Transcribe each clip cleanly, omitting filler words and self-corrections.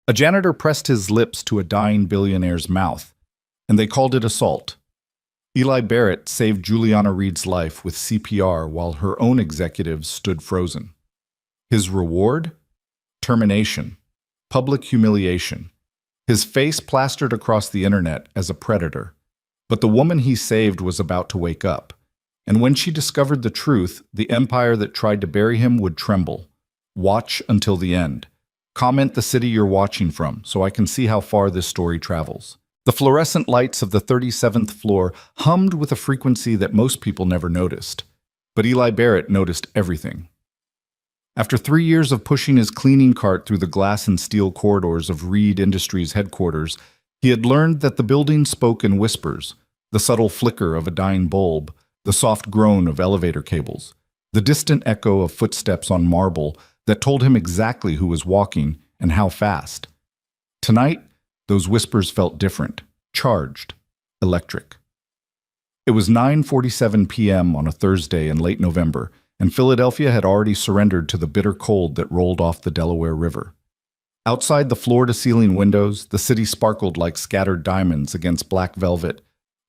A janitor pressed his lips to a dying billionaire's mouth, and they called it assault. Eli Barrett saved Juliana Reed's life with CPR while her own executives stood frozen. His reward? Termination. Public humiliation. His face plastered across the internet as a predator. But the woman he saved was about to wake up. And when she discovered the truth, the empire that tried to bury him would tremble. Watch until the end. Comment the city you're watching from so I can see how far this story travels. The fluorescent lights of the 37th floor hummed with a frequency that most people never noticed. But Eli Barrett noticed everything. After 3 years of pushing his cleaning cart through the glass and steel corridors of Reed Industries headquarters, he had learned that the building spoke in whispers, the subtle flicker of a dying bulb, the soft groan of elevator cables, the distant echo of footsteps on marble that told him exactly who was walking and how fast. Tonight, those whispers felt different, charged, electric. It was 9:47 p.m. on a Thursday in late November, and Philadelphia had already surrendered to the bitter cold that rolled off the Delaware River. Outside the floor-to-ceiling windows, the city sparkled like scattered diamonds against black velvet,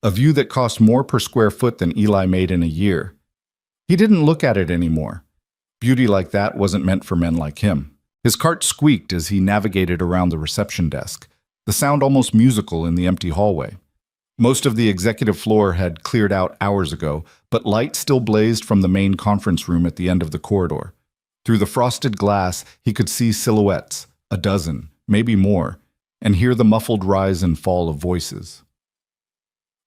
a view that cost more per square foot than Eli made in a year. He didn't look at it anymore. Beauty like that wasn't meant for men like him. His cart squeaked as he navigated around the reception desk, the sound almost musical in the empty hallway. Most of the executive floor had cleared out hours ago, but light still blazed from the main conference room at the end of the corridor. Through the frosted glass, he could see silhouettes, a dozen, maybe more, and hear the muffled rise and fall of voices.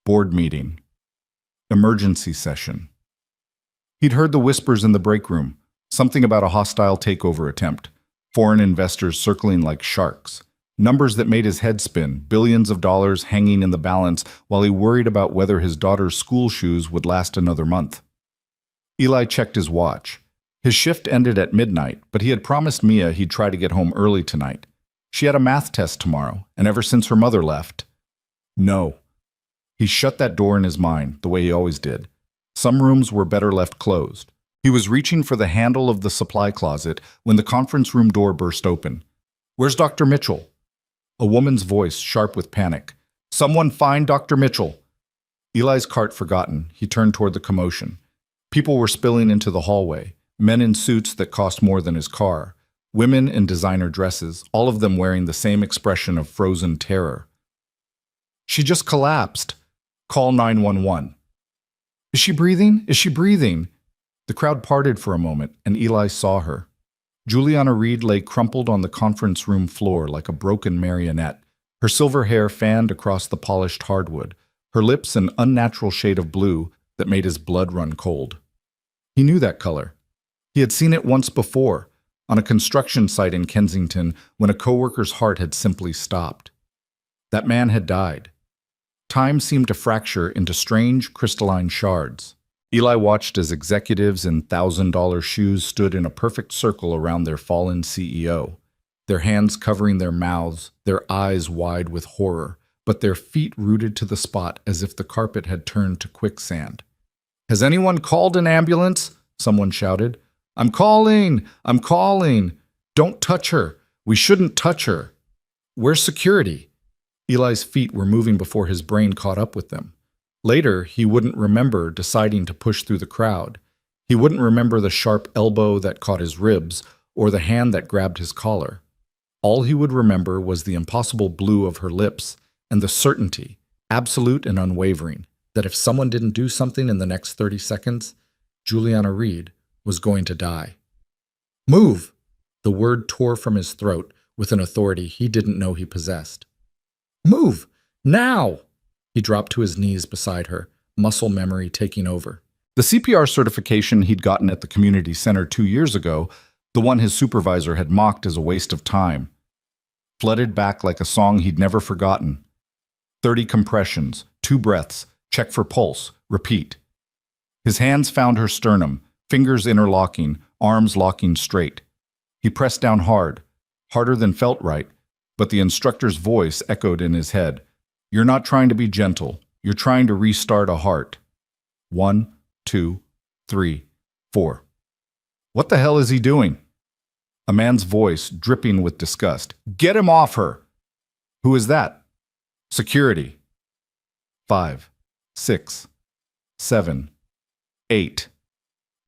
Board meeting. Emergency session. He'd heard the whispers in the break room, something about a hostile takeover attempt, foreign investors circling like sharks, numbers that made his head spin, billions of dollars hanging in the balance while he worried about whether his daughter's school shoes would last another month. Eli checked his watch. His shift ended at midnight, but he had promised Mia he'd try to get home early tonight. She had a math test tomorrow, and ever since her mother left. No. He shut that door in his mind, the way he always did. Some rooms were better left closed. He was reaching for the handle of the supply closet when the conference room door burst open. "Where's Dr. Mitchell?" A woman's voice, sharp with panic. "Someone find Dr. Mitchell." Eli's cart forgotten, he turned toward the commotion. People were spilling into the hallway, men in suits that cost more than his car, women in designer dresses, all of them wearing the same expression of frozen terror. "She just collapsed. Call 911. "Is she breathing? Is she breathing?" The crowd parted for a moment, and Eli saw her. Juliana Reed lay crumpled on the conference room floor like a broken marionette, her silver hair fanned across the polished hardwood, her lips an unnatural shade of blue that made his blood run cold. He knew that color. He had seen it once before, on a construction site in Kensington when a coworker's heart had simply stopped. That man had died. Time seemed to fracture into strange, crystalline shards. Eli watched as executives in $1,000 shoes stood in a perfect circle around their fallen CEO, their hands covering their mouths, their eyes wide with horror, but their feet rooted to the spot as if the carpet had turned to quicksand. "Has anyone called an ambulance?" someone shouted. "I'm calling! I'm calling! Don't touch her! We shouldn't touch her! Where's security?" Eli's feet were moving before his brain caught up with them. Later, he wouldn't remember deciding to push through the crowd. He wouldn't remember the sharp elbow that caught his ribs or the hand that grabbed his collar. All he would remember was the impossible blue of her lips and the certainty, absolute and unwavering, that if someone didn't do something in the next 30 seconds, Juliana Reed was going to die. "Move!" The word tore from his throat with an authority he didn't know he possessed. "Move! Now!" He dropped to his knees beside her, muscle memory taking over. The CPR certification he'd gotten at the community center 2 years ago, the one his supervisor had mocked as a waste of time, flooded back like a song he'd never forgotten. 30 compressions, 2 breaths, check for pulse, repeat. His hands found her sternum, fingers interlocking, arms locking straight. He pressed down hard, harder than felt right, but the instructor's voice echoed in his head. "You're not trying to be gentle. You're trying to restart a heart." 1, 2, 3, 4. What the hell is he doing? A man's voice, dripping with disgust. Get him off her! Who is that? Security. 5, 6, 7, 8.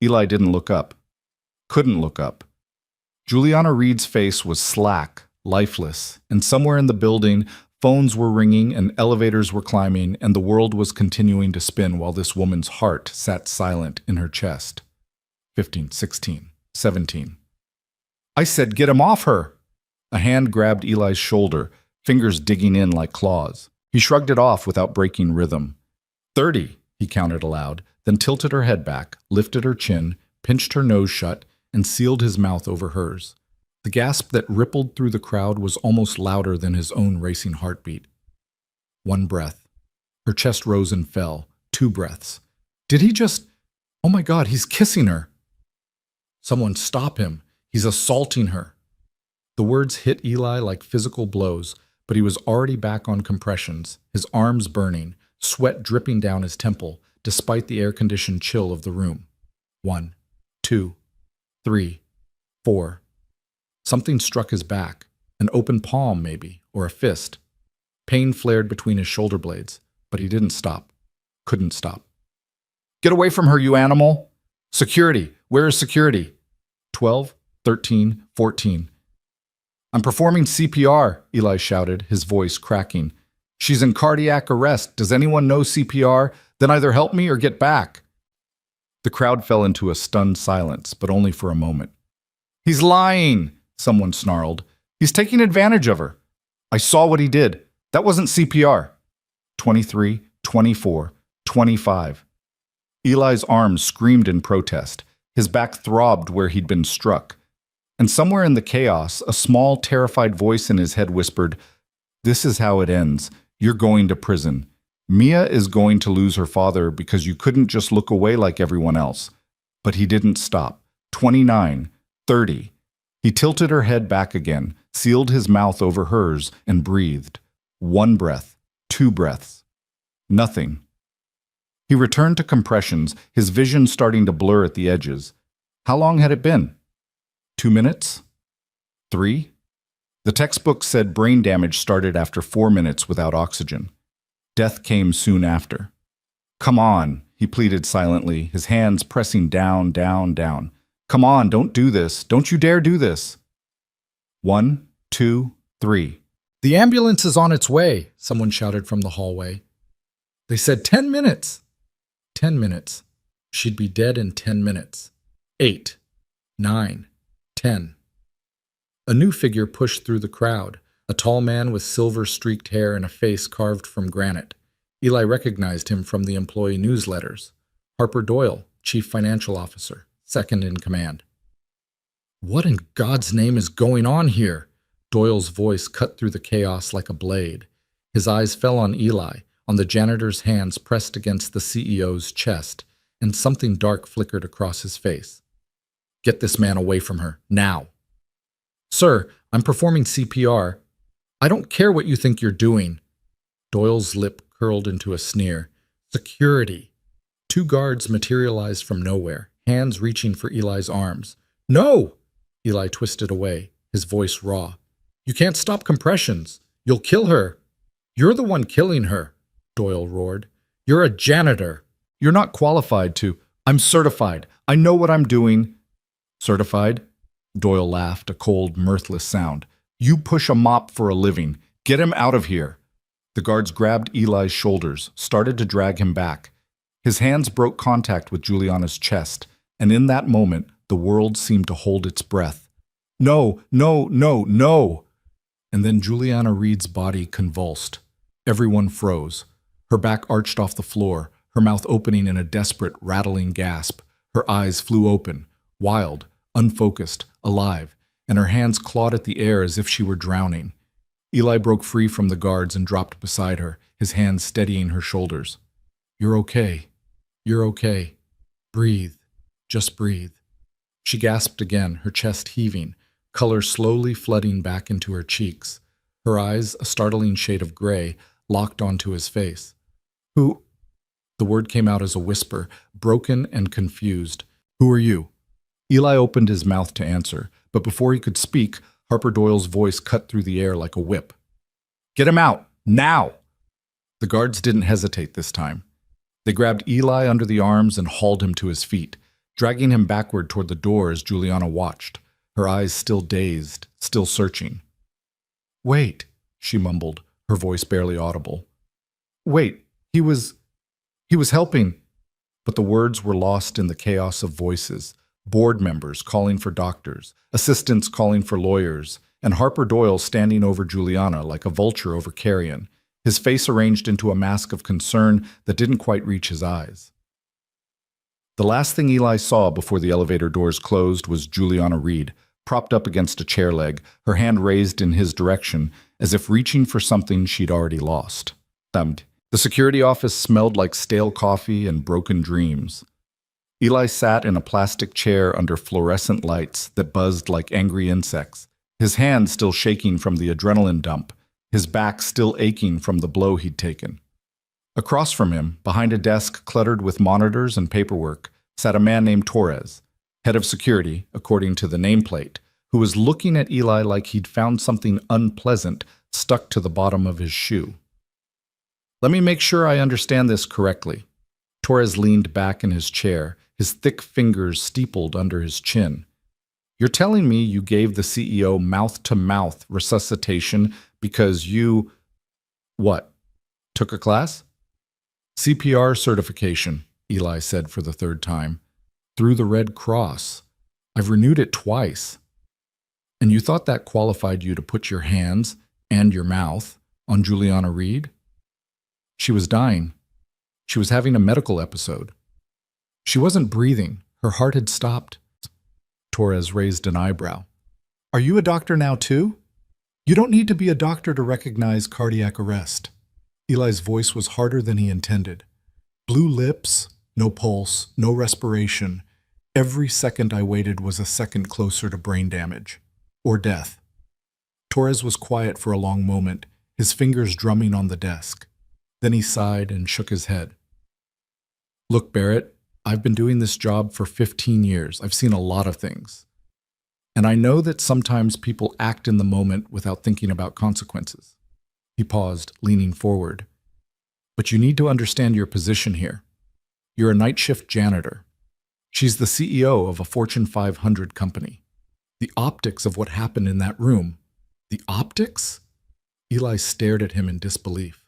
Eli didn't look up. Couldn't look up. Juliana Reed's face was slack, lifeless, and somewhere in the building, phones were ringing and elevators were climbing, and the world was continuing to spin while this woman's heart sat silent in her chest. 15, 16, 17. I said, get him off her! A hand grabbed Eli's shoulder, fingers digging in like claws. He shrugged it off without breaking rhythm. 30, he counted aloud, then tilted her head back, lifted her chin, pinched her nose shut, and sealed his mouth over hers. The gasp that rippled through the crowd was almost louder than his own racing heartbeat. 1 breath. Her chest rose and fell. 2 breaths. Did he just... Oh my God, he's kissing her! Someone stop him. He's assaulting her. The words hit Eli like physical blows, but he was already back on compressions, his arms burning, sweat dripping down his temple, despite the air-conditioned chill of the room. 1, 2, 3, 4. Something struck his back, an open palm maybe, or a fist. Pain flared between his shoulder blades, but he didn't stop. Couldn't stop. Get away from her, you animal! Security! Where is security? 12, 13, 14. I'm performing CPR, Eli shouted, his voice cracking. She's in cardiac arrest. Does anyone know CPR? Then either help me or get back. The crowd fell into a stunned silence, but only for a moment. He's lying, someone snarled. He's taking advantage of her. I saw what he did. That wasn't CPR. 23, 24, 25. Eli's arms screamed in protest. His back throbbed where he'd been struck. And somewhere in the chaos, a small, terrified voice in his head whispered, "This is how it ends. You're going to prison. Mia is going to lose her father because you couldn't just look away like everyone else." But he didn't stop. 29, 30. He tilted her head back again, sealed his mouth over hers, and breathed. 1 breath, 2 breaths. Nothing. He returned to compressions, his vision starting to blur at the edges. How long had it been? 2 minutes? 3? The textbook said brain damage started after 4 minutes without oxygen. Death came soon after. Come on, he pleaded silently, his hands pressing down, down, down. Come on, don't do this. Don't you dare do this. 1, 2, 3. The ambulance is on its way, someone shouted from the hallway. They said 10 minutes. 10 minutes. She'd be dead in 10 minutes. 8, 9, 10. A new figure pushed through the crowd, a tall man with silver-streaked hair and a face carved from granite. Eli recognized him from the employee newsletters. Harper Doyle, Chief Financial Officer, second in command. What in God's name is going on here? Doyle's voice cut through the chaos like a blade. His eyes fell on Eli, on the janitor's hands pressed against the CEO's chest, and something dark flickered across his face. Get this man away from her, now. Sir, I'm performing CPR. I don't care what you think you're doing. Doyle's lip curled into a sneer. Security. 2 guards materialized from nowhere, hands reaching for Eli's arms. No! Eli twisted away, his voice raw. You can't stop compressions. You'll kill her. You're the one killing her, Doyle roared. You're a janitor. You're not qualified to. I'm certified. I know what I'm doing. Certified? Doyle laughed, a cold, mirthless sound. You push a mop for a living. Get him out of here. The guards grabbed Eli's shoulders, started to drag him back. His hands broke contact with Juliana's chest, and in that moment, the world seemed to hold its breath. No, no, no, no! And then Juliana Reed's body convulsed. Everyone froze. Her back arched off the floor, her mouth opening in a desperate, rattling gasp. Her eyes flew open, wild, unfocused, alive, and her hands clawed at the air as if she were drowning. Eli broke free from the guards and dropped beside her, his hands steadying her shoulders. You're okay. You're okay. Breathe. Just breathe. She gasped again, her chest heaving, color slowly flooding back into her cheeks. Her eyes, a startling shade of gray, locked onto his face. Who? The word came out as a whisper, broken and confused. Who are you? Eli opened his mouth to answer, But before he could speak, Harper Doyle's voice cut through the air like a whip. "Get him out! Now!" The guards didn't hesitate this time. They grabbed Eli under the arms and hauled him to his feet, dragging him backward toward the door as Juliana watched, her eyes still dazed, still searching. "Wait," she mumbled, her voice barely audible. "Wait, he was helping." But the words were lost in the chaos of voices, board members calling for doctors, assistants calling for lawyers, and Harper Doyle standing over Juliana like a vulture over carrion, his face arranged into a mask of concern that didn't quite reach his eyes. The last thing Eli saw before the elevator doors closed was Juliana Reed, propped up against a chair leg, her hand raised in his direction, as if reaching for something she'd already lost. The security office smelled like stale coffee and broken dreams. Eli sat in a plastic chair under fluorescent lights that buzzed like angry insects, his hand still shaking from the adrenaline dump, his back still aching from the blow he'd taken. Across from him, behind a desk cluttered with monitors and paperwork, sat a man named Torres, head of security, according to the nameplate, who was looking at Eli like he'd found something unpleasant stuck to the bottom of his shoe. "Let me make sure I understand this correctly." Torres leaned back in his chair, his thick fingers steepled under his chin. "You're telling me you gave the CEO mouth-to-mouth resuscitation because you... what? Took a class?" "CPR certification," Eli said for the third time. "Through the Red Cross. I've renewed it twice." "And you thought that qualified you to put your hands, and your mouth, on Juliana Reed?" "She was dying. She was having a medical episode. She wasn't breathing. Her heart had stopped." Torres raised an eyebrow. "Are you a doctor now too? You don't need to be a doctor to recognize cardiac arrest." Eli's voice was harder than he intended. "Blue lips, no pulse, no respiration. Every second I waited was a second closer to brain damage. Or death." Torres was quiet for a long moment, his fingers drumming on the desk. Then he sighed and shook his head. "Look, Barrett, I've been doing this job for 15 years. I've seen a lot of things. And I know that sometimes people act in the moment without thinking about consequences." He paused, leaning forward. "But you need to understand your position here. You're a night shift janitor. She's the CEO of a Fortune 500 company. The optics of what happened in that room. The optics?" Eli stared at him in disbelief.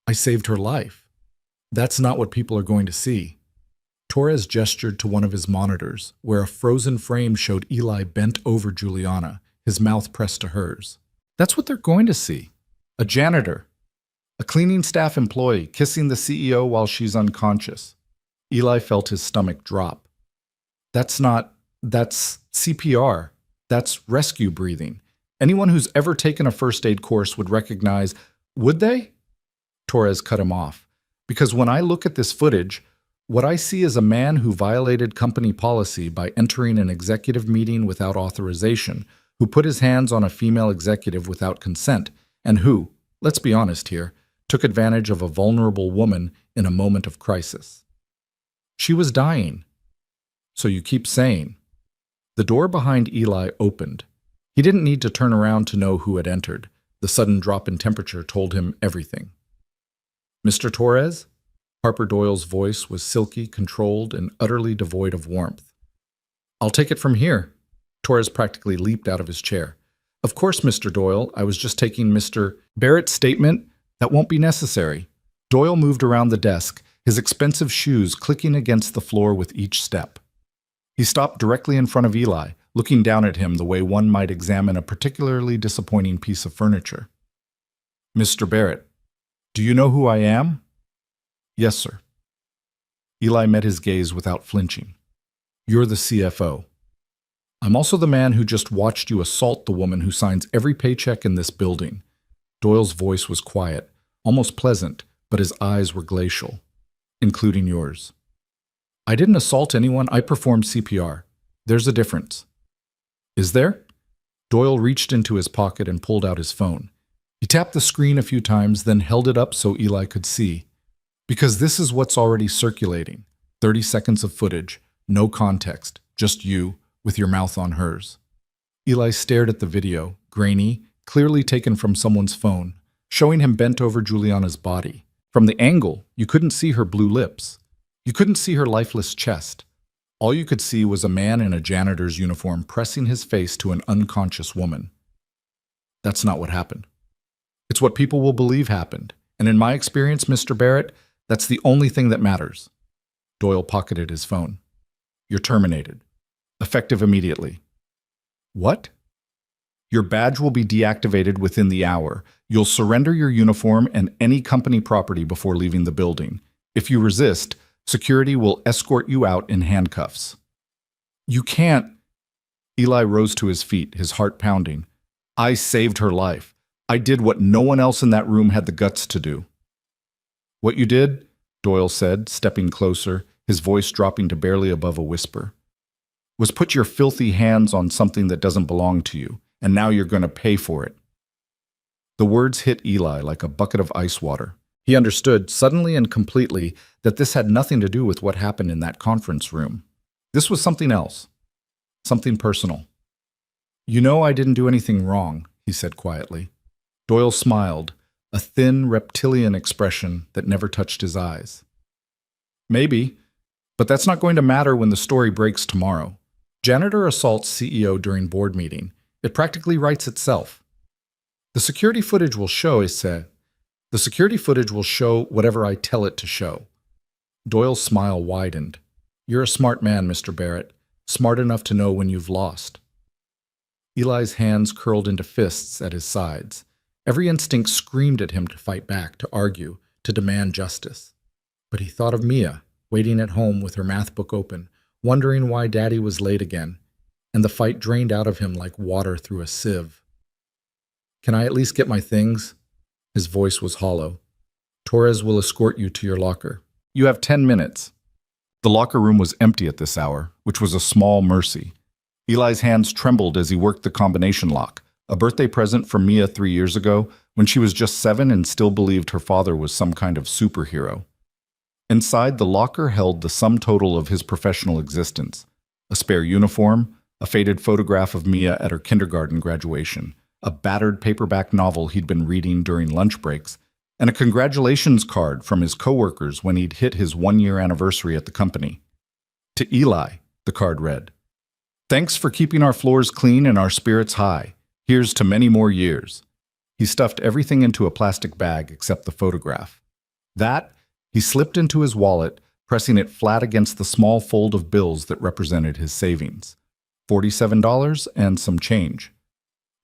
"I saved her life. That's not what people are going to see." Torres gestured to one of his monitors, where a frozen frame showed Eli bent over Juliana, his mouth pressed to hers. "That's what they're going to see. A janitor. A cleaning staff employee kissing the CEO while she's unconscious." Eli felt his stomach drop. That's CPR. That's rescue breathing. Anyone who's ever taken a first aid course would recognize, would they?" Torres cut him off. "Because when I look at this footage, what I see is a man who violated company policy by entering an executive meeting without authorization, who put his hands on a female executive without consent, and who, let's be honest here, took advantage of a vulnerable woman in a moment of crisis. She was dying. So you keep saying." The door behind Eli opened. He didn't need to turn around to know who had entered. The sudden drop in temperature told him everything. "Mr. Torres?" Harper Doyle's voice was silky, controlled, and utterly devoid of warmth. "I'll take it from here." Torres practically leaped out of his chair. "Of course, Mr. Doyle. I was just taking Mr. Barrett's statement. That won't be necessary." Doyle moved around the desk, his expensive shoes clicking against the floor with each step. He stopped directly in front of Eli, looking down at him the way one might examine a particularly disappointing piece of furniture. "Mr. Barrett, do you know who I am?" "Yes, sir." Eli met his gaze without flinching. "You're the CFO. I'm also the man who just watched you assault the woman who signs every paycheck in this building." Doyle's voice was quiet, almost pleasant, but his eyes were glacial. "Including yours." "I didn't assault anyone. I performed CPR. There's a difference." "Is there?" Doyle reached into his pocket and pulled out his phone. He tapped the screen a few times, then held it up so Eli could see. "Because this is what's already circulating. 30 seconds of footage, no context, just you, with your mouth on hers." Eli stared at the video, grainy, clearly taken from someone's phone, showing him bent over Juliana's body. From the angle, you couldn't see her blue lips. You couldn't see her lifeless chest. All you could see was a man in a janitor's uniform pressing his face to an unconscious woman. That's not what happened. It's what people will believe happened. And in my experience, Mr. Barrett, that's the only thing that matters. Doyle pocketed his phone. You're terminated. Effective immediately. What? Your badge will be deactivated within the hour. You'll surrender your uniform and any company property before leaving the building. If you resist, security will escort you out in handcuffs. You can't. Eli rose to his feet, his heart pounding. I saved her life. I did what no one else in that room had the guts to do. What you did, Doyle said, stepping closer, his voice dropping to barely above a whisper, was put your filthy hands on something that doesn't belong to you, and now you're going to pay for it. The words hit Eli like a bucket of ice water. He understood, suddenly and completely, that this had nothing to do with what happened in that conference room. This was something else. Something personal. You know I didn't do anything wrong, he said quietly. Doyle smiled, a thin, reptilian expression that never touched his eyes. Maybe, but that's not going to matter when the story breaks tomorrow. Janitor assaults CEO during board meeting. It practically writes itself. The security footage will show, he said. The security footage will show whatever I tell it to show. Doyle's smile widened. You're a smart man, Mr. Barrett. Smart enough to know when you've lost. Eli's hands curled into fists at his sides. Every instinct screamed at him to fight back, to argue, to demand justice. But he thought of Mia, waiting at home with her math book open, wondering why Daddy was late again, and the fight drained out of him like water through a sieve. Can I at least get my things? His voice was hollow. Torres will escort you to your locker. You have 10 minutes. The locker room was empty at this hour, which was a small mercy. Eli's hands trembled as he worked the combination lock, a birthday present from Mia 3 years ago, when she was just 7 and still believed her father was some kind of superhero. Inside, the locker held the sum total of his professional existence: a spare uniform, a faded photograph of Mia at her kindergarten graduation, a battered paperback novel he'd been reading during lunch breaks, and a congratulations card from his coworkers when he'd hit his 1-year anniversary at the company. To Eli, the card read, "Thanks for keeping our floors clean and our spirits high. Here's to many more years." He stuffed everything into a plastic bag except the photograph. That, he slipped into his wallet, pressing it flat against the small fold of bills that represented his savings. $47 and some change.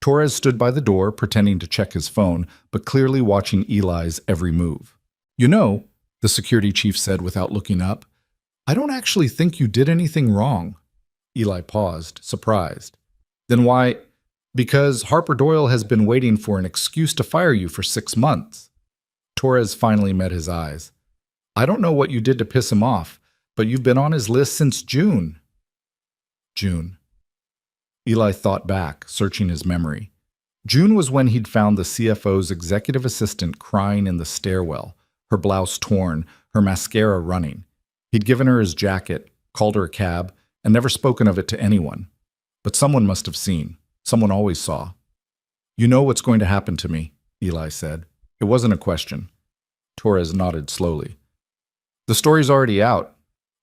Torres stood by the door, pretending to check his phone, but clearly watching Eli's every move. You know, the security chief said without looking up, I don't actually think you did anything wrong. Eli paused, surprised. Then why? Because Harper Doyle has been waiting for an excuse to fire you for 6 months. Torres finally met his eyes. I don't know what you did to piss him off, but you've been on his list since June. June. Eli thought back, searching his memory. June was when he'd found the CFO's executive assistant crying in the stairwell, her blouse torn, her mascara running. He'd given her his jacket, called her a cab, and never spoken of it to anyone. But someone must have seen. Someone always saw. You know what's going to happen to me, Eli said. It wasn't a question. Torres nodded slowly. The story's already out.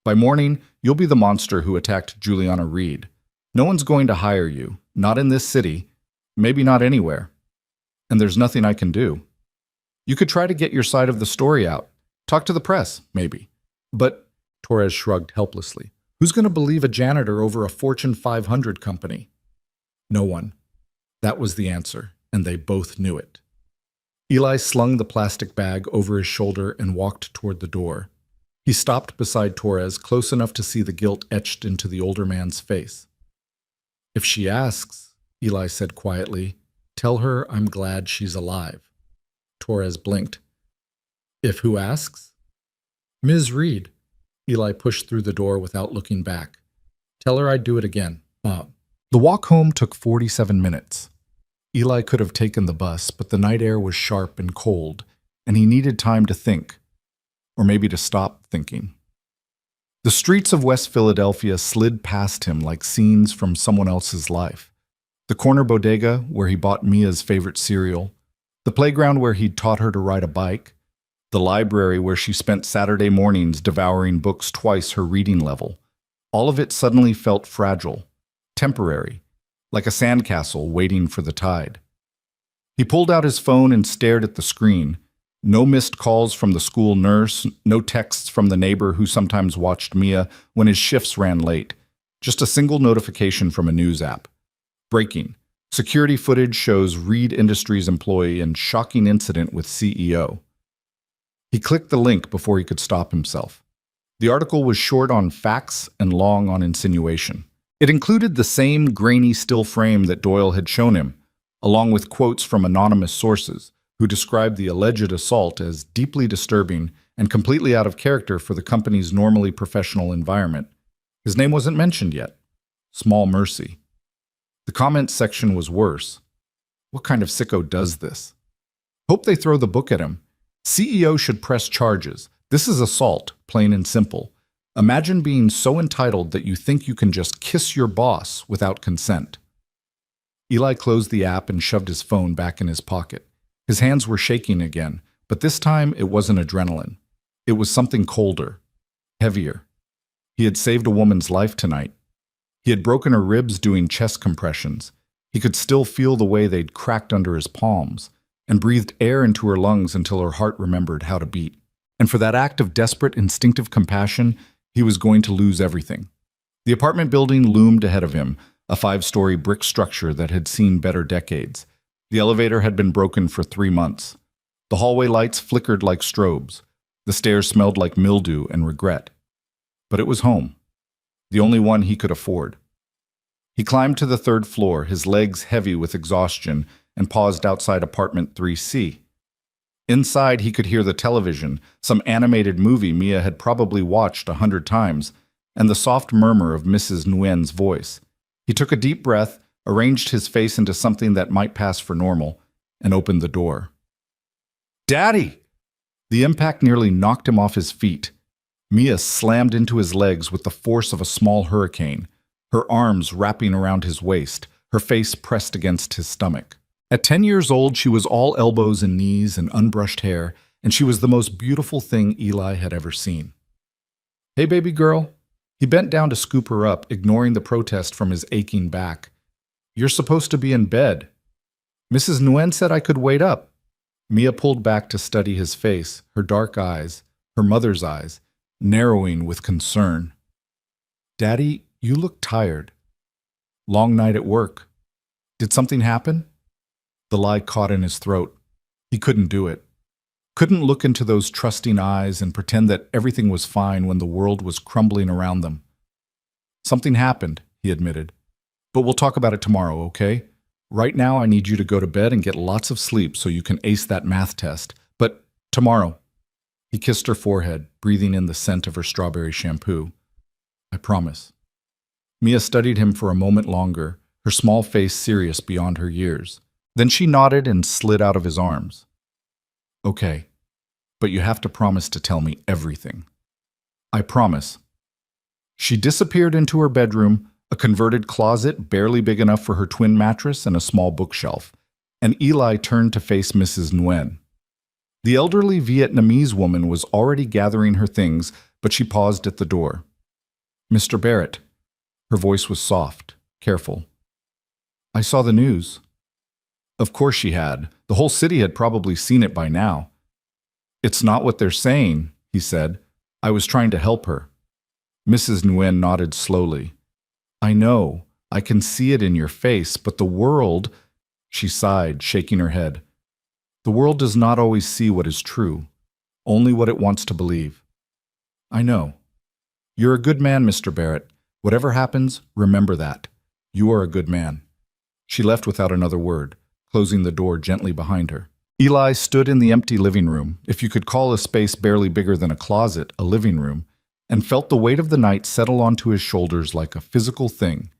By morning, you'll be the monster who attacked Juliana Reed. No one's going to hire you, not in this city, maybe not anywhere. And there's nothing I can do. You could try to get your side of the story out. Talk to the press, maybe. But, Torres shrugged helplessly, who's going to believe a janitor over a Fortune 500 company? No one. That was the answer, and they both knew it. Eli slung the plastic bag over his shoulder and walked toward the door. He stopped beside Torres, close enough to see the guilt etched into the older man's face. If she asks, Eli said quietly, tell her I'm glad she's alive. Torres blinked. If who asks? Ms. Reed. Eli pushed through the door without looking back. Tell her I'd do it again, Bob. The walk home took 47 minutes. Eli could have taken the bus, but the night air was sharp and cold, and he needed time to think, or maybe to stop thinking. The streets of West Philadelphia slid past him like scenes from someone else's life. The corner bodega where he bought Mia's favorite cereal, the playground where he'd taught her to ride a bike, the library where she spent Saturday mornings devouring books twice her reading level. All of it suddenly felt fragile, temporary, like a sandcastle waiting for the tide. He pulled out his phone and stared at the screen. No missed calls from the school nurse, no texts from the neighbor who sometimes watched Mia when his shifts ran late. Just a single notification from a news app. Breaking. Security footage shows Reed Industries employee in shocking incident with CEO. He clicked the link before he could stop himself. The article was short on facts and long on insinuation. It included the same grainy still frame that Doyle had shown him, along with quotes from anonymous sources who described the alleged assault as deeply disturbing and completely out of character for the company's normally professional environment. His name wasn't mentioned yet. Small mercy. The comments section was worse. What kind of sicko does this? Hope they throw the book at him. CEO should press charges. This is assault, plain and simple. Imagine being so entitled that you think you can just kiss your boss without consent. Eli closed the app and shoved his phone back in his pocket. His hands were shaking again, but this time it wasn't adrenaline. It was something colder, heavier. He had saved a woman's life tonight. He had broken her ribs doing chest compressions. He could still feel the way they'd cracked under his palms, and breathed air into her lungs until her heart remembered how to beat. And for that act of desperate, instinctive compassion, he was going to lose everything. The apartment building loomed ahead of him, a 5-story brick structure that had seen better decades. The elevator had been broken for 3 months. The hallway lights flickered like strobes. The stairs smelled like mildew and regret. But it was home, the only one he could afford. He climbed to the 3rd floor, his legs heavy with exhaustion, and paused outside apartment 3C. Inside, he could hear the television, some animated movie Mia had probably watched 100 times, and the soft murmur of Mrs. Nguyen's voice. He took a deep breath, arranged his face into something that might pass for normal, and opened the door. "Daddy!" The impact nearly knocked him off his feet. Mia slammed into his legs with the force of a small hurricane, her arms wrapping around his waist, her face pressed against his stomach. At 10 years old, she was all elbows and knees and unbrushed hair, and she was the most beautiful thing Eli had ever seen. "Hey, baby girl." He bent down to scoop her up, ignoring the protest from his aching back. "You're supposed to be in bed." "Mrs. Nguyen said I could wait up." Mia pulled back to study his face, her dark eyes, her mother's eyes, narrowing with concern. "Daddy, you look tired." "Long night at work." "Did something happen?" The lie caught in his throat. He couldn't do it. Couldn't look into those trusting eyes and pretend that everything was fine when the world was crumbling around them. "Something happened," he admitted. "But we'll talk about it tomorrow, okay? Right now I need you to go to bed and get lots of sleep so you can ace that math test. But tomorrow." He kissed her forehead, breathing in the scent of her strawberry shampoo. "I promise." Mia studied him for a moment longer, her small face serious beyond her years. Then she nodded and slid out of his arms. "Okay, but you have to promise to tell me everything." "I promise." She disappeared into her bedroom, a converted closet barely big enough for her twin mattress and a small bookshelf, and Eli turned to face Mrs. Nguyen. The elderly Vietnamese woman was already gathering her things, but she paused at the door. "Mr. Barrett." Her voice was soft, careful. "I saw the news." Of course she had. The whole city had probably seen it by now. "It's not what they're saying," he said. "I was trying to help her." Mrs. Nguyen nodded slowly. "I know. I can see it in your face, but the world—" She sighed, shaking her head. "The world does not always see what is true, only what it wants to believe." "I know. You're a good man, Mr. Barrett. Whatever happens, remember that. You are a good man." She left without another word, closing the door gently behind her. Eli stood in the empty living room, if you could call a space barely bigger than a closet a living room, and felt the weight of the night settle onto his shoulders like a physical thing.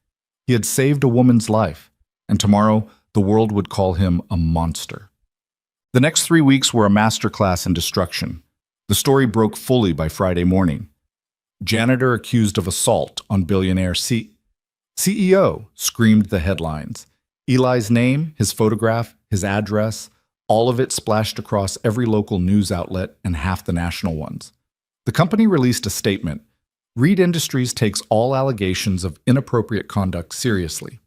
He had saved a woman's life, and tomorrow the world would call him a monster. The next 3 weeks were a masterclass in destruction. The story broke fully by Friday morning. Janitor accused of assault on Billionaire CEO, screamed the headlines. Eli's name, his photograph, his address, all of it splashed across every local news outlet and half the national ones. The company released a statement. Reed Industries takes all allegations of inappropriate conduct seriously.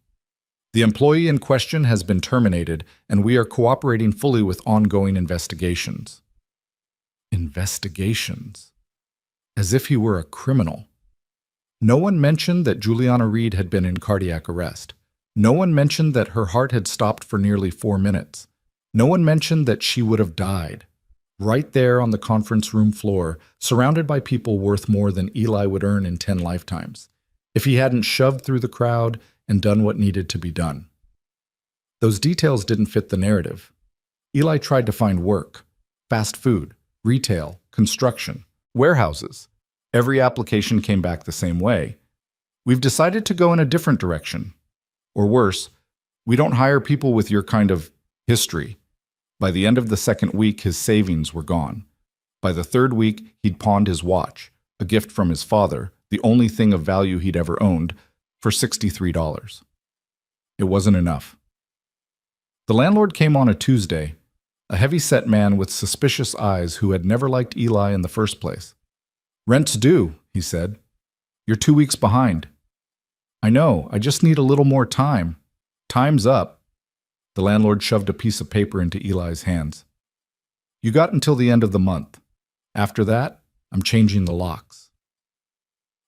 The employee in question has been terminated, and we are cooperating fully with ongoing investigations. Investigations? As if he were a criminal. No one mentioned that Juliana Reed had been in cardiac arrest. No one mentioned that her heart had stopped for nearly 4 minutes. No one mentioned that she would have died. Right there on the conference room floor, surrounded by people worth more than Eli would earn in 10 lifetimes, if he hadn't shoved through the crowd and done what needed to be done. Those details didn't fit the narrative. Eli tried to find work, fast food, retail, construction, warehouses. Every application came back the same way. We've decided to go in a different direction. Or worse, we don't hire people with your kind of history. By the end of the second week, his savings were gone. By the third week, he'd pawned his watch, a gift from his father, the only thing of value he'd ever owned, for $63. It wasn't enough. The landlord came on a Tuesday, a heavy-set man with suspicious eyes who had never liked Eli in the first place. "Rent's due," he said. "You're 2 weeks behind." "I know, I just need a little more time. Time's up." The landlord shoved a piece of paper into Eli's hands. "You got until the end of the month. After that, I'm changing the locks."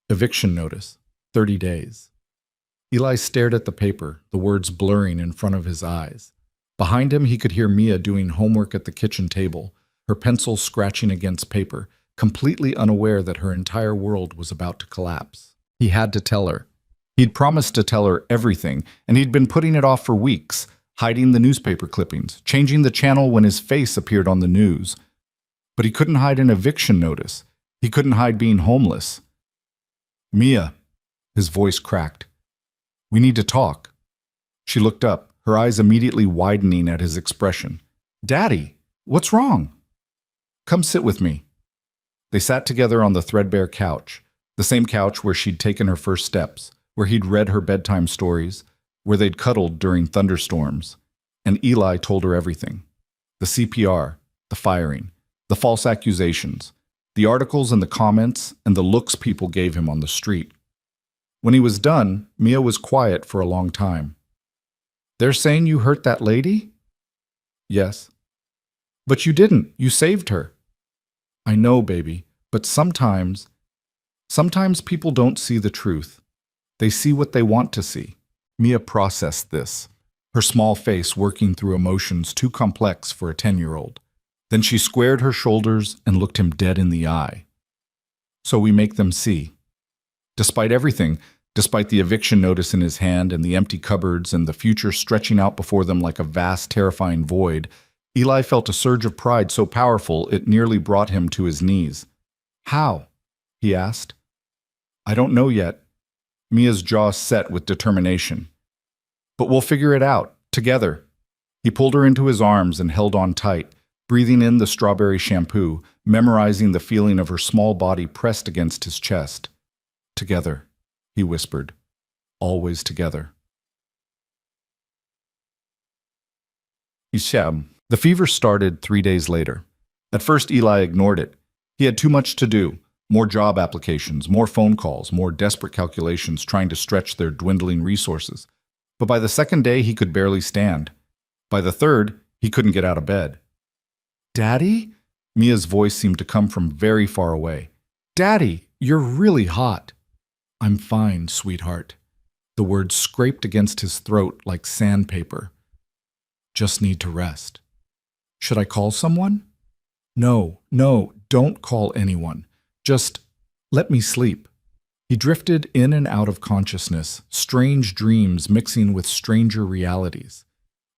Eviction notice, 30 days. Eli stared at the paper, the words blurring in front of his eyes. Behind him, he could hear Mia doing homework at the kitchen table, her pencil scratching against paper, completely unaware that her entire world was about to collapse. He had to tell her. He'd promised to tell her everything, and he'd been putting it off for weeks, hiding the newspaper clippings, changing the channel when his face appeared on the news. But he couldn't hide an eviction notice. He couldn't hide being homeless. "Mia," his voice cracked. "We need to talk." She looked up, her eyes immediately widening at his expression. "Daddy, what's wrong?" "Come sit with me." They sat together on the threadbare couch, the same couch where she'd taken her first steps, where he'd read her bedtime stories, where they'd cuddled during thunderstorms, and Eli told her everything. The CPR, the firing, the false accusations, the articles and the comments, and the looks people gave him on the street. When he was done, Mia was quiet for a long time. "They're saying you hurt that lady?" "Yes." "But you didn't. You saved her." "I know, baby, but sometimes people don't see the truth. They see what they want to see." Mia processed this, her small face working through emotions too complex for a 10-year-old. Then she squared her shoulders and looked him dead in the eye. "So we make them see. Despite everything, despite the eviction notice in his hand and the empty cupboards and the future stretching out before them like a vast, terrifying void, Eli felt a surge of pride so powerful it nearly brought him to his knees. "How?" he asked. "I don't know yet." Mia's jaw set with determination. "But we'll figure it out, together." He pulled her into his arms and held on tight, breathing in the strawberry shampoo, memorizing the feeling of her small body pressed against his chest. "Together," he whispered. "Always together." Isham. The fever started 3 days later. At first, Eli ignored it. He had too much to do. More job applications, more phone calls, more desperate calculations trying to stretch their dwindling resources. But by the second day, he could barely stand. By the third, he couldn't get out of bed. "Daddy?" Mia's voice seemed to come from very far away. "Daddy, you're really hot." "I'm fine, sweetheart." The words scraped against his throat like sandpaper. "Just need to rest." "Should I call someone?" No, don't call anyone. Just let me sleep." He drifted in and out of consciousness, strange dreams mixing with stranger realities.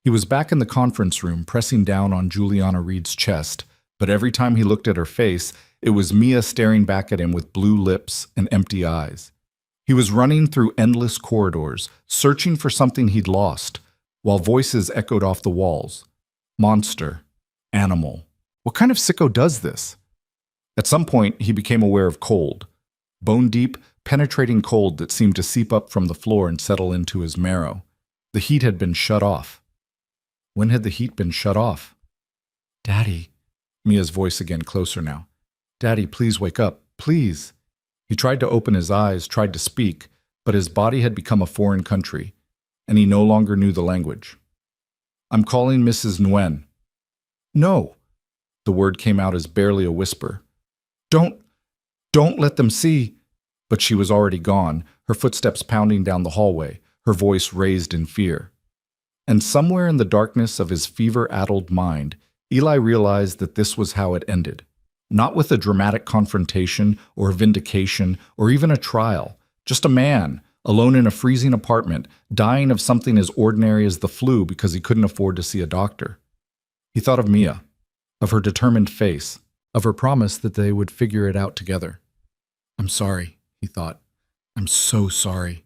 He was back in the conference room, pressing down on Juliana Reed's chest, but every time he looked at her face, it was Mia staring back at him with blue lips and empty eyes. He was running through endless corridors, searching for something he'd lost, while voices echoed off the walls. Monster. Animal. What kind of sicko does this? At some point, he became aware of cold. Bone-deep, penetrating cold that seemed to seep up from the floor and settle into his marrow. The heat had been shut off. When had the heat been shut off? Daddy. Mia's voice again, closer now. Daddy, please wake up. Please. He tried to open his eyes, tried to speak, but his body had become a foreign country, and he no longer knew the language. I'm calling Mrs. Nguyen. No. The word came out as barely a whisper. Don't let them see. But she was already gone, her footsteps pounding down the hallway, her voice raised in fear. And somewhere in the darkness of his fever-addled mind, Eli realized that this was how it ended. Not with a dramatic confrontation or vindication or even a trial, just a man, alone in a freezing apartment, dying of something as ordinary as the flu because he couldn't afford to see a doctor. He thought of Mia, of her determined face, of her promise that they would figure it out together. I'm sorry, he thought. I'm so sorry.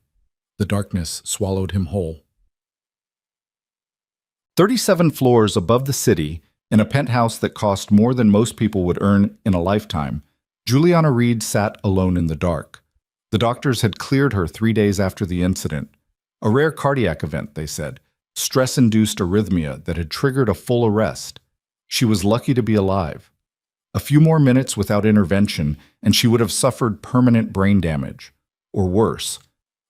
The darkness swallowed him whole. 37 floors above the city, in a penthouse that cost more than most people would earn in a lifetime, Juliana Reed sat alone in the dark. The doctors had cleared her 3 days after the incident. A rare cardiac event, they said, stress-induced arrhythmia that had triggered a full arrest. She was lucky to be alive. A few more minutes without intervention, and she would have suffered permanent brain damage, or worse.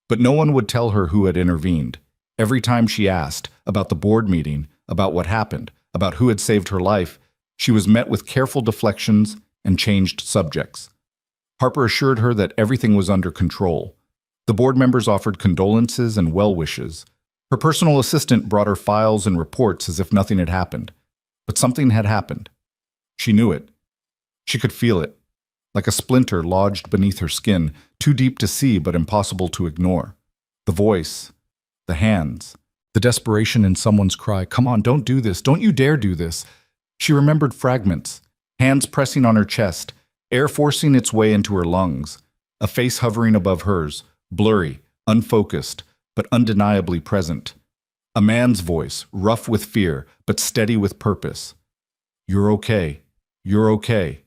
But no one would tell her who had intervened. Every time she asked about the board meeting, about what happened, about who had saved her life, she was met with careful deflections and changed subjects. Harper assured her that everything was under control. The board members offered condolences and well wishes. Her personal assistant brought her files and reports as if nothing had happened. But something had happened. She knew it. She could feel it, like a splinter lodged beneath her skin, too deep to see but impossible to ignore. The voice, the hands, the desperation in someone's cry, "Come on, don't do this, don't you dare do this." She remembered fragments, hands pressing on her chest, air forcing its way into her lungs, a face hovering above hers, blurry, unfocused, but undeniably present. A man's voice, rough with fear, but steady with purpose. You're okay. You're okay.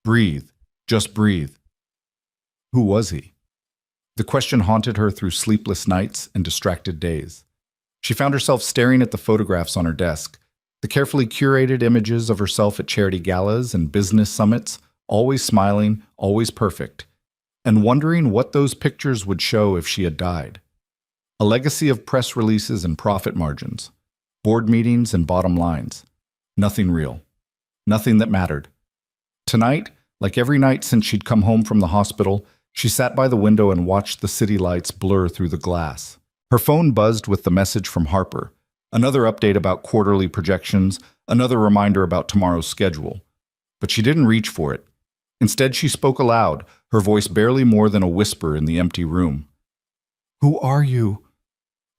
Breathe. Just breathe. Who was he? The question haunted her through sleepless nights and distracted days. She found herself staring at the photographs on her desk, the carefully curated images of herself at charity galas and business summits, always smiling, always perfect, and wondering what those pictures would show if she had died. A legacy of press releases and profit margins, board meetings and bottom lines. Nothing real. Nothing that mattered. Tonight, like every night since she'd come home from the hospital, she sat by the window and watched the city lights blur through the glass. Her phone buzzed with the message from Harper, another update about quarterly projections, another reminder about tomorrow's schedule. But she didn't reach for it. Instead, she spoke aloud, her voice barely more than a whisper in the empty room. "Who are you?"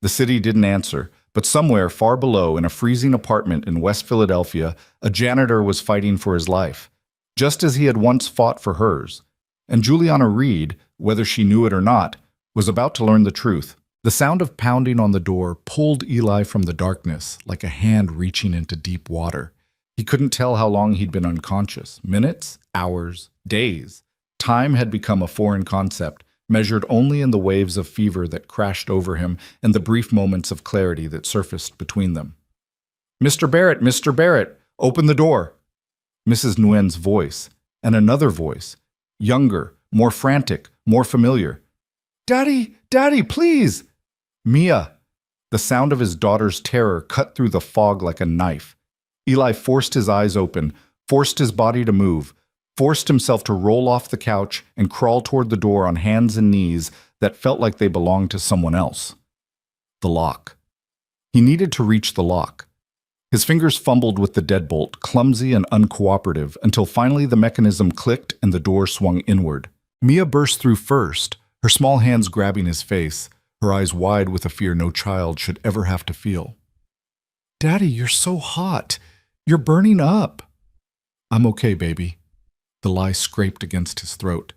The city didn't answer, but somewhere far below, in a freezing apartment in West Philadelphia, a janitor was fighting for his life, just as he had once fought for hers. And Juliana Reed, whether she knew it or not, was about to learn the truth. The sound of pounding on the door pulled Eli from the darkness, like a hand reaching into deep water. He couldn't tell how long he'd been unconscious. Minutes, hours, days. Time had become a foreign concept, measured only in the waves of fever that crashed over him and the brief moments of clarity that surfaced between them. "Mr. Barrett, Mr. Barrett, open the door." Mrs. Nguyen's voice, and another voice, younger, more frantic, more familiar. "Daddy, Daddy, please!" "Mia!" The sound of his daughter's terror cut through the fog like a knife. Eli forced his eyes open, forced his body to move, forced himself to roll off the couch and crawl toward the door on hands and knees that felt like they belonged to someone else. The lock. He needed to reach the lock. His fingers fumbled with the deadbolt, clumsy and uncooperative, until finally the mechanism clicked and the door swung inward. Mia burst through first, her small hands grabbing his face, her eyes wide with a fear no child should ever have to feel. "Daddy, you're so hot. You're burning up." "I'm okay, baby." The lie scraped against his throat.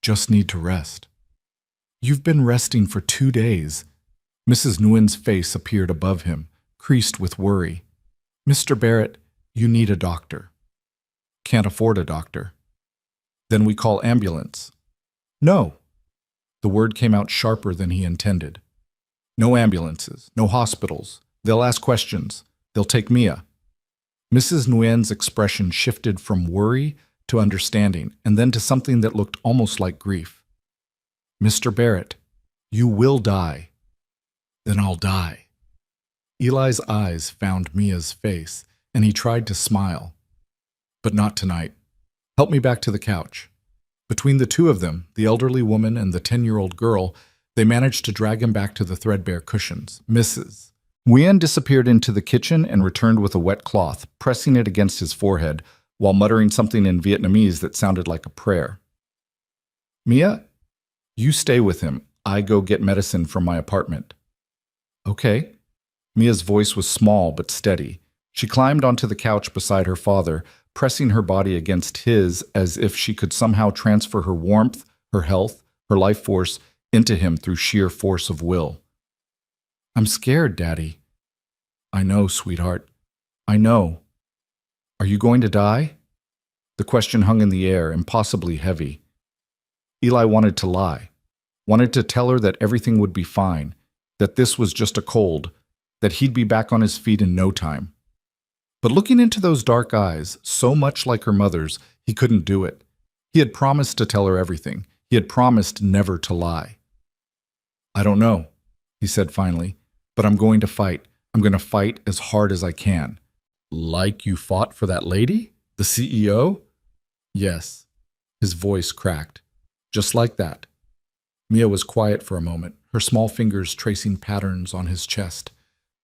"Just need to rest." "You've been resting for 2 days. Mrs. Nguyen's face appeared above him, creased with worry. "Mr. Barrett, you need a doctor." "Can't afford a doctor." "Then we call ambulance." "No." The word came out sharper than he intended. No ambulances, no hospitals. They'll ask questions. They'll take Mia. Mrs. Nguyen's expression shifted from worry to understanding, and then to something that looked almost like grief. Mr. Barrett, you will die. Then I'll die. Eli's eyes found Mia's face, and he tried to smile. But not tonight. Help me back to the couch. Between the two of them, the elderly woman and the 10-year-old girl, they managed to drag him back to the threadbare cushions. Mrs. Nguyen disappeared into the kitchen and returned with a wet cloth, pressing it against his forehead, while muttering something in Vietnamese that sounded like a prayer. Mia, you stay with him. I go get medicine from my apartment. Okay. Mia's voice was small but steady. She climbed onto the couch beside her father, pressing her body against his as if she could somehow transfer her warmth, her health, her life force into him through sheer force of will. I'm scared, Daddy. I know, sweetheart. I know. Are you going to die? The question hung in the air, impossibly heavy. Eli wanted to lie, wanted to tell her that everything would be fine, that this was just a cold, that he'd be back on his feet in no time. But looking into those dark eyes, so much like her mother's, he couldn't do it. He had promised to tell her everything. He had promised never to lie. I don't know, he said finally, but I'm going to fight. I'm going to fight as hard as I can. Like you fought for that lady? The CEO? Yes. His voice cracked. Just like that. Mia was quiet for a moment, her small fingers tracing patterns on his chest.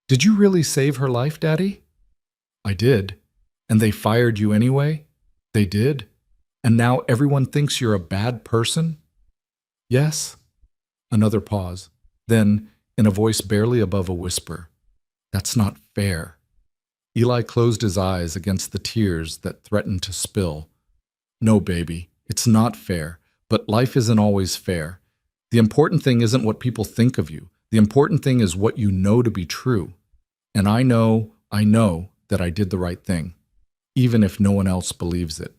Did you really save her life, Daddy? I did. And they fired you anyway? They did? And now everyone thinks you're a bad person? Yes. Another pause. Then, in a voice barely above a whisper, that's not fair. Eli closed his eyes against the tears that threatened to spill. No, baby, it's not fair, but life isn't always fair. The important thing isn't what people think of you. The important thing is what you know to be true. And I know that I did the right thing, even if no one else believes it.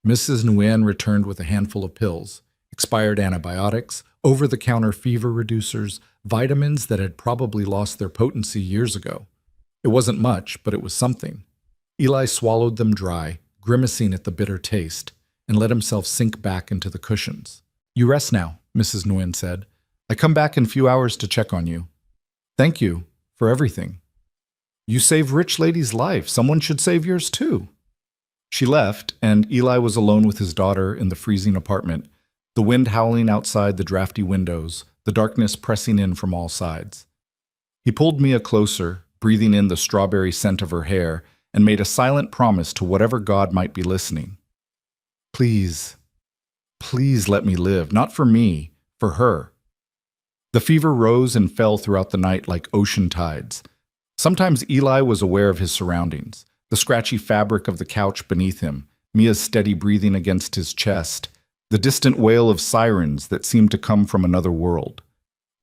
Mrs. Nguyen returned with a handful of pills, expired antibiotics, over-the-counter fever reducers, vitamins that had probably lost their potency years ago. It wasn't much, but it was something. Eli swallowed them dry, grimacing at the bitter taste, and let himself sink back into the cushions. You rest now, Mrs. Nguyen said. I come back in a few hours to check on you. Thank you for everything. You saved Rich Lady's life. Someone should save yours too. She left, and Eli was alone with his daughter in the freezing apartment, the wind howling outside the drafty windows, the darkness pressing in from all sides. He pulled Mia closer, breathing in the strawberry scent of her hair, and made a silent promise to whatever God might be listening. Please, please let me live, not for me, for her. The fever rose and fell throughout the night like ocean tides. Sometimes Eli was aware of his surroundings, the scratchy fabric of the couch beneath him, Mia's steady breathing against his chest, the distant wail of sirens that seemed to come from another world.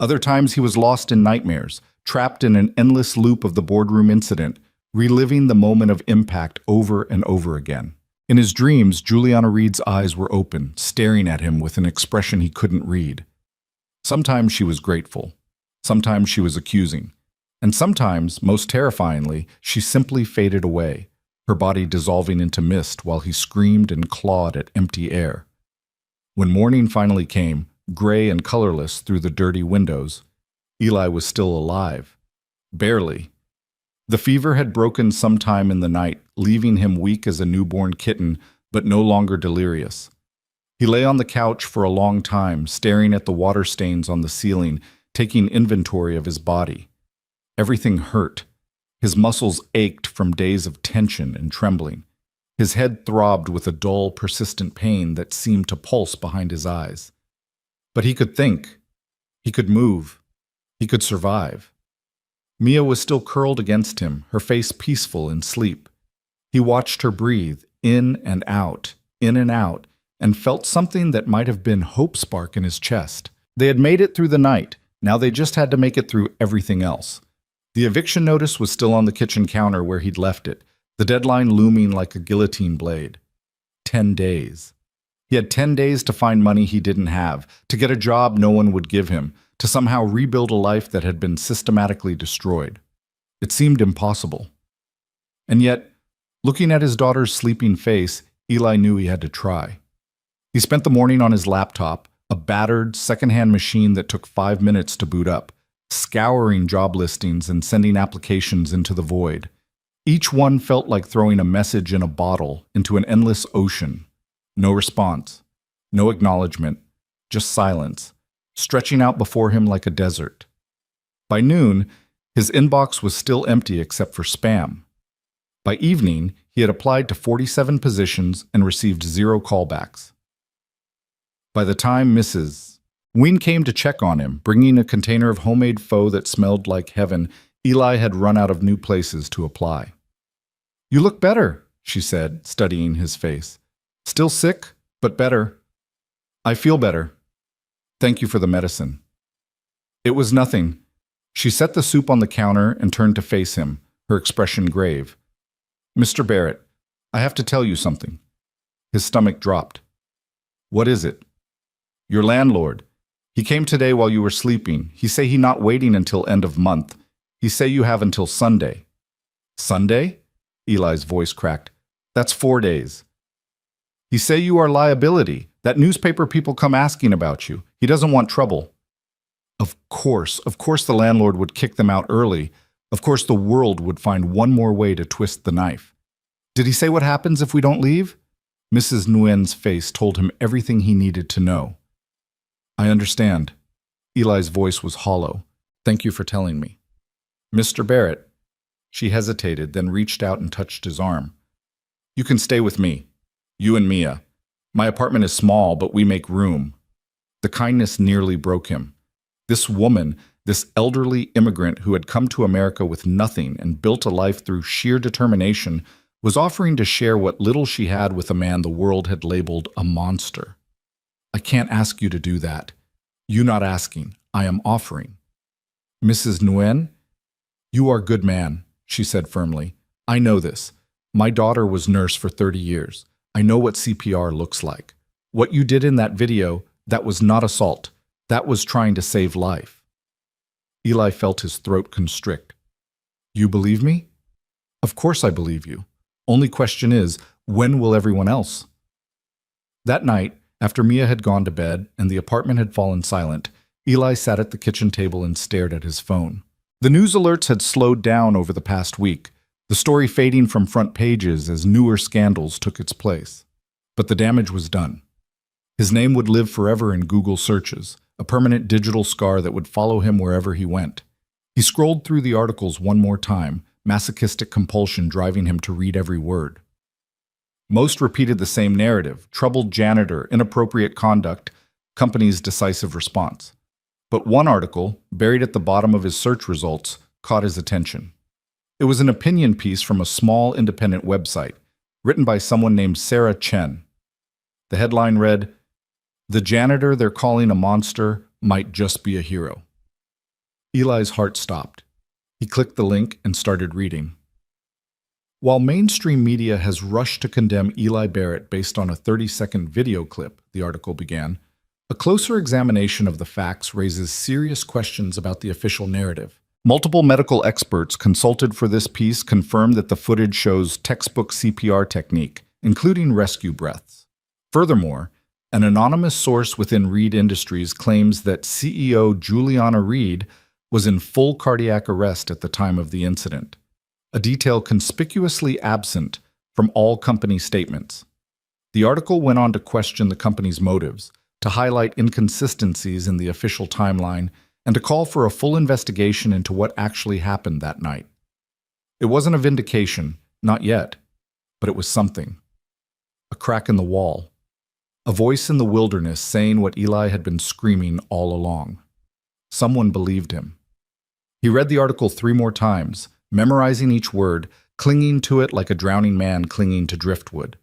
Other times he was lost in nightmares, trapped in an endless loop of the boardroom incident, reliving the moment of impact over and over again. In his dreams, Juliana Reed's eyes were open, staring at him with an expression he couldn't read. Sometimes she was grateful. Sometimes she was accusing. And sometimes, most terrifyingly, she simply faded away, her body dissolving into mist while he screamed and clawed at empty air. When morning finally came, gray and colorless through the dirty windows, Eli was still alive. Barely. The fever had broken sometime in the night, leaving him weak as a newborn kitten, but no longer delirious. He lay on the couch for a long time, staring at the water stains on the ceiling, taking inventory of his body. Everything hurt. His muscles ached from days of tension and trembling. His head throbbed with a dull, persistent pain that seemed to pulse behind his eyes. But he could think. He could move. He could survive. Mia was still curled against him, her face peaceful in sleep. He watched her breathe, in and out, and felt something that might have been hope spark in his chest. They had made it through the night. Now they just had to make it through everything else. The eviction notice was still on the kitchen counter where he'd left it, the deadline looming like a guillotine blade. 10 days. He had 10 days to find money he didn't have, to get a job no one would give him, to somehow rebuild a life that had been systematically destroyed. It seemed impossible. And yet, looking at his daughter's sleeping face, Eli knew he had to try. He spent the morning on his laptop, a battered, secondhand machine that took 5 minutes to boot up, scouring job listings and sending applications into the void. Each one felt like throwing a message in a bottle into an endless ocean. No response, no acknowledgement, just silence, stretching out before him like a desert. By noon, his inbox was still empty except for spam. By evening, he had applied to 47 positions and received 0 callbacks. By the time Mrs. Wien came to check on him, bringing a container of homemade pho that smelled like heaven, Eli had run out of new places to apply. "You look better," she said, studying his face. "Still sick, but better." "I feel better. Thank you for the medicine." It was nothing. She set the soup on the counter and turned to face him, her expression grave. "Mr. Barrett, I have to tell you something." His stomach dropped. "What is it?" "Your landlord. He came today while you were sleeping. He say he not waiting until end of month. He say you have until Sunday." "Sunday?" Eli's voice cracked. "That's 4 days." "He say you are liability. That newspaper people come asking about you. He doesn't want trouble." Of course the landlord would kick them out early. Of course the world would find one more way to twist the knife. "Did he say what happens if we don't leave?" Mrs. Nguyen's face told him everything he needed to know. "I understand." Eli's voice was hollow. "Thank you for telling me." "Mr. Barrett." She hesitated, then reached out and touched his arm. "You can stay with me. You and Mia. My apartment is small, but we make room." The kindness nearly broke him. This woman, this elderly immigrant who had come to America with nothing and built a life through sheer determination, was offering to share what little she had with a man the world had labeled a monster. "I can't ask you to do that. You not asking. I am offering." "Mrs. Nguyen, you are a good man," she said firmly. "I know this. My daughter was nurse for 30 years. I know what CPR looks like. What you did in that video, that was not assault. That was trying to save life." Eli felt his throat constrict. "You believe me?" "Of course I believe you. Only question is, when will everyone else?" That night, after Mia had gone to bed and the apartment had fallen silent, Eli sat at the kitchen table and stared at his phone. The news alerts had slowed down over the past week, the story fading from front pages as newer scandals took its place. But the damage was done. His name would live forever in Google searches, a permanent digital scar that would follow him wherever he went. He scrolled through the articles one more time, masochistic compulsion driving him to read every word. Most repeated the same narrative: troubled janitor, inappropriate conduct, company's decisive response. But one article, buried at the bottom of his search results, caught his attention. It was an opinion piece from a small independent website, written by someone named Sarah Chen. The headline read, "The janitor they're calling a monster might just be a hero." Eli's heart stopped. He clicked the link and started reading. While mainstream media has rushed to condemn Eli Barrett based on a 30-second video clip, the article began, a closer examination of the facts raises serious questions about the official narrative. Multiple medical experts consulted for this piece confirmed that the footage shows textbook CPR technique, including rescue breaths. Furthermore, an anonymous source within Reed Industries claims that CEO Juliana Reed was in full cardiac arrest at the time of the incident, a detail conspicuously absent from all company statements. The article went on to question the company's motives, to highlight inconsistencies in the official timeline, and to call for a full investigation into what actually happened that night. It wasn't a vindication, not yet, but it was something. A crack in the wall. A voice in the wilderness saying what Eli had been screaming all along. Someone believed him. He read the article 3 more times, memorizing each word, clinging to it like a drowning man clinging to driftwood.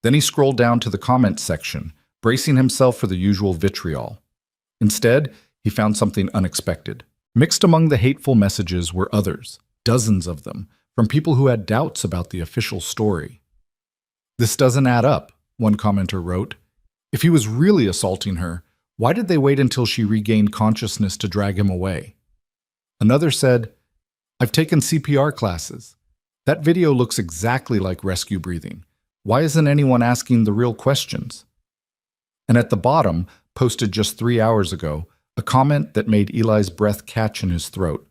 Then he scrolled down to the comments section, bracing himself for the usual vitriol. Instead, he found something unexpected. Mixed among the hateful messages were others, dozens of them, from people who had doubts about the official story. "This doesn't add up," one commenter wrote. "If he was really assaulting her, Why did they wait until she regained consciousness to drag him away? Another said, I've taken CPR classes. That video looks exactly like rescue breathing. Why isn't anyone asking the real questions? And at the bottom, posted just 3 hours ago, a comment that made Eli's breath catch in his throat.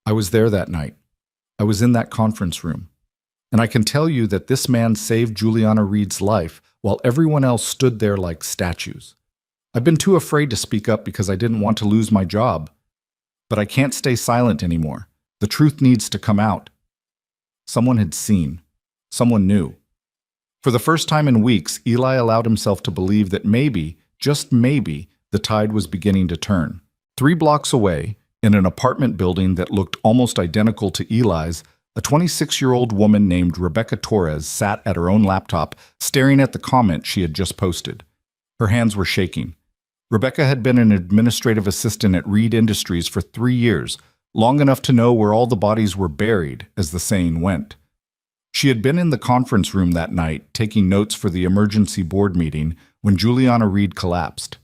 I was there that night. I was in that conference room. And I can tell you that this man saved Juliana Reed's life while everyone else stood there like statues. I've been too afraid to speak up because I didn't want to lose my job. But I can't stay silent anymore. The truth needs to come out. Someone had seen. Someone knew. For the first time in weeks, Eli allowed himself to believe that maybe, just maybe, the tide was beginning to turn. 3 blocks away, in an apartment building that looked almost identical to Eli's, a 26-year-old woman named Rebecca Torres sat at her own laptop, staring at the comment she had just posted. Her hands were shaking. Rebecca had been an administrative assistant at Reed Industries for 3 years, long enough to know where all the bodies were buried, as the saying went. She had been in the conference room that night, taking notes for the emergency board meeting, when Juliana Reed collapsed.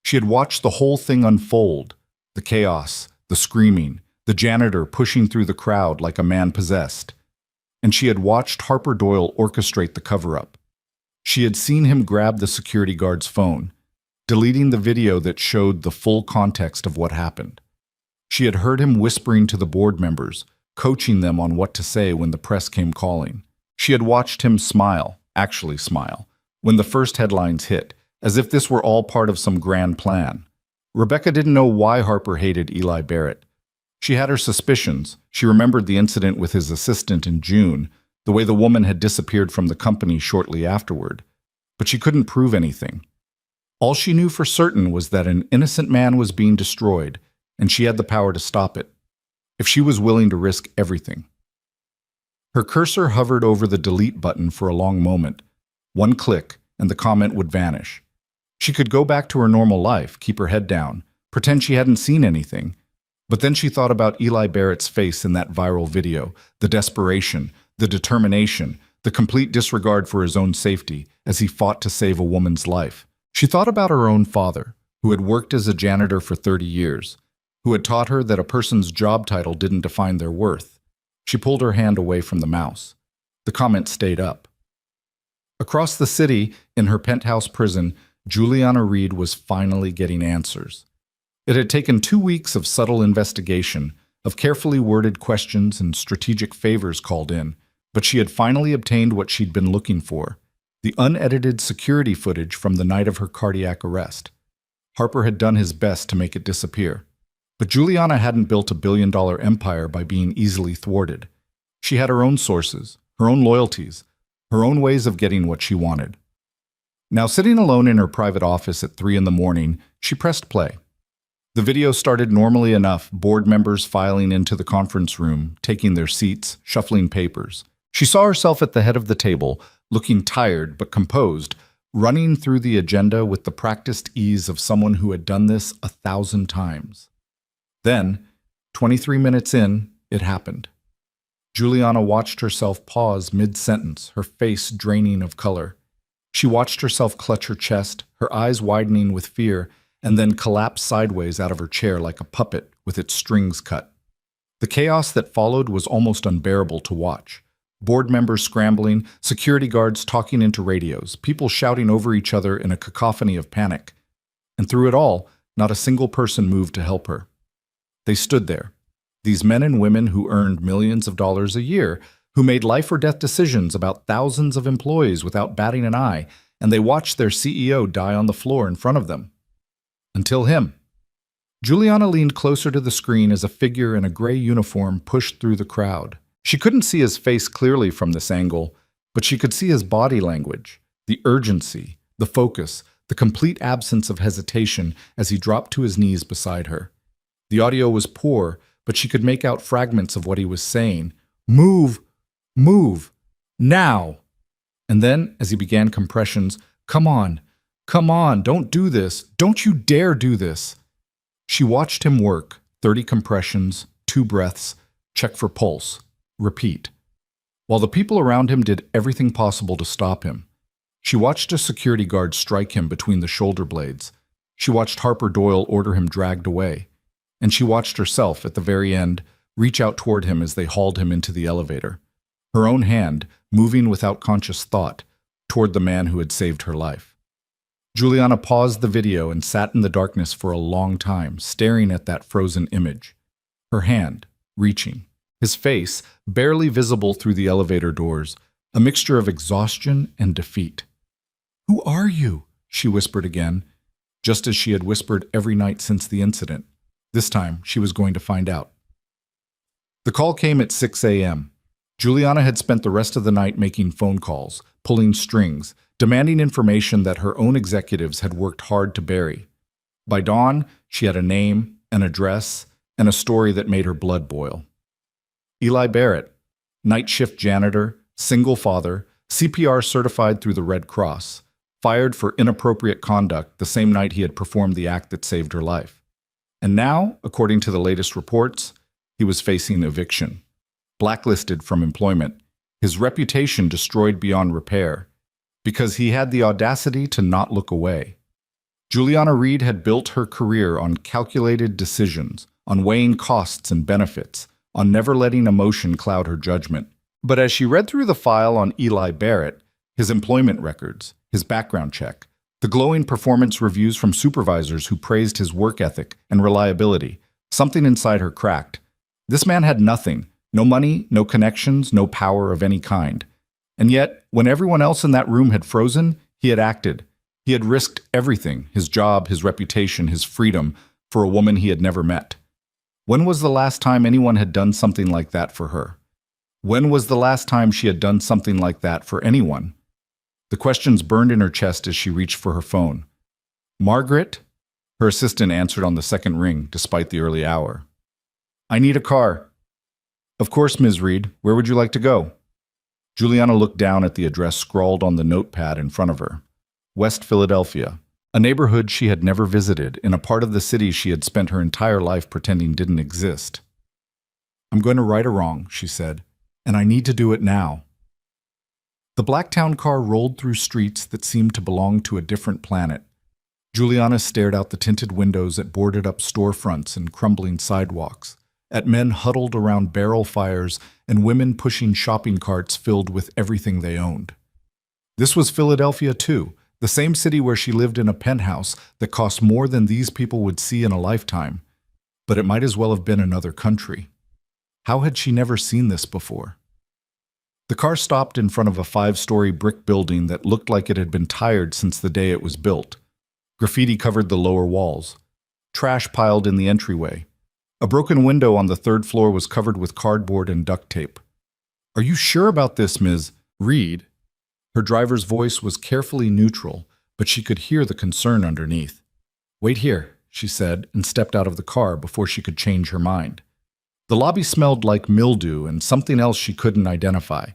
She had watched the whole thing unfold, the chaos, the screaming, the janitor pushing through the crowd like a man possessed. And she had watched Harper Doyle orchestrate the cover-up. She had seen him grab the security guard's phone, deleting the video that showed the full context of what happened. She had heard him whispering to the board members, coaching them on what to say when the press came calling. She had watched him smile, actually smile, when the first headlines hit, as if this were all part of some grand plan. Rebecca didn't know why Harper hated Eli Barrett. She had her suspicions. She remembered the incident with his assistant in June, the way the woman had disappeared from the company shortly afterward. But she couldn't prove anything. All she knew for certain was that an innocent man was being destroyed, and she had the power to stop it, if she was willing to risk everything. Her cursor hovered over the delete button for a long moment. One click, and the comment would vanish. She could go back to her normal life, keep her head down, pretend she hadn't seen anything. But then she thought about Eli Barrett's face in that viral video, the desperation, the determination, the complete disregard for his own safety as he fought to save a woman's life. She thought about her own father, who had worked as a janitor for 30 years, who had taught her that a person's job title didn't define their worth. She pulled her hand away from the mouse. The comment stayed up. Across the city, in her penthouse prison, Juliana Reed was finally getting answers. It had taken 2 weeks of subtle investigation, of carefully worded questions and strategic favors called in, but she had finally obtained what she'd been looking for, the unedited security footage from the night of her cardiac arrest. Harper had done his best to make it disappear. But Juliana hadn't built a billion-dollar empire by being easily thwarted. She had her own sources, her own loyalties, her own ways of getting what she wanted. Now, sitting alone in her private office at 3 a.m, she pressed play. The video started normally enough, board members filing into the conference room, taking their seats, shuffling papers. She saw herself at the head of the table, looking tired but composed, running through the agenda with the practiced ease of someone who had done this 1,000 times. Then, 23 minutes in, it happened. Juliana watched herself pause mid-sentence, her face draining of color. She watched herself clutch her chest, her eyes widening with fear, and then collapse sideways out of her chair like a puppet with its strings cut. The chaos that followed was almost unbearable to watch. Board members scrambling, security guards talking into radios, people shouting over each other in a cacophony of panic. And through it all, not a single person moved to help her. They stood there, these men and women who earned millions of dollars a year, who made life or death decisions about thousands of employees without batting an eye, and they watched their CEO die on the floor in front of them. Until him. Juliana leaned closer to the screen as a figure in a gray uniform pushed through the crowd. She couldn't see his face clearly from this angle, but she could see his body language, the urgency, the focus, the complete absence of hesitation as he dropped to his knees beside her. The audio was poor, but she could make out fragments of what he was saying. Move! Move! Now! And then, as he began compressions, come on, don't do this. Don't you dare do this. She watched him work, 30 compressions, 2 breaths, check for pulse, repeat. While the people around him did everything possible to stop him, she watched a security guard strike him between the shoulder blades. She watched Harper Doyle order him dragged away, and she watched herself, at the very end, reach out toward him as they hauled him into the elevator, her own hand moving without conscious thought toward the man who had saved her life. Juliana paused the video and sat in the darkness for a long time, staring at that frozen image, her hand reaching, his face barely visible through the elevator doors, a mixture of exhaustion and defeat. "Who are you?" she whispered again, just as she had whispered every night since the incident. This time, she was going to find out. The call came at 6 a.m. Juliana had spent the rest of the night making phone calls, pulling strings, demanding information that her own executives had worked hard to bury. By dawn, she had a name, an address, and a story that made her blood boil. Eli Barrett, night shift janitor, single father, CPR certified through the Red Cross, fired for inappropriate conduct the same night he had performed the act that saved her life. And now, according to the latest reports, he was facing eviction. Blacklisted from employment, his reputation destroyed beyond repair, because he had the audacity to not look away. Juliana Reed had built her career on calculated decisions, on weighing costs and benefits, on never letting emotion cloud her judgment. But as she read through the file on Eli Barrett, his employment records, his background check, the glowing performance reviews from supervisors who praised his work ethic and reliability, something inside her cracked. This man had nothing. No money, no connections, no power of any kind. And yet, when everyone else in that room had frozen, he had acted. He had risked everything, his job, his reputation, his freedom, for a woman he had never met. When was the last time anyone had done something like that for her? When was the last time she had done something like that for anyone? The questions burned in her chest as she reached for her phone. "Margaret?" Her assistant answered on the second ring, despite the early hour. "I need a car." "Of course, Ms. Reed. Where would you like to go?" Juliana looked down at the address scrawled on the notepad in front of her. West Philadelphia, a neighborhood she had never visited, in a part of the city she had spent her entire life pretending didn't exist. "I'm going to right a wrong," she said, "and I need to do it now." The Blacktown car rolled through streets that seemed to belong to a different planet. Juliana stared out the tinted windows at boarded-up storefronts and crumbling sidewalks, at men huddled around barrel fires and women pushing shopping carts filled with everything they owned. This was Philadelphia, too, the same city where she lived in a penthouse that cost more than these people would see in a lifetime. But it might as well have been another country. How had she never seen this before? The car stopped in front of a 5-story brick building that looked like it had been tired since the day it was built. Graffiti covered the lower walls. Trash piled in the entryway. A broken window on the 3rd floor was covered with cardboard and duct tape. "Are you sure about this, Ms. Reed?" Her driver's voice was carefully neutral, but she could hear the concern underneath. "Wait here," she said, and stepped out of the car before she could change her mind. The lobby smelled like mildew and something else she couldn't identify.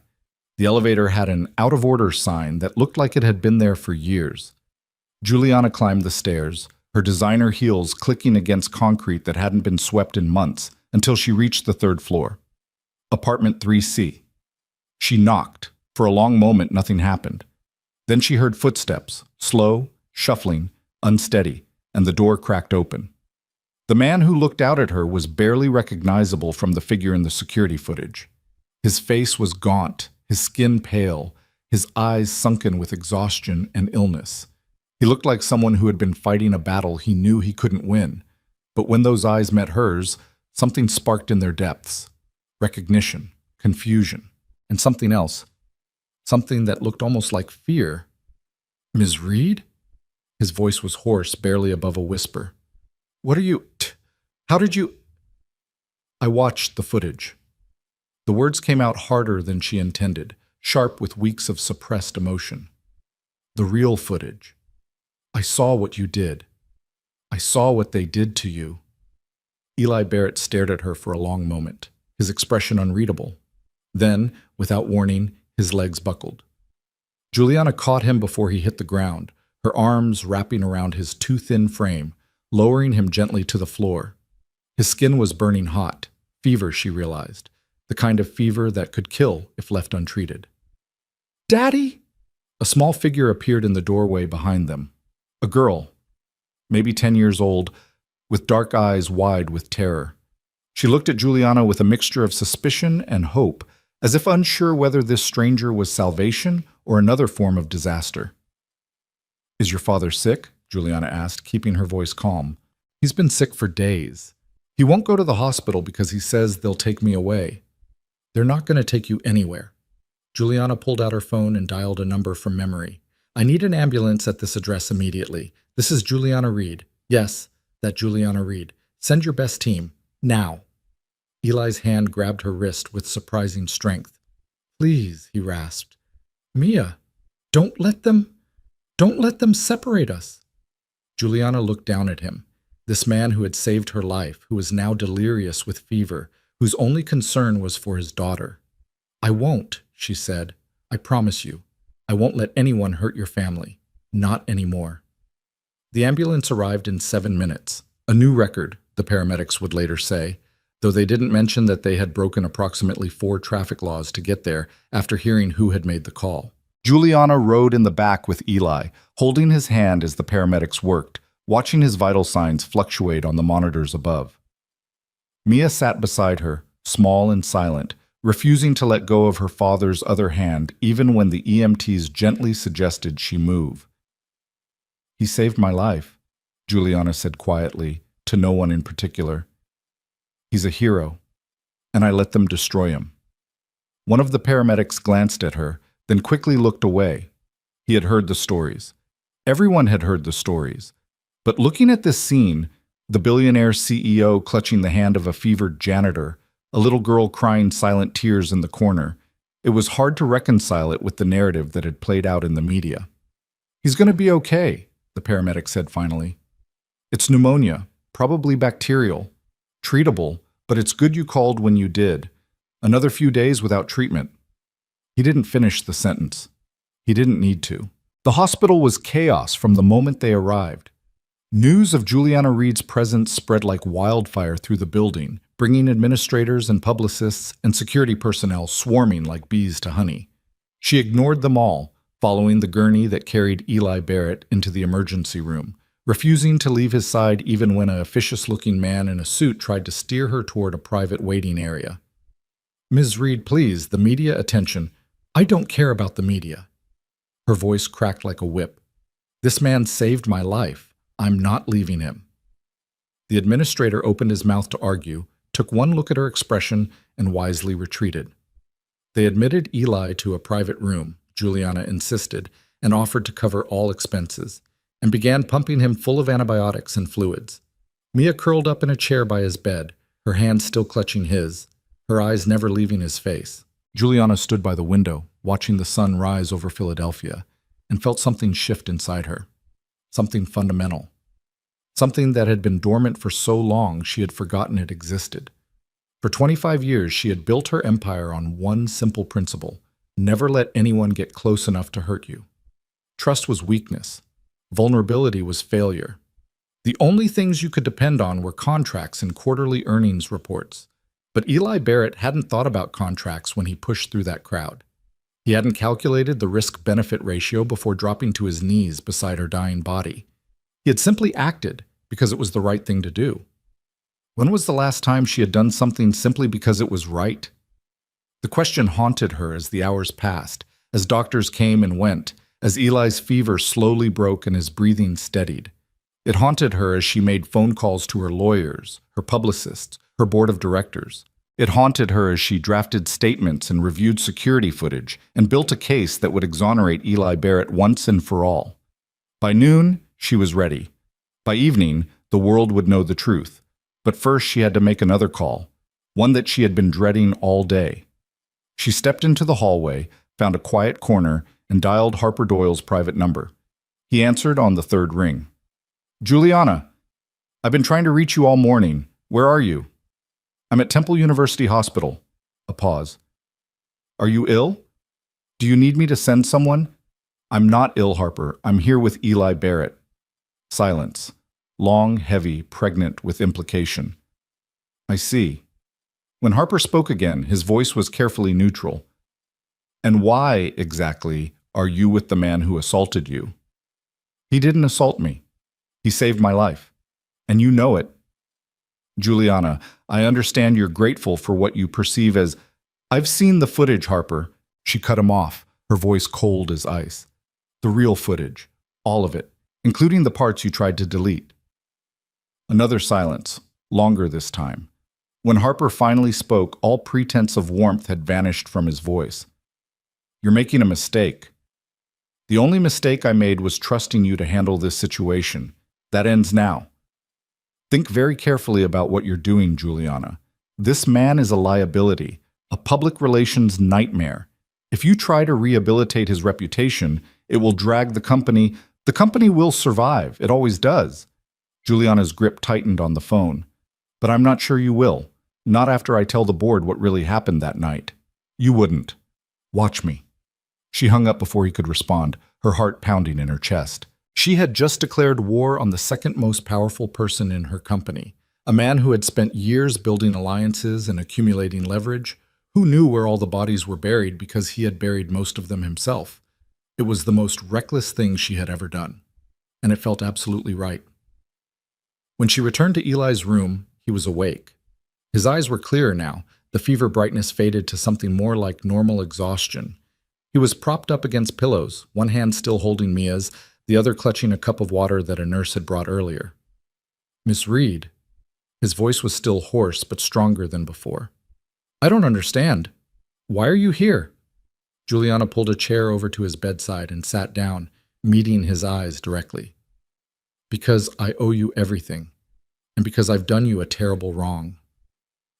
The elevator had an out-of-order sign that looked like it had been there for years. Juliana climbed the stairs, her designer heels clicking against concrete that hadn't been swept in months, until she reached the 3rd floor. Apartment 3C. She knocked. For a long moment, nothing happened. Then she heard footsteps, slow, shuffling, unsteady, and the door cracked open. The man who looked out at her was barely recognizable from the figure in the security footage. His face was gaunt, his skin pale, his eyes sunken with exhaustion and illness. He looked like someone who had been fighting a battle he knew he couldn't win. But when those eyes met hers, something sparked in their depths. Recognition, confusion, and something else. Something that looked almost like fear. "Ms. Reed?" His voice was hoarse, barely above a whisper. "What are you... How did you..." I watched the footage. The words came out harder than she intended, sharp with weeks of suppressed emotion. The real footage. "I saw what you did. I saw what they did to you." Eli Barrett stared at her for a long moment, his expression unreadable. Then, without warning, his legs buckled. Juliana caught him before he hit the ground, her arms wrapping around his too thin frame, lowering him gently to the floor. His skin was burning hot, fever, she realized, the kind of fever that could kill if left untreated. "Daddy!" A small figure appeared in the doorway behind them. A girl. maybe 10 years old, with dark eyes wide with terror. She looked at Juliana with a mixture of suspicion and hope, as if unsure whether this stranger was salvation or another form of disaster. "Is your father sick?" Juliana asked, keeping her voice calm. "He's been sick for days. He won't go to the hospital because he says they'll take me away." "They're not going to take you anywhere." Juliana pulled out her phone and dialed a number from memory. "I need an ambulance at this address immediately. This is Juliana Reed." "Yes, that Juliana Reed. Send your best team. Now." Eli's hand grabbed her wrist with surprising strength. "Please," he rasped. "Mia, don't let them separate us." Juliana looked down at him. This man who had saved her life, who was now delirious with fever, whose only concern was for his daughter. "I won't," she said. "I promise you. I won't let anyone hurt your family. Not anymore." The ambulance arrived in 7 minutes. A new record, the paramedics would later say, though they didn't mention that they had broken approximately 4 traffic laws to get there after hearing who had made the call. Juliana rode in the back with Eli, holding his hand as the paramedics worked, watching his vital signs fluctuate on the monitors above. Mia sat beside her, small and silent, refusing to let go of her father's other hand even when the EMTs gently suggested she move. "He saved my life," Juliana said quietly, to no one in particular. "He's a hero, and I let them destroy him." One of the paramedics glanced at her, then quickly looked away. He had heard the stories. Everyone had heard the stories. But looking at this scene, the billionaire CEO clutching the hand of a fevered janitor, a little girl crying silent tears in the corner, it was hard to reconcile it with the narrative that had played out in the media. "He's going to be okay," the paramedic said finally. "It's pneumonia, probably bacterial. Treatable, but it's good you called when you did. Another few days without treatment." He didn't finish the sentence. He didn't need to. The hospital was chaos from the moment they arrived. News of Juliana Reed's presence spread like wildfire through the building, bringing administrators and publicists and security personnel swarming like bees to honey. She ignored them all, following the gurney that carried Eli Barrett into the emergency room, refusing to leave his side even when an officious-looking man in a suit tried to steer her toward a private waiting area. "Ms. Reed, please, the media attention." "I don't care about the media." Her voice cracked like a whip. "This man saved my life. I'm not leaving him." The administrator opened his mouth to argue, took one look at her expression, and wisely retreated. They admitted Eli to a private room, Juliana insisted, and offered to cover all expenses, and began pumping him full of antibiotics and fluids. Mia curled up in a chair by his bed, her hand still clutching his, her eyes never leaving his face. Juliana stood by the window, watching the sun rise over Philadelphia, and felt something shift inside her. Something fundamental. Something that had been dormant for so long she had forgotten it existed. For 25 years she had built her empire on one simple principle: never let anyone get close enough to hurt you. Trust was weakness. Vulnerability was failure. The only things you could depend on were contracts and quarterly earnings reports. But Eli Barrett hadn't thought about contracts when he pushed through that crowd. He hadn't calculated the risk-benefit ratio before dropping to his knees beside her dying body. He had simply acted because it was the right thing to do. When was the last time she had done something simply because it was right? The question haunted her as the hours passed, as doctors came and went, as Eli's fever slowly broke and his breathing steadied. It haunted her as she made phone calls to her lawyers, her publicists, her board of directors. It haunted her as she drafted statements and reviewed security footage and built a case that would exonerate Eli Barrett once and for all. By noon, she was ready. By evening, the world would know the truth. But first she had to make another call, one that she had been dreading all day. She stepped into the hallway, found a quiet corner, and dialed Harper Doyle's private number. He answered on the 3rd ring. "Juliana, I've been trying to reach you all morning. Where are you?" "I'm at Temple University Hospital." A pause. "Are you ill? Do you need me to send someone?" "I'm not ill, Harper. I'm here with Eli Barrett." Silence. Long, heavy, pregnant with implication. "I see." When Harper spoke again, his voice was carefully neutral. "And why, exactly, are you with the man who assaulted you?" "He didn't assault me." He saved my life. And you know it. Juliana, I understand you're grateful for what you perceive as... I've seen the footage, Harper. She cut him off, her voice cold as ice. The real footage. All of it, including the parts you tried to delete. Another silence, longer this time. When Harper finally spoke, all pretense of warmth had vanished from his voice. You're making a mistake. The only mistake I made was trusting you to handle this situation. That ends now. Think very carefully about what you're doing, Juliana. This man is a liability, a public relations nightmare. If you try to rehabilitate his reputation, it will drag the company. The company will survive. It always does. Juliana's grip tightened on the phone. But I'm not sure you will. Not after I tell the board what really happened that night. You wouldn't. Watch me. She hung up before he could respond, her heart pounding in her chest. She had just declared war on the second most powerful person in her company, a man who had spent years building alliances and accumulating leverage, who knew where all the bodies were buried because he had buried most of them himself. It was the most reckless thing she had ever done, and it felt absolutely right. When she returned to Eli's room, he was awake. His eyes were clearer now, the fever brightness faded to something more like normal exhaustion. He was propped up against pillows, one hand still holding Mia's, the other clutching a cup of water that a nurse had brought earlier. Miss Reed. His voice was still hoarse, but stronger than before. I don't understand. Why are you here? Juliana pulled a chair over to his bedside and sat down, meeting his eyes directly. Because I owe you everything, and because I've done you a terrible wrong.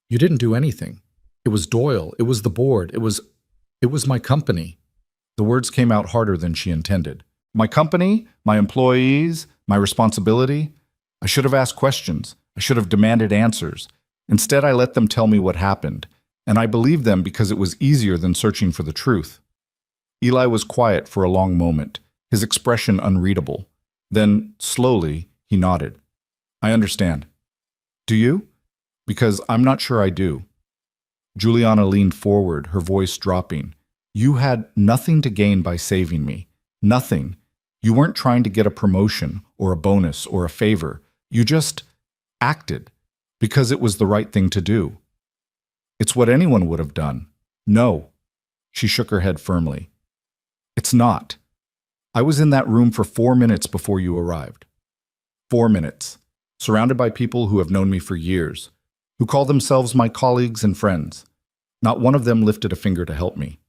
You didn't do anything. It was Doyle, it was the board, it was my company. The words came out harder than she intended. My company, my employees, my responsibility. I should have asked questions. I should have demanded answers. Instead, I let them tell me what happened, and I believed them because it was easier than searching for the truth. Eli was quiet for a long moment, his expression unreadable. Then, slowly, he nodded. I understand. Do you? Because I'm not sure I do. Juliana leaned forward, her voice dropping. You had nothing to gain by saving me. Nothing. You weren't trying to get a promotion or a bonus or a favor. You just acted because it was the right thing to do. It's what anyone would have done. No. She shook her head firmly. It's not. I was in that room for 4 minutes before you arrived. 4 minutes. Surrounded by people who have known me for years, who call themselves my colleagues and friends. Not one of them lifted a finger to help me.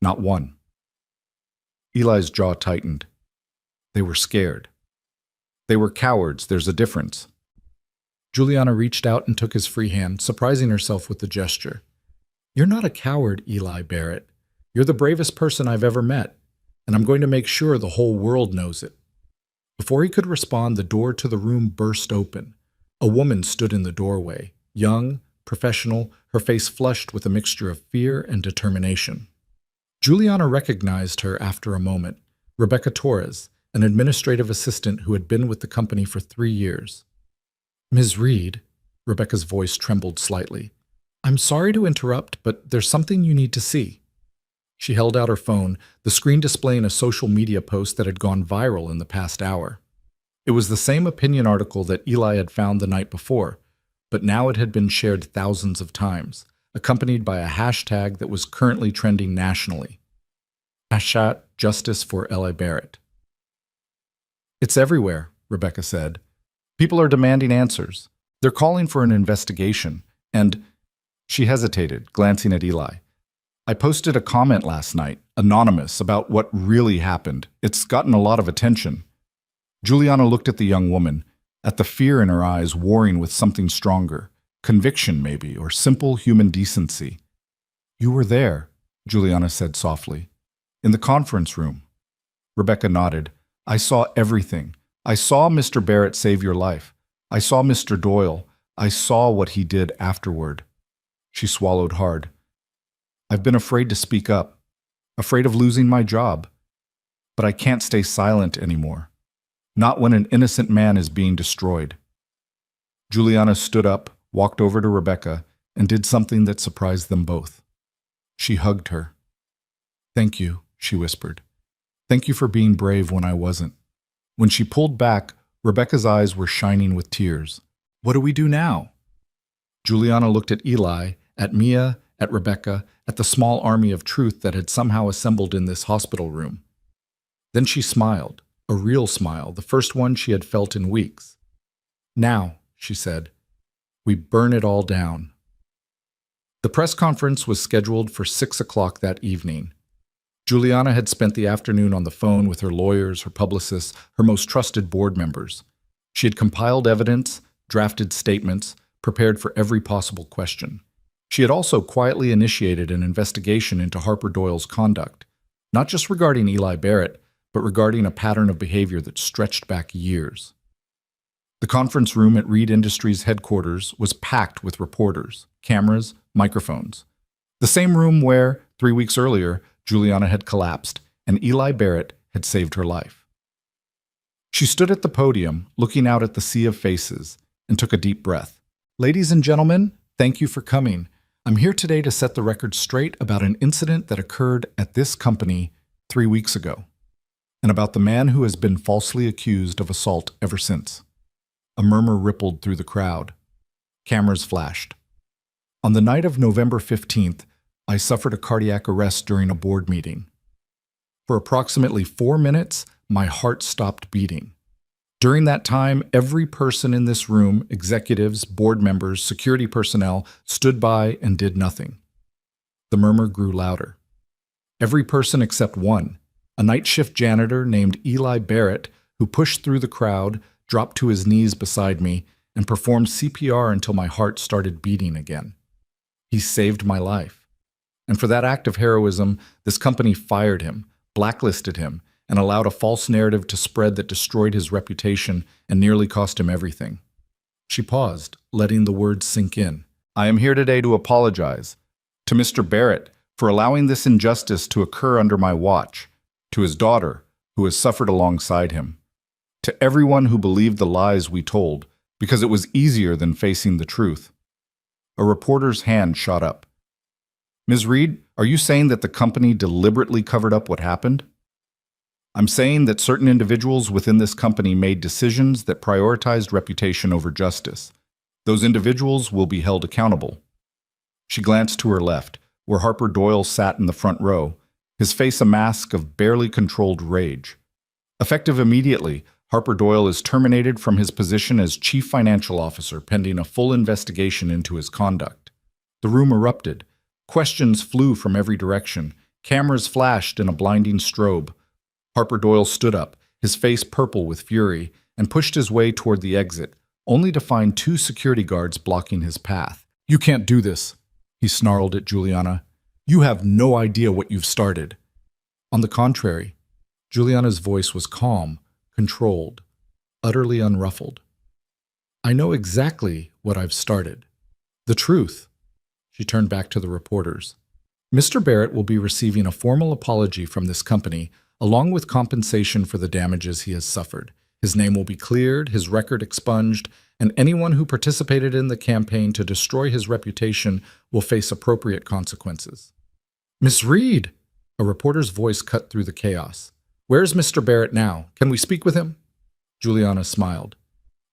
Not one. Eli's jaw tightened. They were scared. They were cowards, there's a difference. Juliana reached out and took his free hand, surprising herself with the gesture. You're not a coward, Eli Barrett. You're the bravest person I've ever met, and I'm going to make sure the whole world knows it. Before he could respond, the door to the room burst open. A woman stood in the doorway, young, professional, her face flushed with a mixture of fear and determination. Juliana recognized her after a moment, Rebecca Torres, an administrative assistant who had been with the company for 3 years. Ms. Reed, Rebecca's voice trembled slightly. I'm sorry to interrupt, but there's something you need to see. She held out her phone, the screen displaying a social media post that had gone viral in the past hour. It was the same opinion article that Eli had found the night before, but now it had been shared thousands of times, accompanied by a hashtag that was currently trending nationally. #Justice for Eli Barrett. It's everywhere, Rebecca said. People are demanding answers. They're calling for an investigation, and she hesitated, glancing at Eli. I posted a comment last night, anonymous, about what really happened. It's gotten a lot of attention. Juliana looked at the young woman, at the fear in her eyes warring with something stronger, conviction maybe, or simple human decency. You were there, Juliana said softly. In the conference room. Rebecca nodded. I saw everything. I saw Mr. Barrett save your life. I saw Mr. Doyle. I saw what he did afterward. She swallowed hard. I've been afraid to speak up, afraid of losing my job. But I can't stay silent anymore. Not when an innocent man is being destroyed. Juliana stood up, walked over to Rebecca, and did something that surprised them both. She hugged her. Thank you, she whispered. Thank you for being brave when I wasn't. When she pulled back, Rebecca's eyes were shining with tears. What do we do now? Juliana looked at Eli, at Mia, at Rebecca, at the small army of truth that had somehow assembled in this hospital room. Then she smiled, a real smile, the first one she had felt in weeks. Now, she said, we burn it all down. The press conference was scheduled for 6 o'clock that evening. Juliana had spent the afternoon on the phone with her lawyers, her publicists, her most trusted board members. She had compiled evidence, drafted statements, prepared for every possible question. She had also quietly initiated an investigation into Harper Doyle's conduct, not just regarding Eli Barrett, but regarding a pattern of behavior that stretched back years. The conference room at Reed Industries headquarters was packed with reporters, cameras, microphones. The same room where, 3 weeks earlier, Juliana had collapsed and Eli Barrett had saved her life. She stood at the podium, looking out at the sea of faces, and took a deep breath. Ladies and gentlemen, thank you for coming. I'm here today to set the record straight about an incident that occurred at this company 3 weeks ago, and about the man who has been falsely accused of assault ever since. A murmur rippled through the crowd. Cameras flashed. On the night of November 15th, I suffered a cardiac arrest during a board meeting. For approximately 4 minutes, my heart stopped beating. During that time, every person in this room, executives, board members, security personnel, stood by and did nothing. The murmur grew louder. Every person except one, a night shift janitor named Eli Barrett, who pushed through the crowd, dropped to his knees beside me, and performed CPR until my heart started beating again. He saved my life. And for that act of heroism, this company fired him, blacklisted him, and allowed a false narrative to spread that destroyed his reputation and nearly cost him everything. She paused, letting the words sink in. I am here today to apologize to Mr. Barrett for allowing this injustice to occur under my watch, to his daughter, who has suffered alongside him, to everyone who believed the lies we told, because it was easier than facing the truth. A reporter's hand shot up. Ms. Reed, are you saying that the company deliberately covered up what happened? I'm saying that certain individuals within this company made decisions that prioritized reputation over justice. Those individuals will be held accountable. She glanced to her left, where Harper Doyle sat in the front row, his face a mask of barely controlled rage. Effective immediately, Harper Doyle is terminated from his position as Chief Financial Officer pending a full investigation into his conduct. The room erupted. Questions flew from every direction. Cameras flashed in a blinding strobe. Harper Doyle stood up, his face purple with fury, and pushed his way toward the exit, only to find 2 security guards blocking his path. You can't do this, he snarled at Juliana. You have no idea what you've started. On the contrary, Juliana's voice was calm, controlled, utterly unruffled. I know exactly what I've started. The truth. She turned back to the reporters. Mr. Barrett will be receiving a formal apology from this company, along with compensation for the damages he has suffered. His name will be cleared, his record expunged, and anyone who participated in the campaign to destroy his reputation will face appropriate consequences. Miss Reed! A reporter's voice cut through the chaos. Where's Mr. Barrett now? Can we speak with him? Juliana smiled.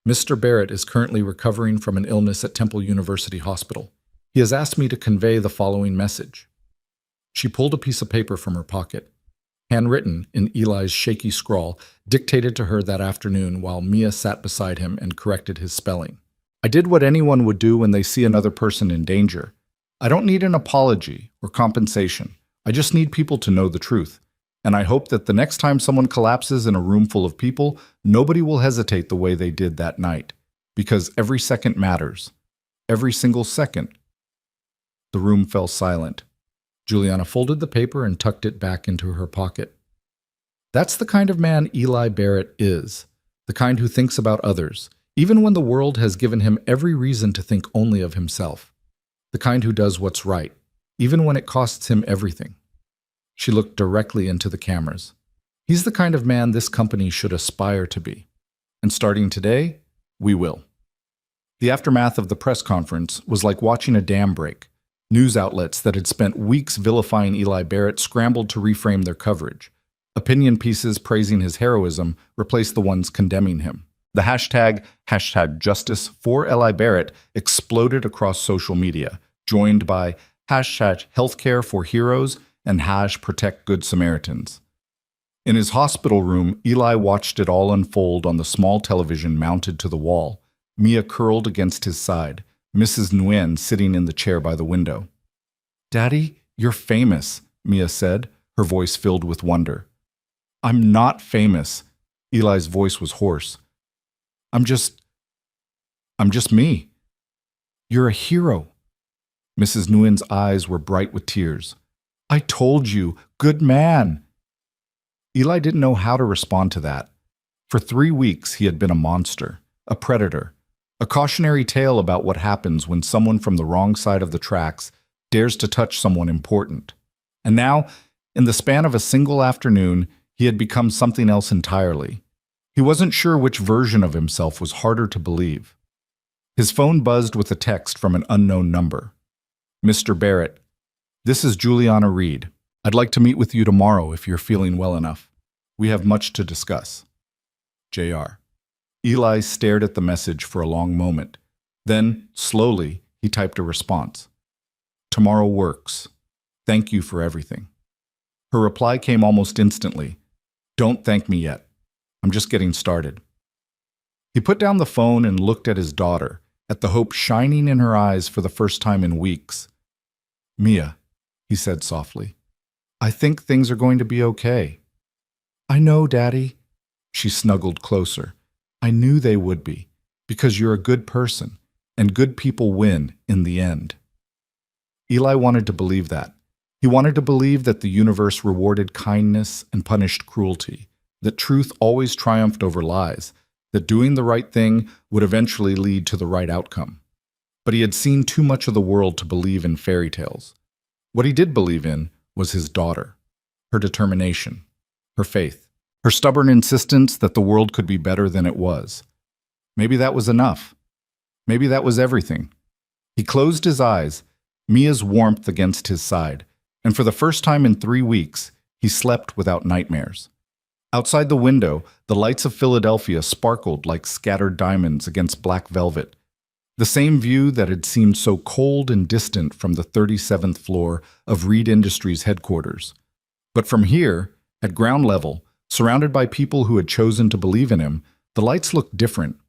Mr. Barrett is currently recovering from an illness at Temple University Hospital. He has asked me to convey the following message. She pulled a piece of paper from her pocket. Handwritten in Eli's shaky scrawl, dictated to her that afternoon while Mia sat beside him and corrected his spelling. I did what anyone would do when they see another person in danger. I don't need an apology or compensation. I just need people to know the truth. And I hope that the next time someone collapses in a room full of people, nobody will hesitate the way they did that night. Because every second matters. Every single second. The room fell silent. Juliana folded the paper and tucked it back into her pocket. That's the kind of man Eli Barrett is, the kind who thinks about others, even when the world has given him every reason to think only of himself. The kind who does what's right, even when it costs him everything. She looked directly into the cameras. He's the kind of man this company should aspire to be. And starting today, we will. The aftermath of the press conference was like watching a dam break. News outlets that had spent weeks vilifying Eli Barrett scrambled to reframe their coverage. Opinion pieces praising his heroism replaced the ones condemning him. The hashtag Justice for Eli Barrett exploded across social media, joined by hashtag Healthcare for Heroes and Protect Good Samaritans. In his hospital room, Eli watched it all unfold on the small television mounted to the wall, Mia curled against his side, Mrs. Nguyen sitting in the chair by the window. "Daddy, you're famous," Mia said, her voice filled with wonder. "I'm not famous." Eli's voice was hoarse. I'm just me. You're a hero." Mrs. Nguyen's eyes were bright with tears. "I told you, good man." Eli didn't know how to respond to that. For 3 weeks, he had been a monster, a predator, a cautionary tale about what happens when someone from the wrong side of the tracks dares to touch someone important. And now, in the span of a single afternoon, he had become something else entirely. He wasn't sure which version of himself was harder to believe. His phone buzzed with a text from an unknown number. "Mr. Barrett, this is Juliana Reed. I'd like to meet with you tomorrow if you're feeling well enough. We have much to discuss. Jr." Eli stared at the message for a long moment. Then, slowly, he typed a response. "Tomorrow works. Thank you for everything." Her reply came almost instantly. "Don't thank me yet. I'm just getting started." He put down the phone and looked at his daughter, at the hope shining in her eyes for the first time in weeks. "Mia," he said softly, "I think things are going to be okay." "I know, Daddy." She snuggled closer. "I knew they would be, because you're a good person, and good people win in the end." Eli wanted to believe that. He wanted to believe that the universe rewarded kindness and punished cruelty, that truth always triumphed over lies, that doing the right thing would eventually lead to the right outcome. But he had seen too much of the world to believe in fairy tales. What he did believe in was his daughter, her determination, her faith, her stubborn insistence that the world could be better than it was. Maybe that was enough. Maybe that was everything. He closed his eyes, Mia's warmth against his side, and for the first time in 3 weeks, he slept without nightmares. Outside the window, the lights of Philadelphia sparkled like scattered diamonds against black velvet. The same view that had seemed so cold and distant from the 37th floor of Reed Industries headquarters. But from here, at ground level, surrounded by people who had chosen to believe in him, the lights looked different.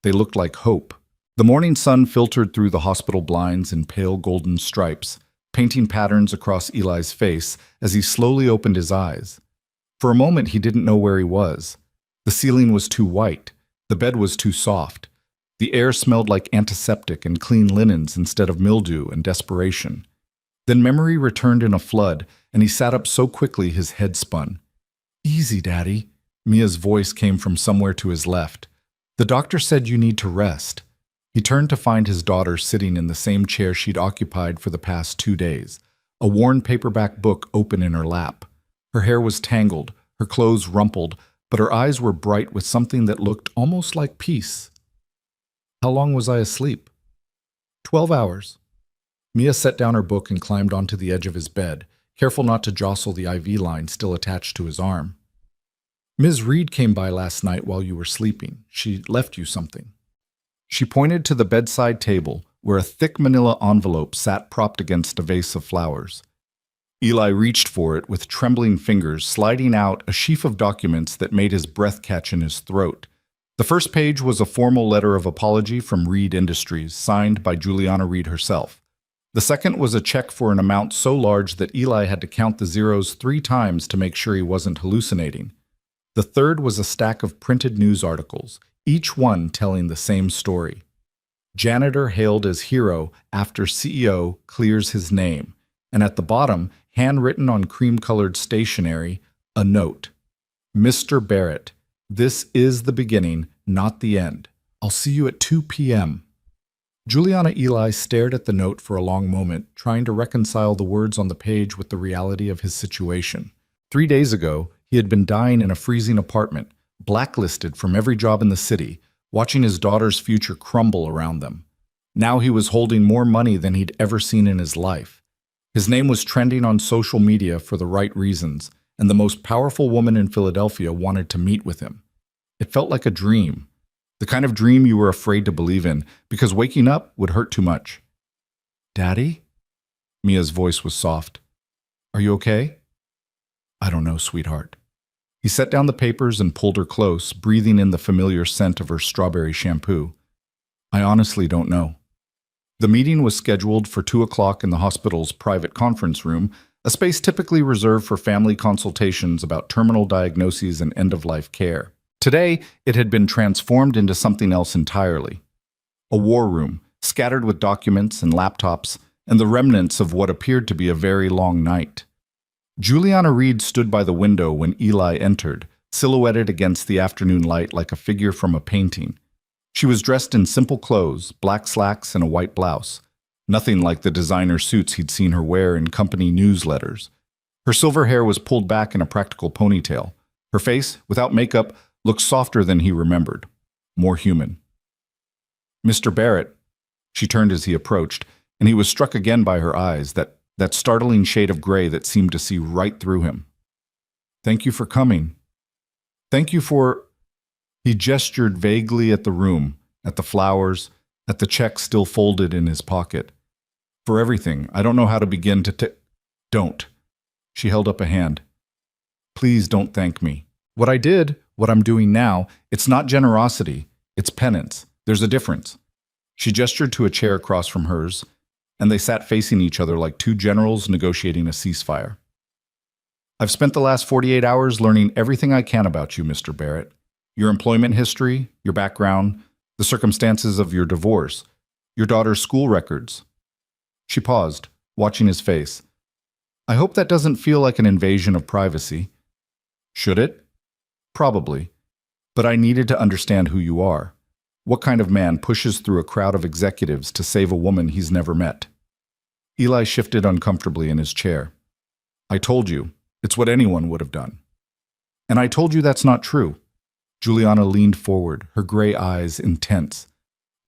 They looked like hope. The morning sun filtered through the hospital blinds in pale golden stripes, painting patterns across Eli's face as he slowly opened his eyes. For a moment, he didn't know where he was. The ceiling was too white. The bed was too soft. The air smelled like antiseptic and clean linens instead of mildew and desperation. Then memory returned in a flood, and he sat up so quickly his head spun. "Easy, Daddy." Mia's voice came from somewhere to his left. "The doctor said you need to rest." He turned to find his daughter sitting in the same chair she'd occupied for the past 2 days, a worn paperback book open in her lap. Her hair was tangled, her clothes rumpled, but her eyes were bright with something that looked almost like peace. "How long was I asleep?" 12 hours. Mia set down her book and climbed onto the edge of his bed, careful not to jostle the IV line still attached to his arm. "Ms. Reed came by last night while you were sleeping. She left you something." She pointed to the bedside table, where a thick manila envelope sat propped against a vase of flowers. Eli reached for it with trembling fingers, sliding out a sheaf of documents that made his breath catch in his throat. The first page was a formal letter of apology from Reed Industries, signed by Juliana Reed herself. The second was a check for an amount so large that Eli had to count the zeros 3 times to make sure he wasn't hallucinating. The third was a stack of printed news articles, each one telling the same story. Janitor hailed as hero after CEO clears his name, and at the bottom, handwritten on cream-colored stationery, a note. "Mr. Barrett, this is the beginning, not the end. I'll see you at 2 p.m. Juliana Eli stared at the note for a long moment, trying to reconcile the words on the page with the reality of his situation. 3 days ago, he had been dying in a freezing apartment, blacklisted from every job in the city, watching his daughter's future crumble around them. Now he was holding more money than he'd ever seen in his life. His name was trending on social media for the right reasons, and the most powerful woman in Philadelphia wanted to meet with him. It felt like a dream. The kind of dream you were afraid to believe in because waking up would hurt too much. Daddy? Mia's voice was soft. Are you okay? I don't know, sweetheart. He set down the papers and pulled her close, breathing in the familiar scent of her strawberry shampoo. I honestly don't know. The meeting was scheduled for 2 o'clock in the hospital's private conference room, a space typically reserved for family consultations about terminal diagnoses and end-of-life care. Today, it had been transformed into something else entirely. A war room, scattered with documents and laptops, and the remnants of what appeared to be a very long night. Juliana Reed stood by the window when Eli entered, silhouetted against the afternoon light like a figure from a painting. She was dressed in simple clothes, black slacks and a white blouse. Nothing like the designer suits he'd seen her wear in company newsletters. Her silver hair was pulled back in a practical ponytail. Her face, without makeup, looked softer than he remembered, more human. Mr. Barrett, she turned as he approached, and he was struck again by her eyes, that startling shade of gray that seemed to see right through him. Thank you for coming. Thank you for... He gestured vaguely at the room, at the flowers, at the check still folded in his pocket. For everything. I don't know how to begin to Don't. She held up a hand. Please don't thank me. What I did, what I'm doing now, it's not generosity, it's penance. There's a difference. She gestured to a chair across from hers, and they sat facing each other like two generals negotiating a ceasefire. I've spent the last 48 hours learning everything I can about you, Mr. Barrett. Your employment history, your background, the circumstances of your divorce, your daughter's school records. She paused, watching his face. I hope that doesn't feel like an invasion of privacy. Should it? Probably. But I needed to understand who you are. What kind of man pushes through a crowd of executives to save a woman he's never met? Eli shifted uncomfortably in his chair. I told you, it's what anyone would have done. And I told you that's not true. Juliana leaned forward, her gray eyes intense.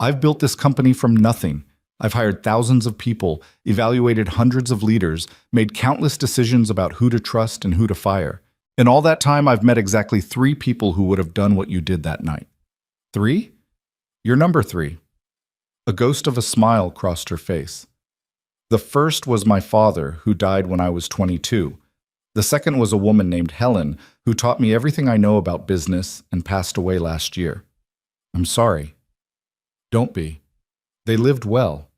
I've built this company from nothing. I've hired thousands of people, evaluated hundreds of leaders, made countless decisions about who to trust and who to fire. In all that time, I've met exactly 3 people who would have done what you did that night. 3? You're number 3. A ghost of a smile crossed her face. The first was my father, who died when I was 22. The second was a woman named Helen, who taught me everything I know about business and passed away last year. I'm sorry. Don't be. They lived well.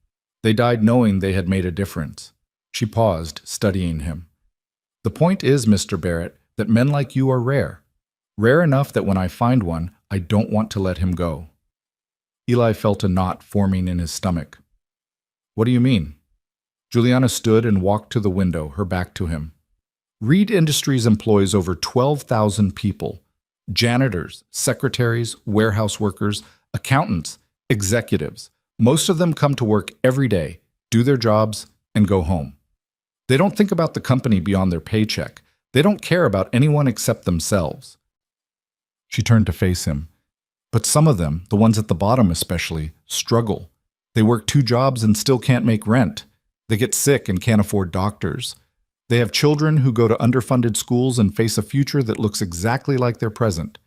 They died knowing they had made a difference. She paused, studying him. The point is, Mr. Barrett, that men like you are rare. Rare enough that when I find one, I don't want to let him go. Eli felt a knot forming in his stomach. What do you mean? Juliana stood and walked to the window, her back to him. Reed Industries employs over 12,000 people. Janitors, secretaries, warehouse workers, accountants, executives. Most of them come to work every day, do their jobs, and go home. They don't think about the company beyond their paycheck. They don't care about anyone except themselves. She turned to face him. But some of them, the ones at the bottom especially, struggle. They work 2 jobs and still can't make rent. They get sick and can't afford doctors. They have children who go to underfunded schools and face a future that looks exactly like their present.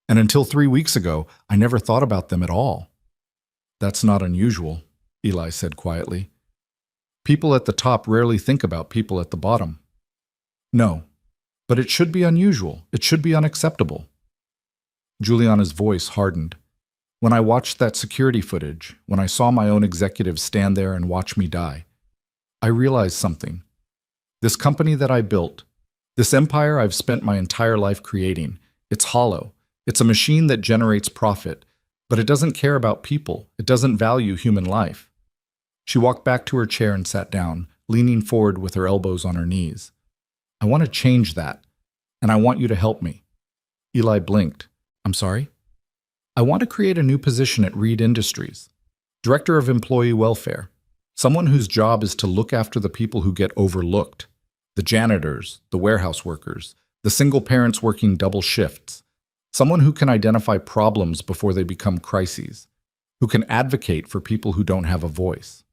And until 3 weeks ago, I never thought about them at all. That's not unusual, Eli said quietly. People at the top rarely think about people at the bottom. No, but it should be unusual. It should be unacceptable. Juliana's voice hardened. When I watched that security footage, when I saw my own executives stand there and watch me die, I realized something. This company that I built, this empire I've spent my entire life creating, it's hollow. It's a machine that generates profit, but it doesn't care about people. It doesn't value human life. She walked back to her chair and sat down, leaning forward with her elbows on her knees. I want to change that, and I want you to help me. Eli blinked. I'm sorry? I want to create a new position at Reed Industries, Director of Employee Welfare, someone whose job is to look after the people who get overlooked, the janitors, the warehouse workers, the single parents working double shifts, someone who can identify problems before they become crises, who can advocate for people who don't have a voice.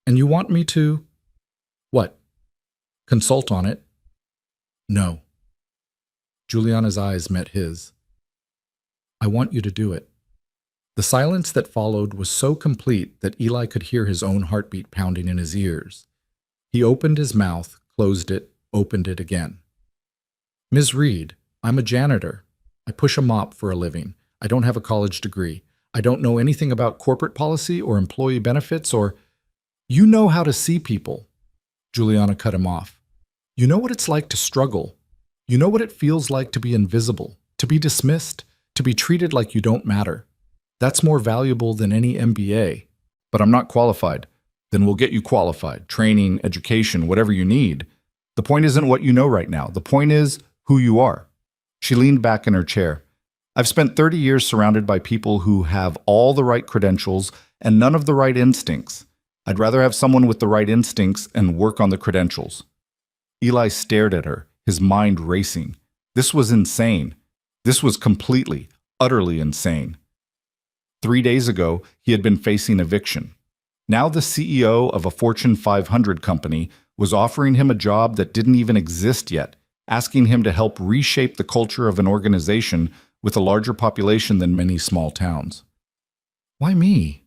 And you want me to... What? Consult on it? No. Juliana's eyes met his. I want you to do it. The silence that followed was so complete that Eli could hear his own heartbeat pounding in his ears. He opened his mouth, closed it, opened it again. "Ms. Reed, I'm a janitor. I push a mop for a living. I don't have a college degree. I don't know anything about corporate policy or employee benefits or—" "You know how to see people." Juliana cut him off. "You know what it's like to struggle. You know what it feels like to be invisible, to be dismissed, to be treated like you don't matter. That's more valuable than any MBA. But I'm not qualified. Then we'll get you qualified. Training, education, whatever you need. The point isn't what you know right now. The point is who you are." She leaned back in her chair. "I've spent 30 years surrounded by people who have all the right credentials and none of the right instincts. I'd rather have someone with the right instincts and work on the credentials." Eli stared at her, his mind racing. This was insane. This was completely, utterly insane. 3 days ago, he had been facing eviction. Now the CEO of a Fortune 500 company was offering him a job that didn't even exist yet, asking him to help reshape the culture of an organization with a larger population than many small towns. "Why me?"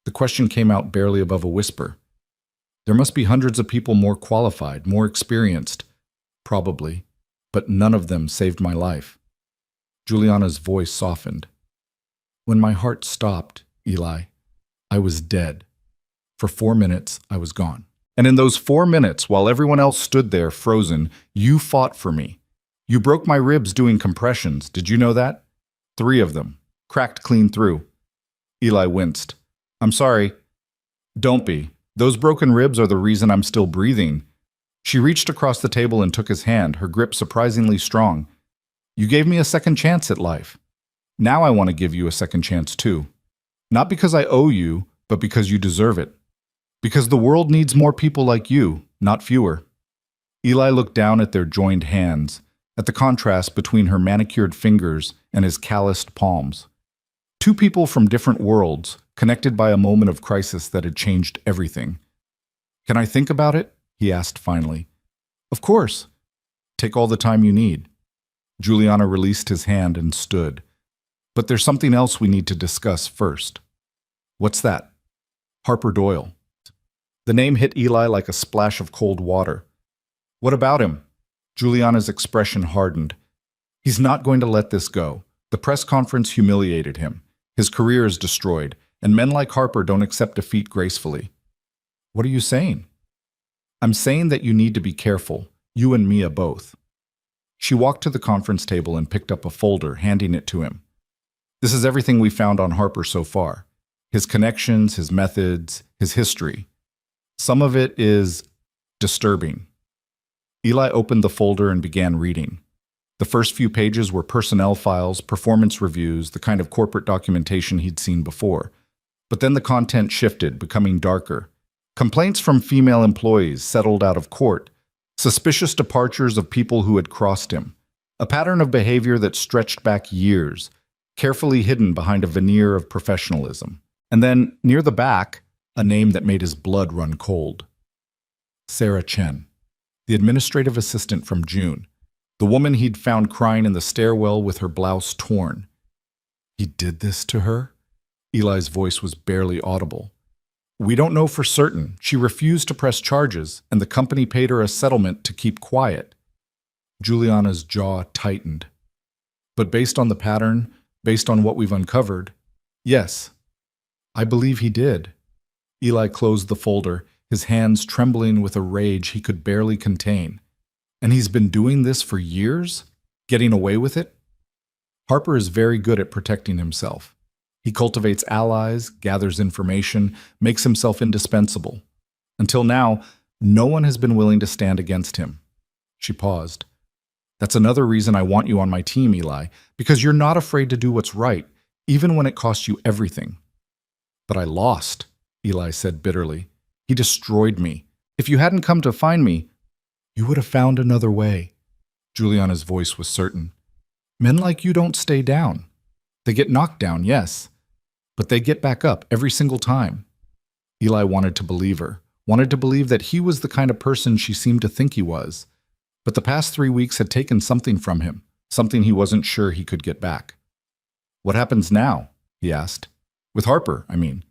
The question came out barely above a whisper. "There must be hundreds of people more qualified, more experienced." "Probably, but none of them saved my life." Juliana's voice softened. "When my heart stopped, Eli, I was dead. For 4 minutes, I was gone. And in those 4 minutes, while everyone else stood there frozen, you fought for me. You broke my ribs doing compressions. Did you know that? 3 of them. Cracked clean through." Eli winced. "I'm sorry." "Don't be. Those broken ribs are the reason I'm still breathing." She reached across the table and took his hand, her grip surprisingly strong. "You gave me a second chance at life. Now I want to give you a second chance too. Not because I owe you, but because you deserve it. Because the world needs more people like you, not fewer." Eli looked down at their joined hands, at the contrast between her manicured fingers and his calloused palms. 2 people from different worlds, connected by a moment of crisis that had changed everything. "Can I think about it?" he asked finally. "Of course. Take all the time you need." Juliana released his hand and stood. "But there's something else we need to discuss first." "What's that?" "Harper Doyle." The name hit Eli like a splash of cold water. "What about him?" Juliana's expression hardened. "He's not going to let this go. The press conference humiliated him. His career is destroyed, and men like Harper don't accept defeat gracefully." "What are you saying?" "I'm saying that you need to be careful, you and Mia both." She walked to the conference table and picked up a folder, handing it to him. "This is everything we found on Harper so far. His connections, his methods, his history. Some of it is disturbing." Eli opened the folder and began reading. The first few pages were personnel files, performance reviews, the kind of corporate documentation he'd seen before. But then the content shifted, becoming darker. Complaints from female employees settled out of court, suspicious departures of people who had crossed him, a pattern of behavior that stretched back years, carefully hidden behind a veneer of professionalism. And then, near the back, a name that made his blood run cold. Sarah Chen, the administrative assistant from June, the woman he'd found crying in the stairwell with her blouse torn. He did this to her? Eli's voice was barely audible. "We don't know for certain. She refused to press charges, and the company paid her a settlement to keep quiet." Juliana's jaw tightened. "But based on the pattern, based on what we've uncovered, yes, I believe he did." Eli closed the folder, his hands trembling with a rage he could barely contain. "And he's been doing this for years? Getting away with it?" Harper is very good at protecting himself. He cultivates allies, gathers information, makes himself indispensable. Until now, no one has been willing to stand against him. She paused. "That's another reason I want you on my team, Eli, because you're not afraid to do what's right, even when it costs you everything." "But I lost," Eli said bitterly. "He destroyed me. If you hadn't come to find me, you would have found another way." Juliana's voice was certain. "Men like you don't stay down. They get knocked down, yes, but they get back up every single time." Eli wanted to believe her, wanted to believe that he was the kind of person she seemed to think he was. But the past 3 weeks had taken something from him, something he wasn't sure he could get back. "What happens now?" he asked. With Harper, I mean.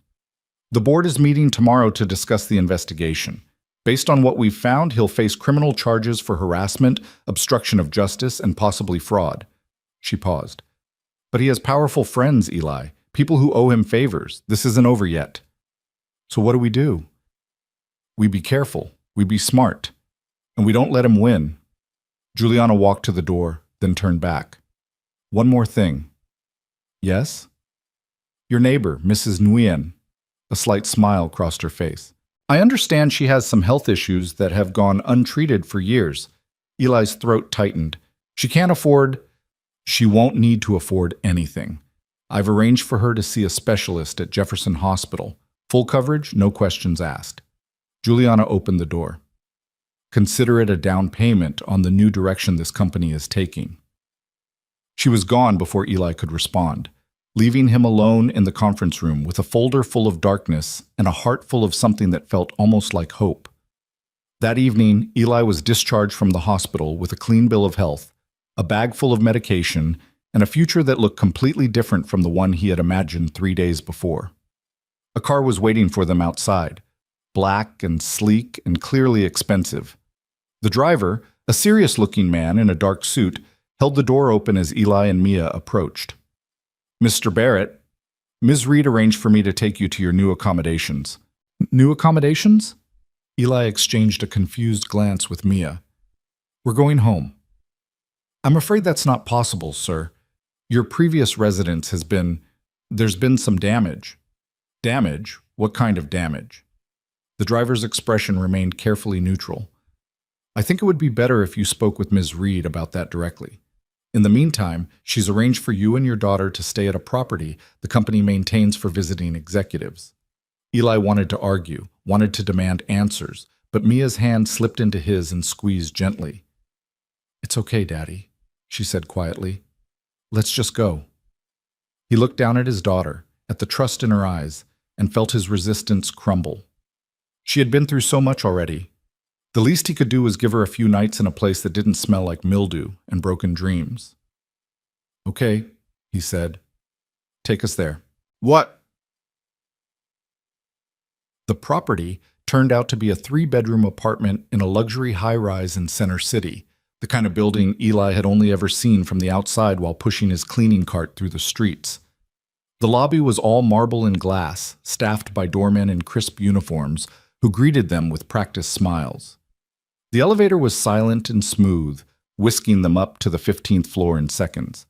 The board is meeting tomorrow to discuss the investigation. Based on what we've found, he'll face criminal charges for harassment, obstruction of justice, and possibly fraud. She paused. But he has powerful friends, Eli. People who owe him favors. This isn't over yet. So what do? We be careful. We be smart. And we don't let him win. Juliana walked to the door, then turned back. One more thing. Yes? Your neighbor, Mrs. Nguyen. A slight smile crossed her face. I understand she has some health issues that have gone untreated for years. Eli's throat tightened. She won't need to afford anything. I've arranged for her to see a specialist at Jefferson Hospital. Full coverage, no questions asked. Juliana opened the door. Consider it a down payment on the new direction this company is taking. She was gone before Eli could respond, leaving him alone in the conference room with a folder full of darkness and a heart full of something that felt almost like hope. That evening, Eli was discharged from the hospital with a clean bill of health, a bag full of medication, and a future that looked completely different from the one he had imagined 3 days before. A car was waiting for them outside, black and sleek and clearly expensive. The driver, a serious-looking man in a dark suit, held the door open as Eli and Mia approached. Mr. Barrett, Ms. Reed arranged for me to take you to your new accommodations. New accommodations? Eli exchanged a confused glance with Mia. We're going home. I'm afraid that's not possible, sir. Your previous residence there's been some damage. Damage? What kind of damage? The driver's expression remained carefully neutral. I think it would be better if you spoke with Ms. Reed about that directly. In the meantime, she's arranged for you and your daughter to stay at a property the company maintains for visiting executives. Eli wanted to argue, wanted to demand answers, but Mia's hand slipped into his and squeezed gently. It's okay, Daddy, she said quietly. Let's just go. He looked down at his daughter, at the trust in her eyes, and felt his resistance crumble. She had been through so much already. The least he could do was give her a few nights in a place that didn't smell like mildew and broken dreams. Okay, he said. Take us there. What? The property turned out to be a 3-bedroom apartment in a luxury high-rise in Center City, the kind of building Eli had only ever seen from the outside while pushing his cleaning cart through the streets. The lobby was all marble and glass, staffed by doormen in crisp uniforms who greeted them with practiced smiles. The elevator was silent and smooth, whisking them up to the 15th floor in seconds.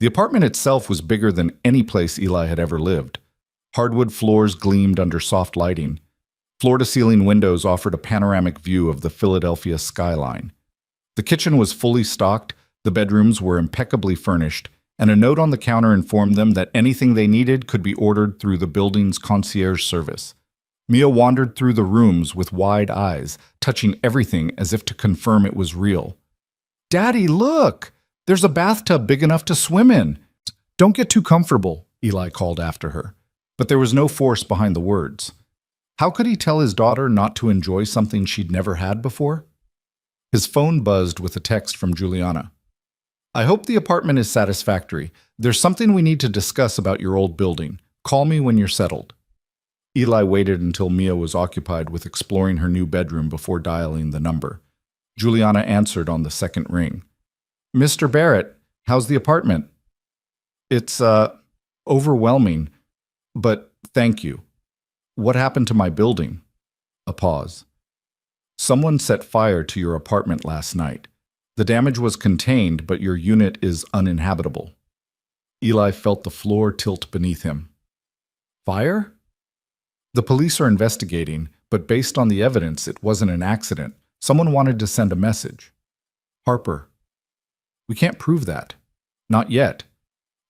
The apartment itself was bigger than any place Eli had ever lived. Hardwood floors gleamed under soft lighting. Floor-to-ceiling windows offered a panoramic view of the Philadelphia skyline. The kitchen was fully stocked, the bedrooms were impeccably furnished, and a note on the counter informed them that anything they needed could be ordered through the building's concierge service. Mia wandered through the rooms with wide eyes, touching everything as if to confirm it was real. Daddy, look! There's a bathtub big enough to swim in. Don't get too comfortable, Eli called after her. But there was no force behind the words. How could he tell his daughter not to enjoy something she'd never had before? His phone buzzed with a text from Juliana. I hope the apartment is satisfactory. There's something we need to discuss about your old building. Call me when you're settled. Eli waited until Mia was occupied with exploring her new bedroom before dialing the number. Juliana answered on the second ring. Mr. Barrett, how's the apartment? It's, overwhelming, but thank you. What happened to my building? A pause. Someone set fire to your apartment last night. The damage was contained, but your unit is uninhabitable. Eli felt the floor tilt beneath him. Fire? The police are investigating, but based on the evidence, it wasn't an accident. Someone wanted to send a message. Harper. We can't prove that. Not yet.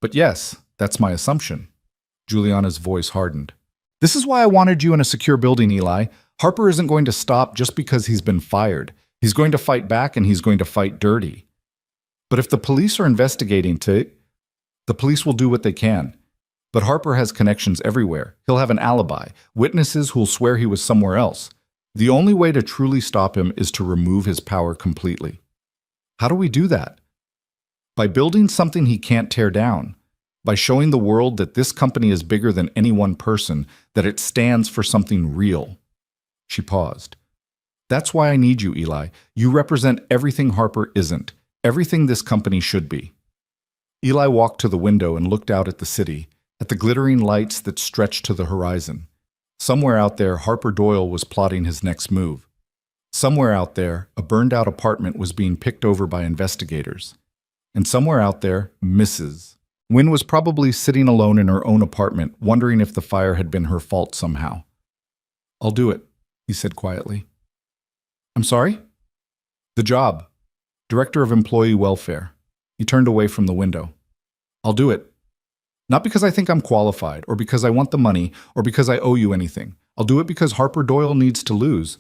But yes, that's my assumption. Juliana's voice hardened. This is why I wanted you in a secure building, Eli. Harper isn't going to stop just because he's been fired. He's going to fight back and he's going to fight dirty. But if the police are investigating the police will do what they can. But Harper has connections everywhere. He'll have an alibi, witnesses who'll swear he was somewhere else. The only way to truly stop him is to remove his power completely. How do we do that? By building something he can't tear down. by showing the world that this company is bigger than any one person, that it stands for something real. She paused. That's why I need you, Eli. You represent everything Harper isn't, everything this company should be. Eli walked to the window and looked out at the city, at the glittering lights that stretched to the horizon. Somewhere out there, Harper Doyle was plotting his next move. Somewhere out there, a burned-out apartment was being picked over by investigators. And somewhere out there, Mrs. Wynne was probably sitting alone in her own apartment, wondering if the fire had been her fault somehow. "I'll do it," he said quietly. "I'm sorry?" "The job. Director of Employee Welfare." He turned away from the window. "I'll do it. Not because I think I'm qualified, or because I want the money, or because I owe you anything. I'll do it because Harper Doyle needs to lose.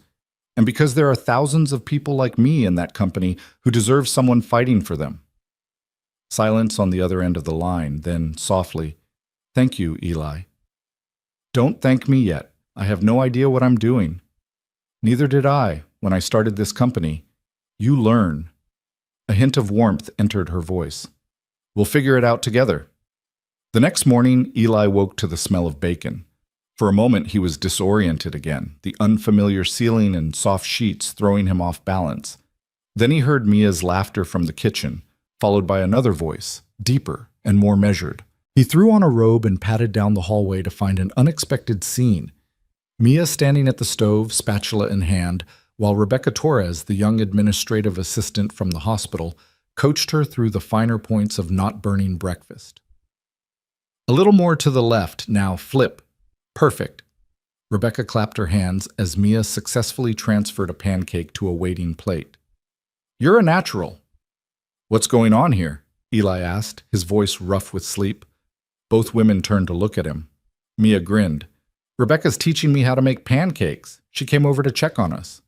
And because there are thousands of people like me in that company who deserve someone fighting for them." Silence on the other end of the line, then softly, "Thank you, Eli." "Don't thank me yet. I have no idea what I'm doing." "Neither did I when I started this company. You learn." A hint of warmth entered her voice. "We'll figure it out together." The next morning, Eli woke to the smell of bacon. For a moment, he was disoriented again, the unfamiliar ceiling and soft sheets throwing him off balance. Then he heard Mia's laughter from the kitchen, followed by another voice, deeper and more measured. He threw on a robe and padded down the hallway to find an unexpected scene. Mia standing at the stove, spatula in hand, while Rebecca Torres, the young administrative assistant from the hospital, coached her through the finer points of not burning breakfast. "A little more to the left, now flip. Perfect." Rebecca clapped her hands as Mia successfully transferred a pancake to a waiting plate. "You're a natural." "What's going on here?" Eli asked, his voice rough with sleep. Both women turned to look at him. Mia grinned. "Rebecca's teaching me how to make pancakes. She came over to check on us."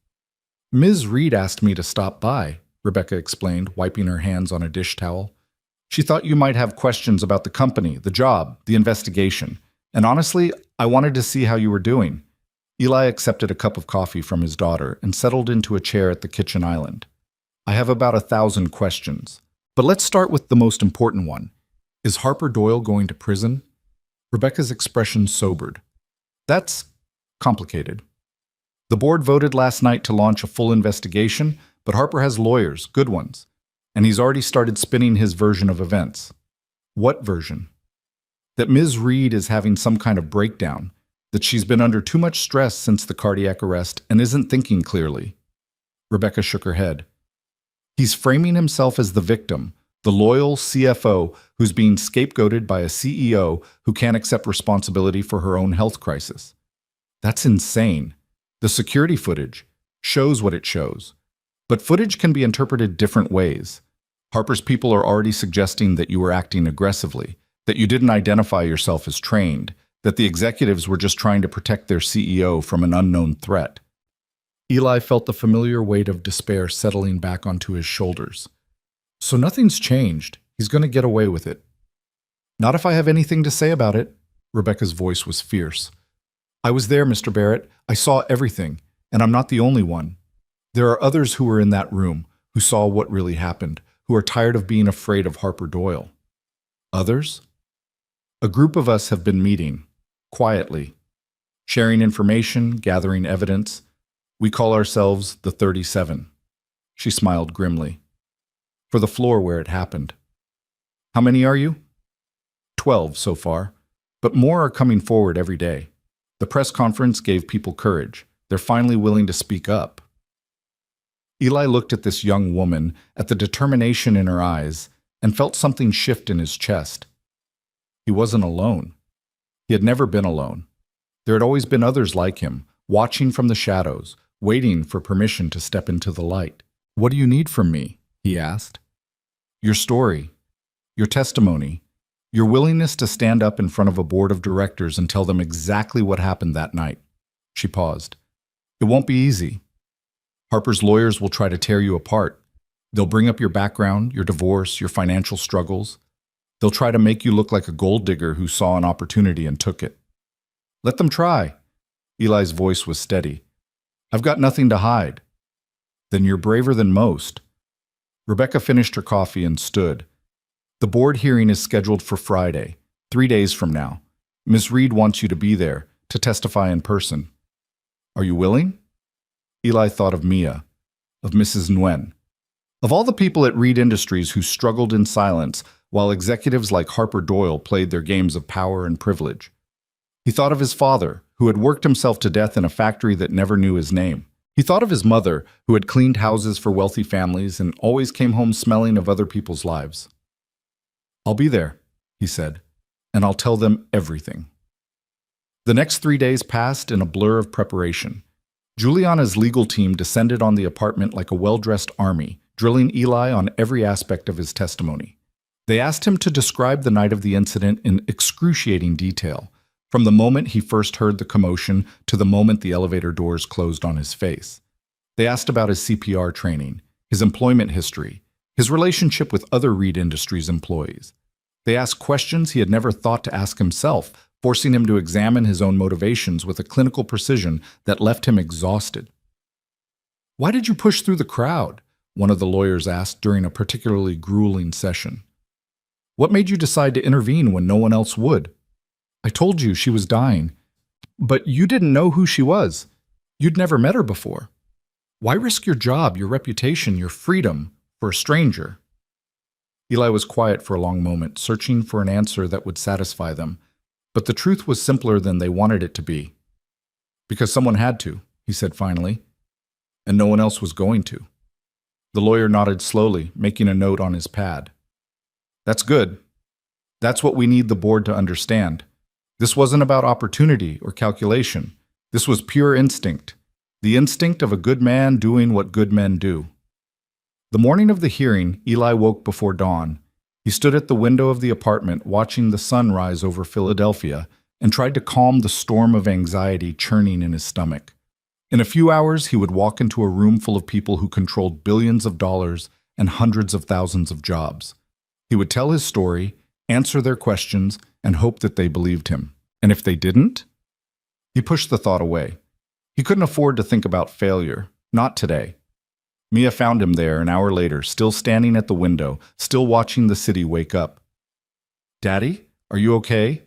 "Ms. Reed asked me to stop by," Rebecca explained, wiping her hands on a dish towel. "She thought you might have questions about the company, the job, the investigation. And honestly, I wanted to see how you were doing." Eli accepted a cup of coffee from his daughter and settled into a chair at the kitchen island. "I have about 1,000 questions. But let's start with the most important one. Is Harper Doyle going to prison?" Rebecca's expression sobered. "That's complicated. The board voted last night to launch a full investigation, but Harper has lawyers, good ones. And he's already started spinning his version of events." "What version?" "That Ms. Reed is having some kind of breakdown, that she's been under too much stress since the cardiac arrest and isn't thinking clearly." Rebecca shook her head. "He's framing himself as the victim, the loyal CFO who's being scapegoated by a CEO who can't accept responsibility for her own health crisis. That's insane. The security footage shows what it shows. But footage can be interpreted different ways. Harper's people are already suggesting that you were acting aggressively, that you didn't identify yourself as trained, that the executives were just trying to protect their CEO from an unknown threat." Eli felt the familiar weight of despair settling back onto his shoulders. "So nothing's changed. He's going to get away with it." "Not if I have anything to say about it." Rebecca's voice was fierce. "I was there, Mr. Barrett. I saw everything, and I'm not the only one. There are others who were in that room, who saw what really happened, who are tired of being afraid of Harper Doyle." "Others?" "A group of us have been meeting, quietly, sharing information, gathering evidence. We call ourselves the 37. She smiled grimly. "For the floor where it happened." "How many are you?" 12 so far, but more are coming forward every day. The press conference gave people courage. They're finally willing to speak up." Eli looked at this young woman, at the determination in her eyes, and felt something shift in his chest. He wasn't alone. He had never been alone. There had always been others like him, watching from the shadows, waiting for permission to step into the light. "What do you need from me?" he asked. "Your story, your testimony, your willingness to stand up in front of a board of directors and tell them exactly what happened that night." She paused. "It won't be easy. Harper's lawyers will try to tear you apart. They'll bring up your background, your divorce, your financial struggles. They'll try to make you look like a gold digger who saw an opportunity and took it. Let them try." Eli's voice was steady. "I've got nothing to hide." "Then you're braver than most." Rebecca finished her coffee and stood. "The board hearing is scheduled for Friday. 3 days from now. Ms. Reed wants you to be there to testify in person. Are you willing? Eli thought of Mia, of Mrs. Nguyen, of all the people at Reed Industries who struggled in silence while executives like Harper Doyle played their games of power and privilege. He thought of his father, who had worked himself to death in a factory that never knew his name. He thought of his mother, who had cleaned houses for wealthy families and always came home smelling of other people's lives. I'll be there, he said, and I'll tell them everything. The next 3 days passed in a blur of preparation. Juliana's legal team descended on the apartment like a well-dressed army, drilling Eli on every aspect of his testimony. They asked him to describe the night of the incident in excruciating detail, from the moment he first heard the commotion to the moment the elevator doors closed on his face. They asked about his CPR training, his employment history, his relationship with other Reed Industries employees. They asked questions he had never thought to ask himself, forcing him to examine his own motivations with a clinical precision that left him exhausted. "Why did you push through the crowd?" one of the lawyers asked during a particularly grueling session. "What made you decide to intervene when no one else would? I told you she was dying, but you didn't know who she was. You'd never met her before. Why risk your job, your reputation, your freedom for a stranger?" Eli was quiet for a long moment, searching for an answer that would satisfy them, but the truth was simpler than they wanted it to be. "Because someone had to," he said finally, "and no one else was going to." The lawyer nodded slowly, making a note on his pad. "That's good. That's what we need the board to understand. This wasn't about opportunity or calculation. This was pure instinct. The instinct of a good man doing what good men do." The morning of the hearing, Eli woke before dawn. He stood at the window of the apartment watching the sun rise over Philadelphia and tried to calm the storm of anxiety churning in his stomach. In a few hours, he would walk into a room full of people who controlled billions of dollars and hundreds of thousands of jobs. He would tell his story, answer their questions, and hope that they believed him. And if they didn't? He pushed the thought away. He couldn't afford to think about failure, not today. Mia found him there an hour later, still standing at the window, still watching the city wake up. "Daddy, are you okay?"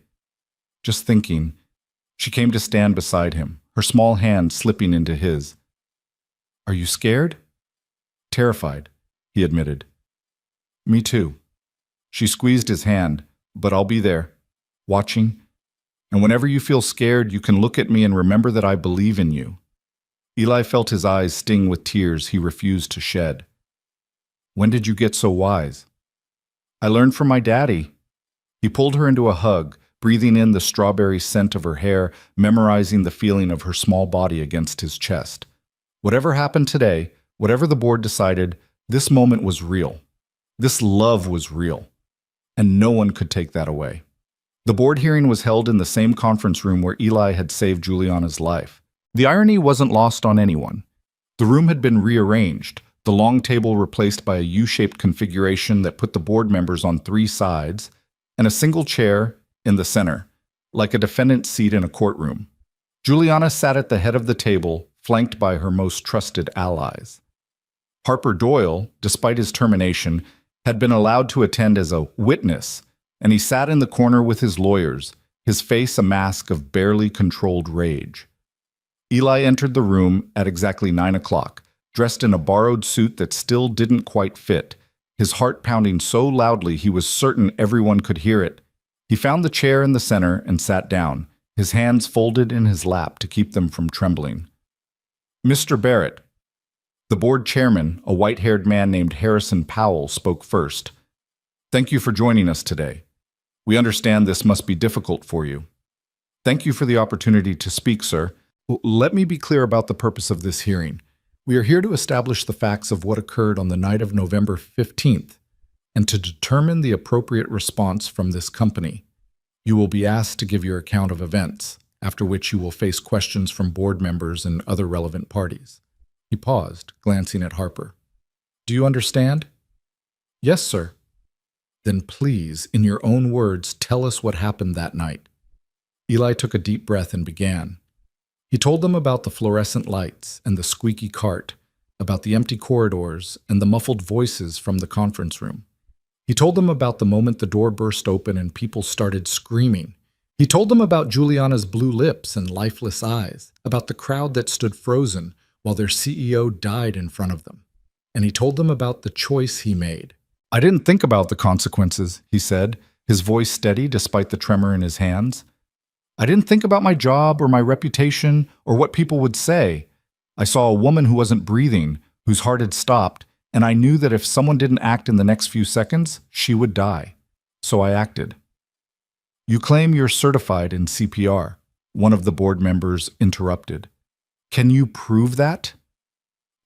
Just thinking. She came to stand beside him, her small hand slipping into his. "Are you scared?" "Terrified," he admitted. "Me too." She squeezed his hand. "But I'll be there, watching. And whenever you feel scared, you can look at me and remember that I believe in you." Eli felt his eyes sting with tears he refused to shed. "When did you get so wise?" "I learned from my daddy." He pulled her into a hug, breathing in the strawberry scent of her hair, memorizing the feeling of her small body against his chest. Whatever happened today, whatever the board decided, this moment was real. This love was real. And no one could take that away. The board hearing was held in the same conference room where Eli had saved Juliana's life. The irony wasn't lost on anyone. The room had been rearranged, the long table replaced by a U-shaped configuration that put the board members on 3 sides, and a single chair in the center, like a defendant's seat in a courtroom. Juliana sat at the head of the table, flanked by her most trusted allies. Harper Doyle, despite his termination, had been allowed to attend as a witness, and he sat in the corner with his lawyers, his face a mask of barely controlled rage. Eli entered the room at exactly 9 o'clock, dressed in a borrowed suit that still didn't quite fit, his heart pounding so loudly he was certain everyone could hear it. He found the chair in the center and sat down, his hands folded in his lap to keep them from trembling. "Mr. Barrett." The board chairman, a white-haired man named Harrison Powell, spoke first. "Thank you for joining us today. We understand this must be difficult for you. Thank you for the opportunity to speak, sir. Let me be clear about the purpose of this hearing. We are here to establish the facts of what occurred on the night of November 15th, and to determine the appropriate response from this company. You will be asked to give your account of events, after which you will face questions from board members and other relevant parties." He paused, glancing at Harper. "Do you understand?" "Yes, sir." "Then please, in your own words, tell us what happened that night." Eli took a deep breath and began. He told them about the fluorescent lights and the squeaky cart, about the empty corridors and the muffled voices from the conference room. He told them about the moment the door burst open and people started screaming. He told them about Juliana's blue lips and lifeless eyes, about the crowd that stood frozen while their CEO died in front of them. And he told them about the choice he made. "I didn't think about the consequences," he said, his voice steady despite the tremor in his hands. "I didn't think about my job or my reputation or what people would say. I saw a woman who wasn't breathing, whose heart had stopped, and I knew that if someone didn't act in the next few seconds, she would die. So I acted." "You claim you're certified in CPR," one of the board members interrupted. "Can you prove that?"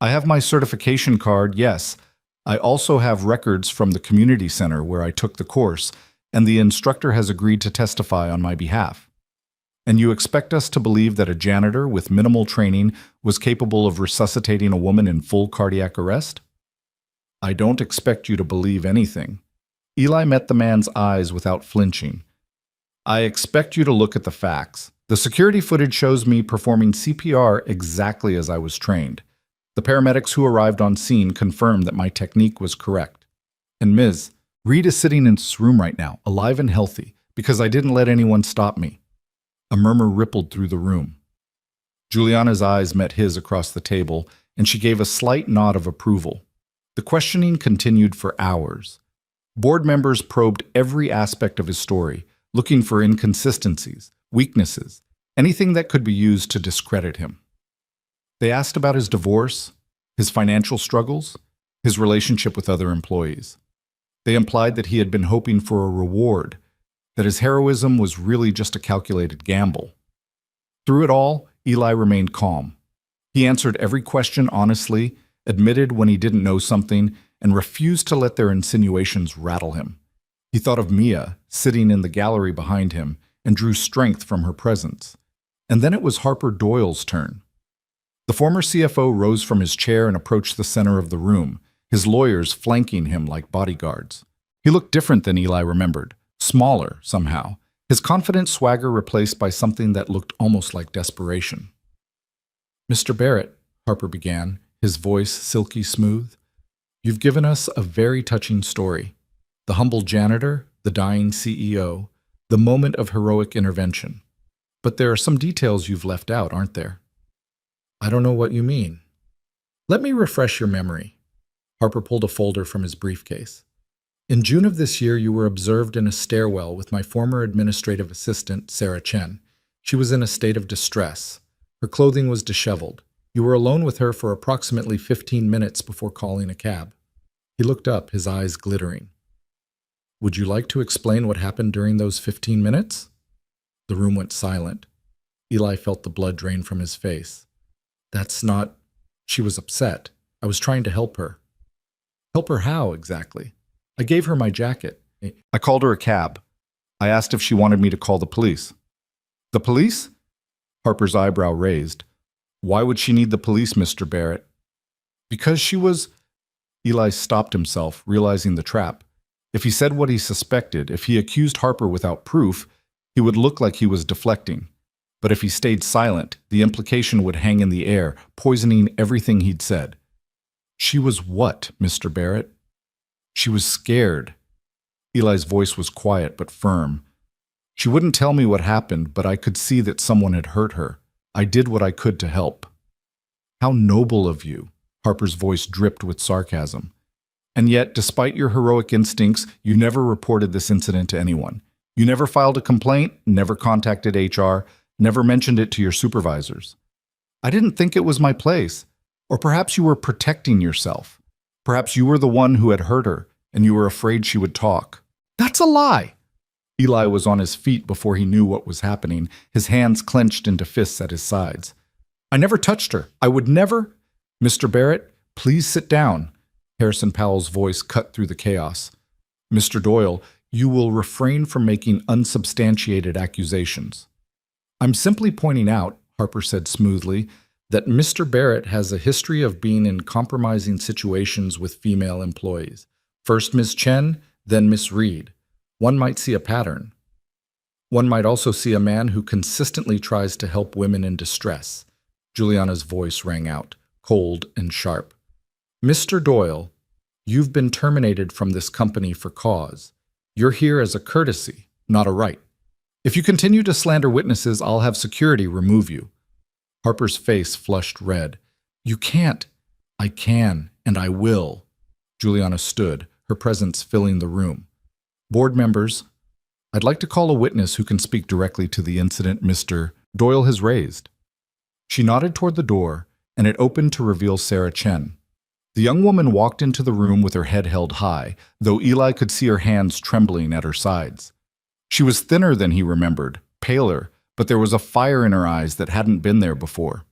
"I have my certification card, yes. I also have records from the community center where I took the course, and the instructor has agreed to testify on my behalf." "And you expect us to believe that a janitor with minimal training was capable of resuscitating a woman in full cardiac arrest?" "I don't expect you to believe anything." Eli met the man's eyes without flinching. "I expect you to look at the facts. The security footage shows me performing CPR exactly as I was trained. The paramedics who arrived on scene confirmed that my technique was correct. And Ms. Reed is sitting in this room right now, alive and healthy, because I didn't let anyone stop me." A murmur rippled through the room. Juliana's eyes met his across the table, and she gave a slight nod of approval. The questioning continued for hours. Board members probed every aspect of his story, looking for inconsistencies, weaknesses, anything that could be used to discredit him. They asked about his divorce, his financial struggles, his relationship with other employees. They implied that he had been hoping for a reward, that his heroism was really just a calculated gamble. Through it all, Eli remained calm. He answered every question honestly, admitted when he didn't know something, and refused to let their insinuations rattle him. He thought of Mia, sitting in the gallery behind him, and drew strength from her presence. And then it was Harper Doyle's turn. The former CFO rose from his chair and approached the center of the room, his lawyers flanking him like bodyguards. He looked different than Eli remembered, smaller somehow, his confident swagger replaced by something that looked almost like desperation. "Mr. Barrett," Harper began, his voice silky smooth, "you've given us a very touching story. The humble janitor, the dying CEO, the moment of heroic intervention. But there are some details you've left out, aren't there?" "I don't know what you mean." "Let me refresh your memory." Harper pulled a folder from his briefcase. "In June of this year, you were observed in a stairwell with my former administrative assistant, Sarah Chen. She was in a state of distress. Her clothing was disheveled. You were alone with her for approximately 15 minutes before calling a cab." He looked up, his eyes glittering. "Would you like to explain what happened during those 15 minutes? The room went silent. Eli felt the blood drain from his face. "That's not—" She was upset. "I was trying to help her." "Help her how, exactly?" "I gave her my jacket. I called her a cab. I asked if she wanted me to call the police." "The police?" Harper's eyebrow raised. "Why would she need the police, Mr. Barrett?" "Because she was—" Eli stopped himself, realizing the trap. If he said what he suspected, if he accused Harper without proof, he would look like he was deflecting. But if he stayed silent, the implication would hang in the air, poisoning everything he'd said. "She was what, Mr. Barrett?" "She was scared." Eli's voice was quiet but firm. "She wouldn't tell me what happened, but I could see that someone had hurt her. I did what I could to help." "How noble of you," Harper's voice dripped with sarcasm. "And yet, despite your heroic instincts, you never reported this incident to anyone. You never filed a complaint, never contacted HR, never mentioned it to your supervisors." "I didn't think it was my place. Or perhaps you were protecting yourself. Perhaps you were the one who had hurt her, and you were afraid she would talk." "That's a lie!" Eli was on his feet before he knew what was happening, his hands clenched into fists at his sides. "I never touched her. I would never—" "Mr. Barrett, please sit down." Harrison Powell's voice cut through the chaos. "Mr. Doyle, you will refrain from making unsubstantiated accusations." "I'm simply pointing out," Harper said smoothly, "that Mr. Barrett has a history of being in compromising situations with female employees. First Ms. Chen, then Miss Reed. One might see a pattern. One might also see a man who consistently tries to help women in distress." Juliana's voice rang out, cold and sharp. "Mr. Doyle, You've been terminated from this company for cause. You're here as a courtesy, not a right. If you continue to slander witnesses, I'll have security remove you." Harper's face flushed red. "You can't." "I can, and I will." Juliana stood, her presence filling the room. "Board members, I'd like to call a witness who can speak directly to the incident Mr. Doyle has raised." She nodded toward the door, and it opened to reveal Sarah Chen. The young woman walked into the room with her head held high, though Eli could see her hands trembling at her sides. She was thinner than he remembered, paler, but there was a fire in her eyes that hadn't been there before.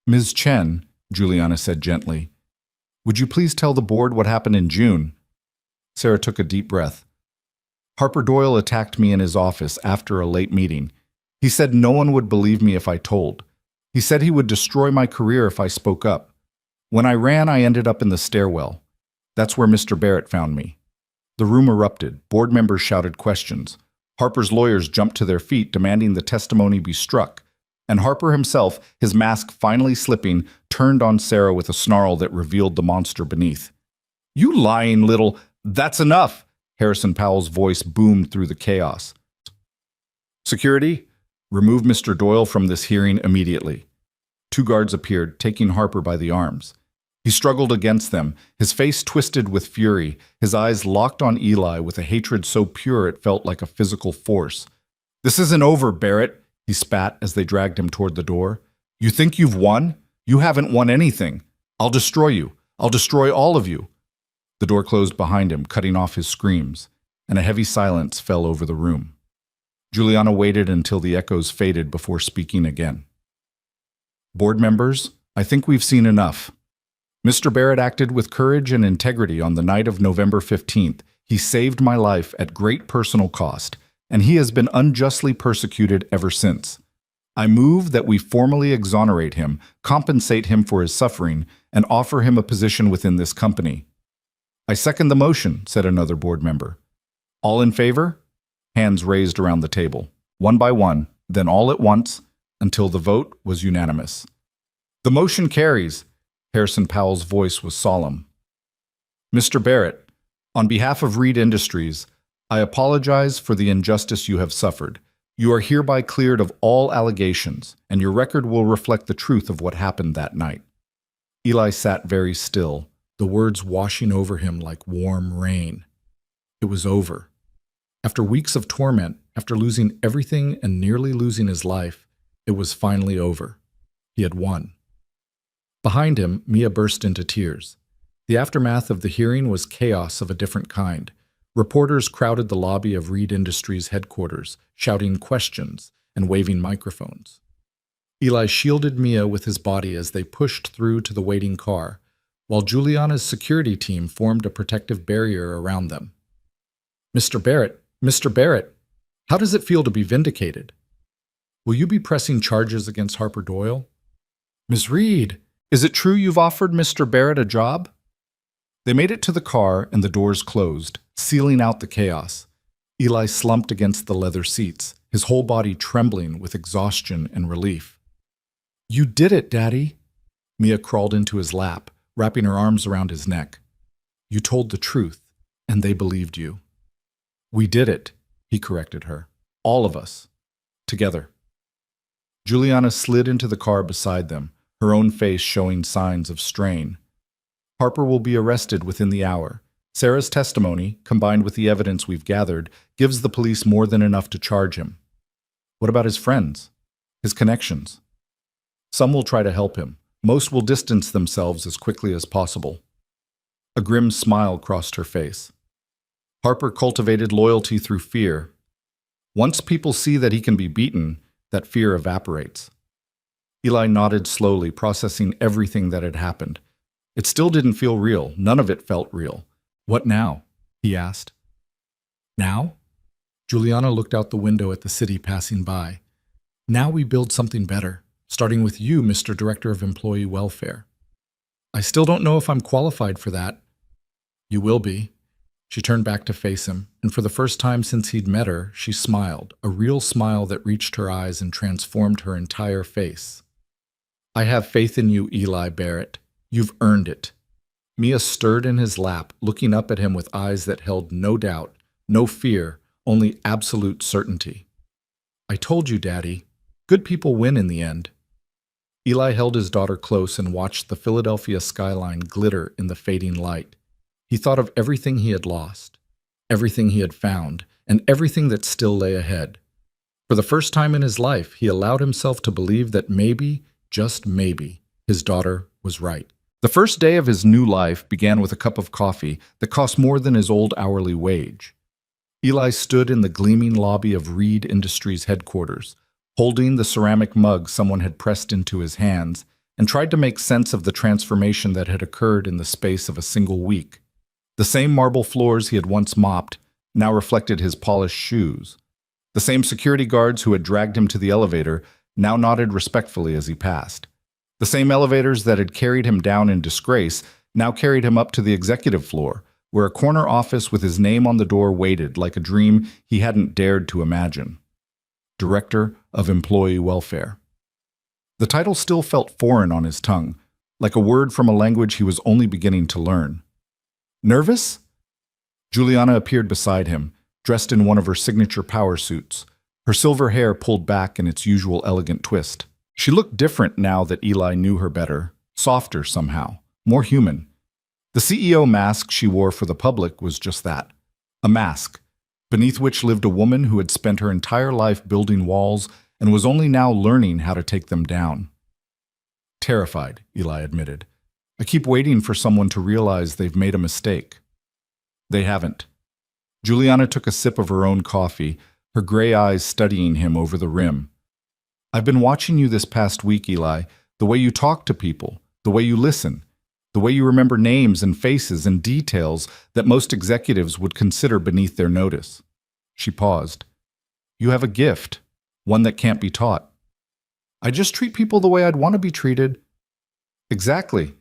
"Ms. Chen," Juliana said gently, "would you please tell the board what happened in June?" Sarah took a deep breath. "Harper Doyle attacked me in his office after a late meeting. He said no one would believe me if I told. He said he would destroy my career if I spoke up. When I ran, I ended up in the stairwell. That's where Mr. Barrett found me." The room erupted. Board members shouted questions. Harper's lawyers jumped to their feet, demanding the testimony be struck. And Harper himself, his mask finally slipping, turned on Sarah with a snarl that revealed the monster beneath. "You lying little—" "That's enough!" Harrison Powell's voice boomed through the chaos. "Security, remove Mr. Doyle from this hearing immediately." 2 guards appeared, taking Harper by the arms. He struggled against them, his face twisted with fury, his eyes locked on Eli with a hatred so pure it felt like a physical force. "This isn't over, Barrett," he spat as they dragged him toward the door. "You think you've won? You haven't won anything. I'll destroy you. I'll destroy all of you." The door closed behind him, cutting off his screams, and a heavy silence fell over the room. Juliana waited until the echoes faded before speaking again. "Board members, I think we've seen enough. Mr. Barrett acted with courage and integrity on the night of November 15th. He saved my life at great personal cost, and he has been unjustly persecuted ever since. I move that we formally exonerate him, compensate him for his suffering, and offer him a position within this company." "I second the motion," said another board member. "All in favor?" Hands raised around the table, one by one, then all at once, until the vote was unanimous. "The motion carries." Harrison Powell's voice was solemn. "Mr. Barrett, on behalf of Reed Industries, I apologize for the injustice you have suffered. You are hereby cleared of all allegations, and your record will reflect the truth of what happened that night." Eli sat very still, the words washing over him like warm rain. It was over. After weeks of torment, after losing everything and nearly losing his life, it was finally over. He had won. Behind him, Mia burst into tears. The aftermath of the hearing was chaos of a different kind. Reporters crowded the lobby of Reed Industries headquarters, shouting questions and waving microphones. Eli shielded Mia with his body as they pushed through to the waiting car, while Juliana's security team formed a protective barrier around them. "Mr. Barrett, how does it feel to be vindicated? Will you be pressing charges against Harper Doyle?" "Ms. Reed, is it true you've offered Mr. Barrett a job?" They made it to the car and the doors closed, sealing out the chaos. Eli slumped against the leather seats, his whole body trembling with exhaustion and relief. "You did it, Daddy." Mia crawled into his lap, wrapping her arms around his neck. "You told the truth, and they believed you." "We did it," he corrected her. "All of us. Together." Juliana slid into the car beside them, her own face showing signs of strain. "Harper will be arrested within the hour. Sarah's testimony, combined with the evidence we've gathered, gives the police more than enough to charge him. What about his friends? His connections? Some will try to help him. Most will distance themselves as quickly as possible." A grim smile crossed her face. "Harper cultivated loyalty through fear. Once people see that he can be beaten, that fear evaporates." Eli nodded slowly, processing everything that had happened. It still didn't feel real. None of it felt real. "What now?" he asked. "Now?" Juliana looked out the window at the city passing by. "Now we build something better, starting with you, Mr. Director of Employee Welfare. I still don't know if I'm qualified for that." "You will be." She turned back to face him, and for the first time since he'd met her, she smiled, a real smile that reached her eyes and transformed her entire face. "I have faith in you, Eli Barrett. You've earned it." Mia stirred in his lap, looking up at him with eyes that held no doubt, no fear, only absolute certainty. I told you, Daddy. Good people win in the end. Eli held his daughter close and watched the Philadelphia skyline glitter in the fading light. He thought of everything he had lost, everything he had found, and everything that still lay ahead. For the first time in his life, he allowed himself to believe that maybe, just maybe, his daughter was right. The first day of his new life began with a cup of coffee that cost more than his old hourly wage. Eli stood in the gleaming lobby of Reed Industries headquarters, holding the ceramic mug someone had pressed into his hands, and tried to make sense of the transformation that had occurred in the space of a single week. The same marble floors he had once mopped now reflected his polished shoes. The same security guards who had dragged him to the elevator now nodded respectfully as he passed. The same elevators that had carried him down in disgrace now carried him up to the executive floor, where a corner office with his name on the door waited like a dream he hadn't dared to imagine. Director of Employee Welfare. The title still felt foreign on his tongue, like a word from a language he was only beginning to learn. Nervous? Juliana appeared beside him, dressed in one of her signature power suits, her silver hair pulled back in its usual elegant twist. She looked different now that Eli knew her better, softer somehow, more human. The CEO mask she wore for the public was just that, a mask, beneath which lived a woman who had spent her entire life building walls and was only now learning how to take them down. Terrified, Eli admitted. I keep waiting for someone to realize they've made a mistake. They haven't. Juliana took a sip of her own coffee, her gray eyes studying him over the rim. I've been watching you this past week, Eli, the way you talk to people, the way you listen, the way you remember names and faces and details that most executives would consider beneath their notice. She paused. You have a gift, one that can't be taught. I just treat people the way I'd want to be treated. Exactly.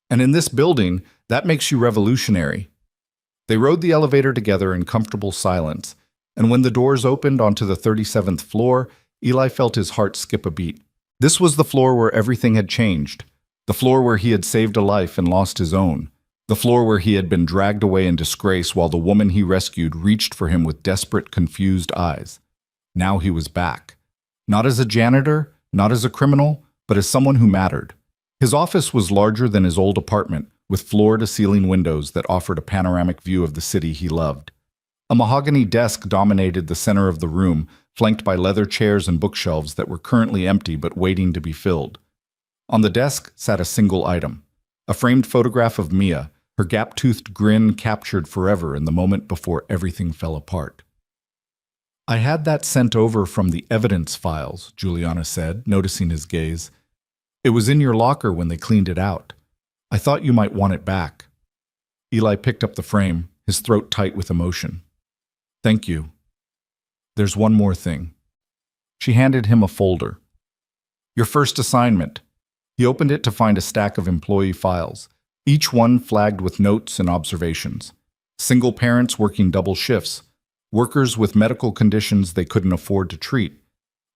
And in this building, that makes you revolutionary. They rode the elevator together in comfortable silence, and when the doors opened onto the 37th floor, Eli felt his heart skip a beat. This was the floor where everything had changed, the floor where he had saved a life and lost his own, the floor where he had been dragged away in disgrace while the woman he rescued reached for him with desperate, confused eyes. Now he was back. Not as a janitor, not as a criminal, but as someone who mattered. His office was larger than his old apartment, with floor-to-ceiling windows that offered a panoramic view of the city he loved. A mahogany desk dominated the center of the room, flanked by leather chairs and bookshelves that were currently empty but waiting to be filled. On the desk sat a single item, a framed photograph of Mia, her gap-toothed grin captured forever in the moment before everything fell apart. I had that sent over from the evidence files, Juliana said, noticing his gaze. It was in your locker when they cleaned it out. I thought you might want it back. Eli picked up the frame, his throat tight with emotion. Thank you. There's one more thing. She handed him a folder. Your first assignment. He opened it to find a stack of employee files, each one flagged with notes and observations. Single parents working double shifts, workers with medical conditions they couldn't afford to treat,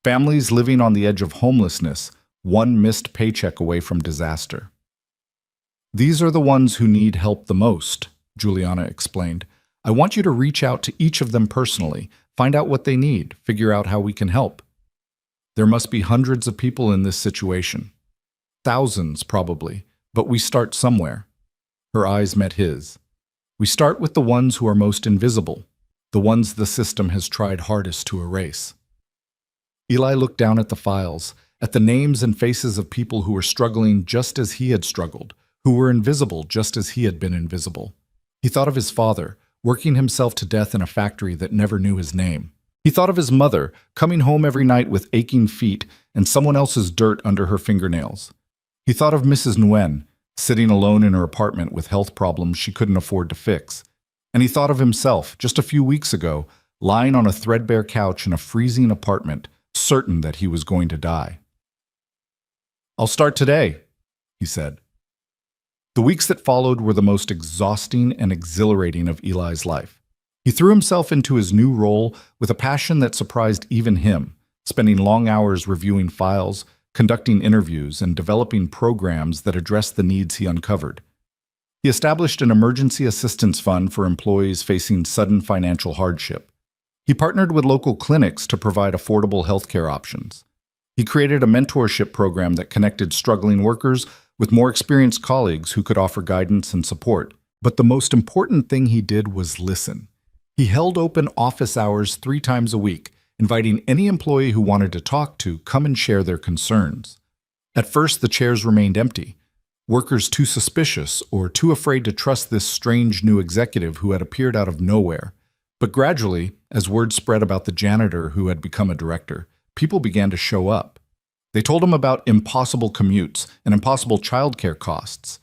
families living on the edge of homelessness, one missed paycheck away from disaster. These are the ones who need help the most, Juliana explained. I want you to reach out to each of them personally, find out what they need, figure out how we can help. There must be hundreds of people in this situation. Thousands, probably, but we start somewhere. Her eyes met his. We start with the ones who are most invisible, the ones the system has tried hardest to erase. Eli looked down at the files, at the names and faces of people who were struggling just as he had struggled, who were invisible just as he had been invisible. He thought of his father, working himself to death in a factory that never knew his name. He thought of his mother, coming home every night with aching feet and someone else's dirt under her fingernails. He thought of Mrs. Nguyen, sitting alone in her apartment with health problems she couldn't afford to fix. And he thought of himself, just a few weeks ago, lying on a threadbare couch in a freezing apartment, certain that he was going to die. I'll start today, he said. The weeks that followed were the most exhausting and exhilarating of Eli's life. He threw himself into his new role with a passion that surprised even him, spending long hours reviewing files, conducting interviews, and developing programs that addressed the needs he uncovered. He established an emergency assistance fund for employees facing sudden financial hardship. He partnered with local clinics to provide affordable healthcare options. He created a mentorship program that connected struggling workers with more experienced colleagues who could offer guidance and support. But the most important thing he did was listen. He held open office hours 3 times a week, inviting any employee who wanted to talk to come and share their concerns. At first, the chairs remained empty. Workers too suspicious or too afraid to trust this strange new executive who had appeared out of nowhere. But gradually, as word spread about the janitor who had become a director, people began to show up. They told him about impossible commutes and impossible childcare costs.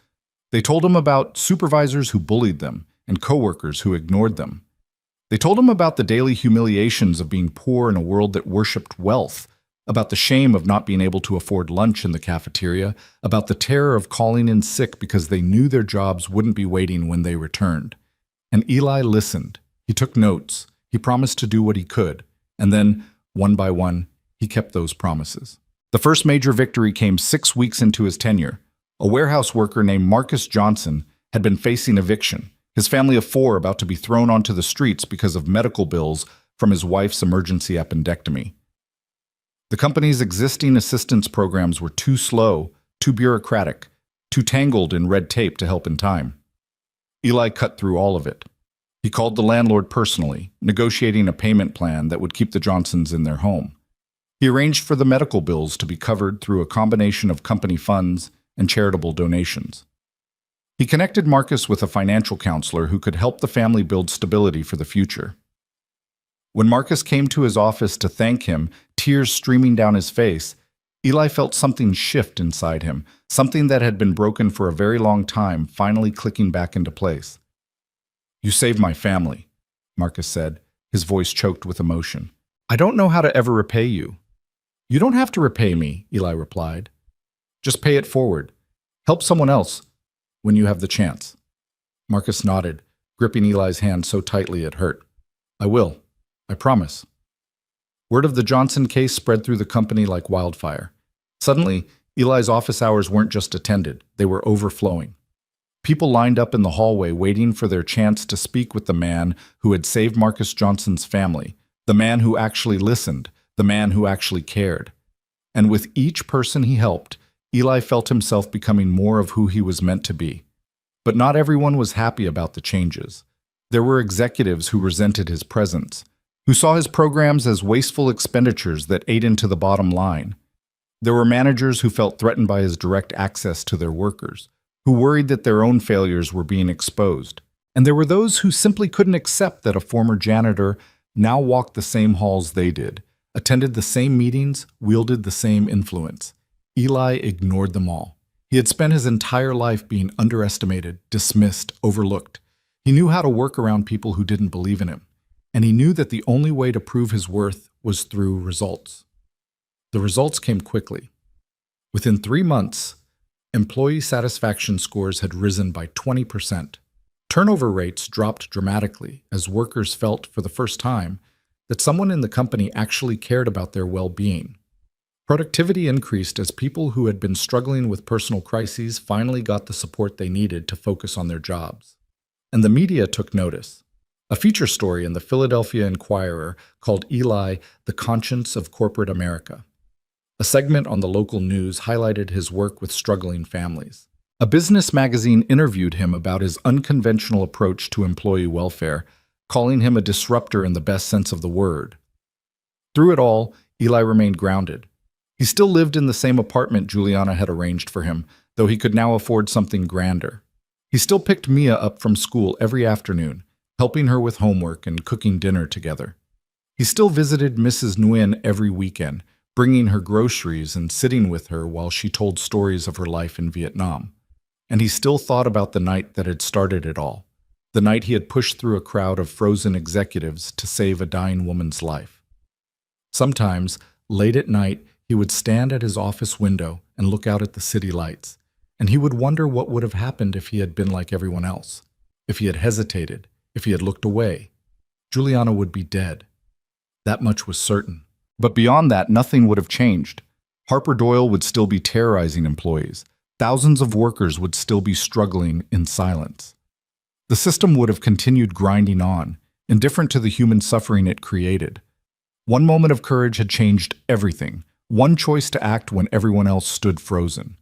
They told him about supervisors who bullied them and coworkers who ignored them. They told him about the daily humiliations of being poor in a world that worshipped wealth, about the shame of not being able to afford lunch in the cafeteria, about the terror of calling in sick because they knew their jobs wouldn't be waiting when they returned. And Eli listened. He took notes. He promised to do what he could. And then, one by one, he kept those promises. The first major victory came 6 weeks into his tenure. A warehouse worker named Marcus Johnson had been facing eviction, his family of 4 about to be thrown onto the streets because of medical bills from his wife's emergency appendectomy. The company's existing assistance programs were too slow, too bureaucratic, too tangled in red tape to help in time. Eli cut through all of it. He called the landlord personally, negotiating a payment plan that would keep the Johnsons in their home. He arranged for the medical bills to be covered through a combination of company funds and charitable donations. He connected Marcus with a financial counselor who could help the family build stability for the future. When Marcus came to his office to thank him, tears streaming down his face, Eli felt something shift inside him, something that had been broken for a very long time, finally clicking back into place. "You saved my family," Marcus said, his voice choked with emotion. "I don't know how to ever repay you." "You don't have to repay me," Eli replied. "Just pay it forward. Help someone else when you have the chance." Marcus nodded, gripping Eli's hand so tightly it hurt. "I will. I promise." Word of the Johnson case spread through the company like wildfire. Suddenly, Eli's office hours weren't just attended, they were overflowing. People lined up in the hallway waiting for their chance to speak with the man who had saved Marcus Johnson's family, the man who actually listened, the man who actually cared. And with each person he helped, Eli felt himself becoming more of who he was meant to be. But not everyone was happy about the changes. There were executives who resented his presence, who saw his programs as wasteful expenditures that ate into the bottom line. There were managers who felt threatened by his direct access to their workers, who worried that their own failures were being exposed. And there were those who simply couldn't accept that a former janitor now walked the same halls they did, attended the same meetings, wielded the same influence. Eli ignored them all. He had spent his entire life being underestimated, dismissed, overlooked. He knew how to work around people who didn't believe in him. And he knew that the only way to prove his worth was through results. The results came quickly. Within 3 months, employee satisfaction scores had risen by 20%. Turnover rates dropped dramatically as workers felt for the first time that someone in the company actually cared about their well-being. Productivity increased as people who had been struggling with personal crises finally got the support they needed to focus on their jobs. And the media took notice. A feature story in the Philadelphia Inquirer called Eli the Conscience of Corporate America. A segment on the local news highlighted his work with struggling families. A business magazine interviewed him about his unconventional approach to employee welfare, calling him a disruptor in the best sense of the word. Through it all, Eli remained grounded. He still lived in the same apartment Juliana had arranged for him, though he could now afford something grander. He still picked Mia up from school every afternoon, helping her with homework and cooking dinner together. He still visited Mrs. Nguyen every weekend, bringing her groceries and sitting with her while she told stories of her life in Vietnam. And he still thought about the night that had started it all, the night he had pushed through a crowd of frozen executives to save a dying woman's life. Sometimes, late at night, he would stand at his office window and look out at the city lights, and he would wonder what would have happened if he had been like everyone else, if he had hesitated, if he had looked away. Juliana would be dead. That much was certain. But beyond that, nothing would have changed. Harper Doyle would still be terrorizing employees. thousands of workers would still be struggling in silence. The system would have continued grinding on, indifferent to the human suffering it created. One moment of courage had changed everything, one choice to act when everyone else stood frozen.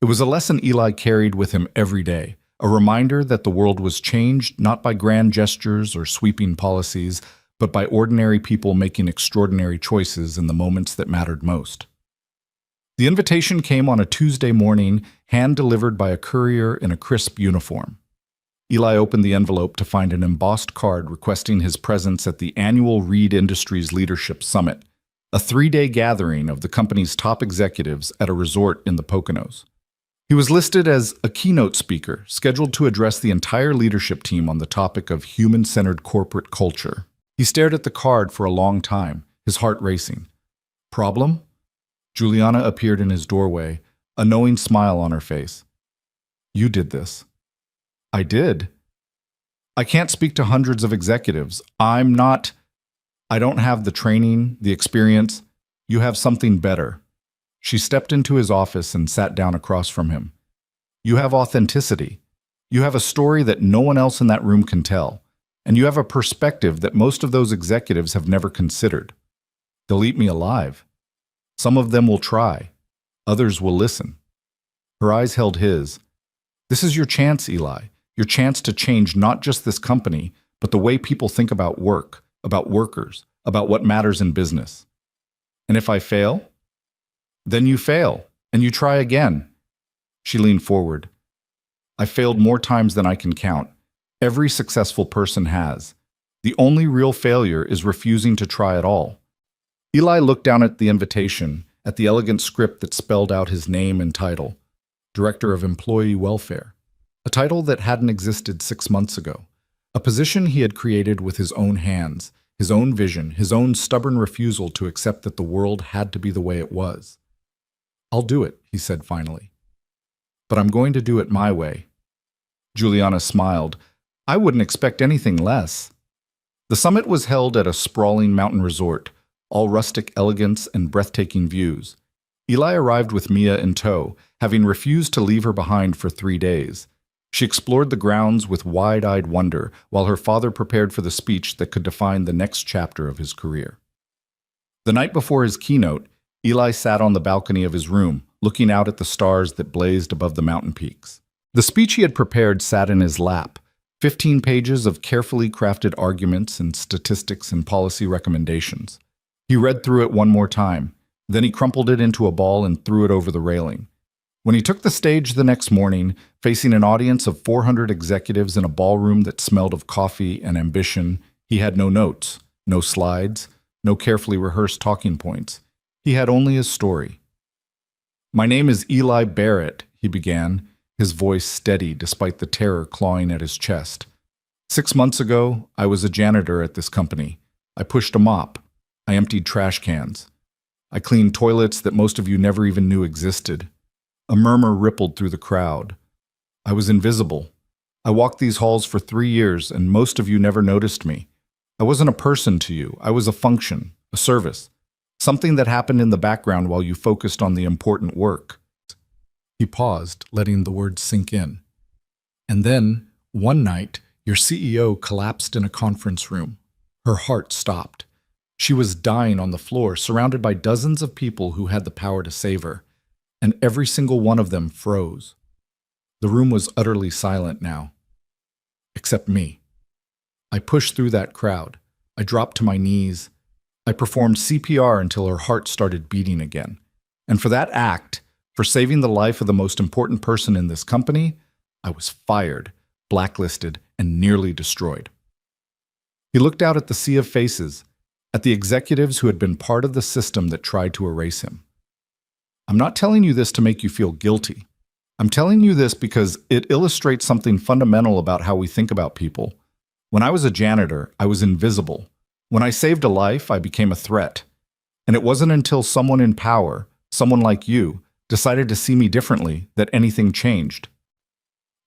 It was a lesson Eli carried with him every day, a reminder that the world was changed not by grand gestures or sweeping policies, but by ordinary people making extraordinary choices in the moments that mattered most. The invitation came on a Tuesday morning, hand-delivered by a courier in a crisp uniform. Eli opened the envelope to find an embossed card requesting his presence at the annual Reed Industries Leadership Summit, a 3-day gathering of the company's top executives at a resort in the Poconos. He was listed as a keynote speaker, scheduled to address the entire leadership team on the topic of human-centered corporate culture. He stared at the card for a long time, his heart racing. Problem? Juliana appeared in his doorway, a knowing smile on her face. You did this. I did. I can't speak to hundreds of executives. I don't have the training, the experience. You have something better. She stepped into his office and sat down across from him. You have authenticity. You have a story that no one else in that room can tell. And you have a perspective that most of those executives have never considered. They'll eat me alive. Some of them will try. Others will listen. Her eyes held his. This is your chance, Eli. Your chance to change not just this company, but the way people think about work, about workers, about what matters in business. And if I fail? Then you fail, and you try again. She leaned forward. I failed more times than I can count. Every successful person has. The only real failure is refusing to try at all. Eli looked down at the invitation, at the elegant script that spelled out his name and title, Director of Employee Welfare, a title that hadn't existed 6 months ago, a position he had created with his own hands, his own vision, his own stubborn refusal to accept that the world had to be the way it was. I'll do it, he said finally. But I'm going to do it my way. Juliana smiled. I wouldn't expect anything less. The summit was held at a sprawling mountain resort, all rustic elegance and breathtaking views. Eli arrived with Mia in tow, having refused to leave her behind for 3 days. She explored the grounds with wide-eyed wonder, while her father prepared for the speech that could define the next chapter of his career. The night before his keynote, Eli sat on the balcony of his room, looking out at the stars that blazed above the mountain peaks. The speech he had prepared sat in his lap, 15 pages of carefully crafted arguments and statistics and policy recommendations. He read through it one more time, then he crumpled it into a ball and threw it over the railing. When he took the stage the next morning, facing an audience of 400 executives in a ballroom that smelled of coffee and ambition, he had no notes, no slides, no carefully rehearsed talking points. He had only his story. My name is Eli Barrett, he began, his voice steady despite the terror clawing at his chest. 6 months ago, I was a janitor at this company. I pushed a mop. I emptied trash cans. I cleaned toilets that most of you never even knew existed. A murmur rippled through the crowd. I was invisible. I walked these halls for 3 years, and most of you never noticed me. I wasn't a person to you. I was a function, a service, something that happened in the background while you focused on the important work. He paused, letting the words sink in. And then, one night, your CEO collapsed in a conference room. Her heart stopped. She was dying on the floor, surrounded by dozens of people who had the power to save her. And every single one of them froze. The room was utterly silent now. Except me. I pushed through that crowd. I dropped to my knees. I performed CPR until her heart started beating again. And for that act, for saving the life of the most important person in this company, I was fired, blacklisted, and nearly destroyed. He looked out at the sea of faces, at the executives who had been part of the system that tried to erase him. I'm not telling you this to make you feel guilty. I'm telling you this because it illustrates something fundamental about how we think about people. When I was a janitor, I was invisible. When I saved a life, I became a threat. And it wasn't until someone in power, someone like you, decided to see me differently that anything changed.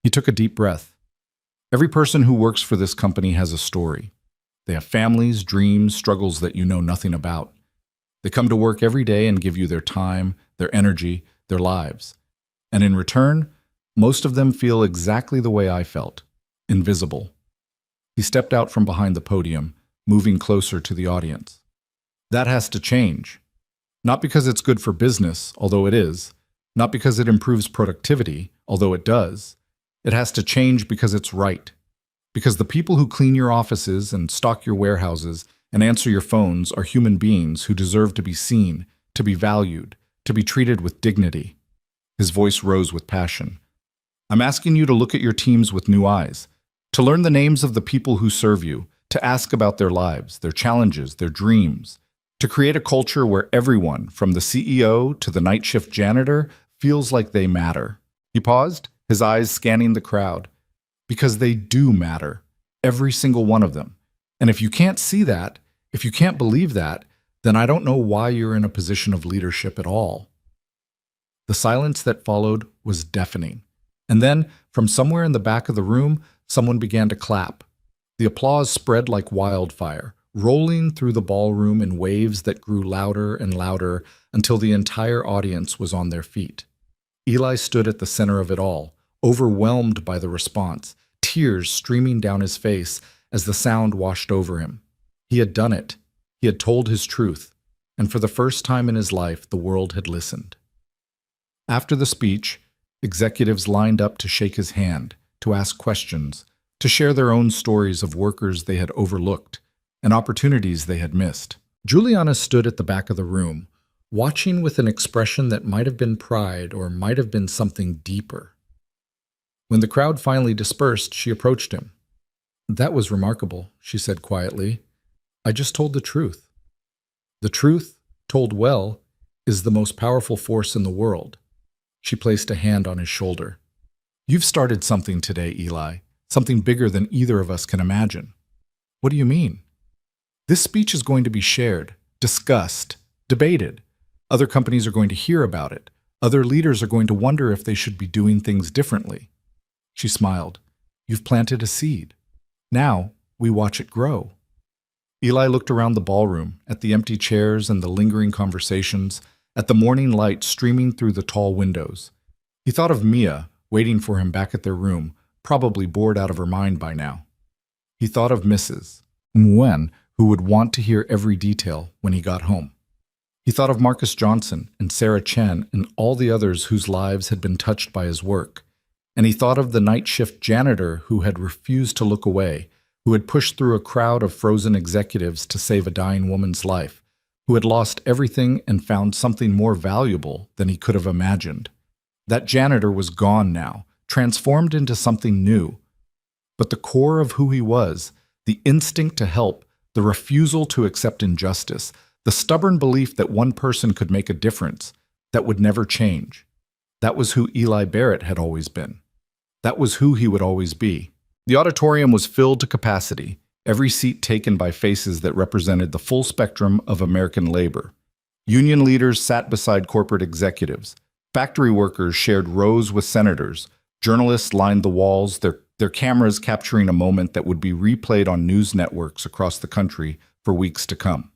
He took a deep breath. Every person who works for this company has a story. They have families, dreams, struggles that you know nothing about. They come to work every day and give you their time, their energy, their lives. And in return, most of them feel exactly the way I felt, invisible. He stepped out from behind the podium, moving closer to the audience. That has to change. Not because it's good for business, although it is. Not because it improves productivity, although it does. It has to change because it's right. Because the people who clean your offices and stock your warehouses and answer your phones are human beings who deserve to be seen, to be valued, to be treated with dignity. His voice rose with passion. I'm asking you to look at your teams with new eyes, to learn the names of the people who serve you, to ask about their lives, their challenges, their dreams, to create a culture where everyone, from the CEO to the night shift janitor, feels like they matter. He paused, his eyes scanning the crowd. Because they do matter, every single one of them. And if you can't see that, if you can't believe that, then I don't know why you're in a position of leadership at all. The silence that followed was deafening. And then, from somewhere in the back of the room, someone began to clap. The applause spread like wildfire, rolling through the ballroom in waves that grew louder and louder until the entire audience was on their feet. Eli stood at the center of it all, overwhelmed by the response, tears streaming down his face as the sound washed over him. He had done it. He had told his truth. And for the first time in his life, the world had listened. After the speech, executives lined up to shake his hand, to ask questions, to share their own stories of workers they had overlooked and opportunities they had missed. Juliana stood at the back of the room, watching with an expression that might have been pride or might have been something deeper. When the crowd finally dispersed, she approached him. "That was remarkable," she said quietly. "I just told the truth. The truth, told well, is the most powerful force in the world." She placed a hand on his shoulder. "You've started something today, Eli, something bigger than either of us can imagine." "What do you mean?" "This speech is going to be shared, discussed, debated. Other companies are going to hear about it. Other leaders are going to wonder if they should be doing things differently." She smiled. "You've planted a seed. Now we watch it grow." Eli looked around the ballroom, at the empty chairs and the lingering conversations, at the morning light streaming through the tall windows. He thought of Mia, waiting for him back at their room, probably bored out of her mind by now. He thought of Mrs. Nguyen, who would want to hear every detail when he got home. He thought of Marcus Johnson and Sarah Chen and all the others whose lives had been touched by his work. And he thought of the night shift janitor who had refused to look away, who had pushed through a crowd of frozen executives to save a dying woman's life, who had lost everything and found something more valuable than he could have imagined. That janitor was gone now, transformed into something new. But the core of who he was, the instinct to help, the refusal to accept injustice, the stubborn belief that one person could make a difference, that would never change. That was who Eli Barrett had always been. That was who he would always be. The auditorium was filled to capacity, every seat taken by faces that represented the full spectrum of American labor. Union leaders sat beside corporate executives. Factory workers shared rows with senators. Journalists lined the walls, their cameras capturing a moment that would be replayed on news networks across the country for weeks to come.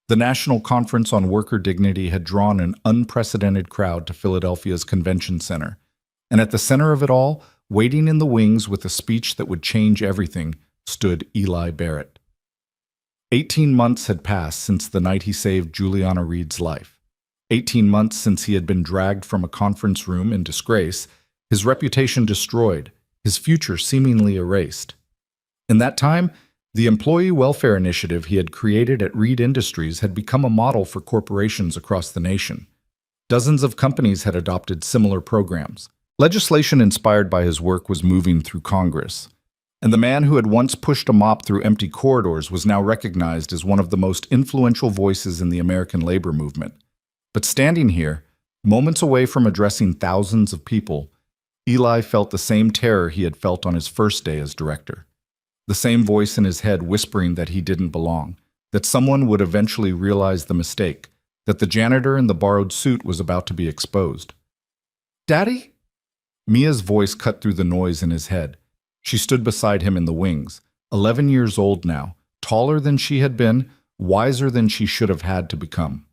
The National Conference on Worker Dignity had drawn an unprecedented crowd to Philadelphia's convention center. And at the center of it all, waiting in the wings with a speech that would change everything, stood Eli Barrett. 18 months had passed since the night he saved Juliana Reed's life. 18 months since he had been dragged from a conference room in disgrace, his reputation destroyed, his future seemingly erased. In that time, the Employee Welfare Initiative he had created at Reed Industries had become a model for corporations across the nation. Dozens of companies had adopted similar programs. Legislation inspired by his work was moving through Congress, and the man who had once pushed a mop through empty corridors was now recognized as one of the most influential voices in the American labor movement. But standing here, moments away from addressing thousands of people, Eli felt the same terror he had felt on his first day as director. The same voice in his head whispering that he didn't belong, that someone would eventually realize the mistake, that the janitor in the borrowed suit was about to be exposed. "Daddy?" Mia's voice cut through the noise in his head. She stood beside him in the wings, 11 years old now, taller than she had been, wiser than she should have had to become.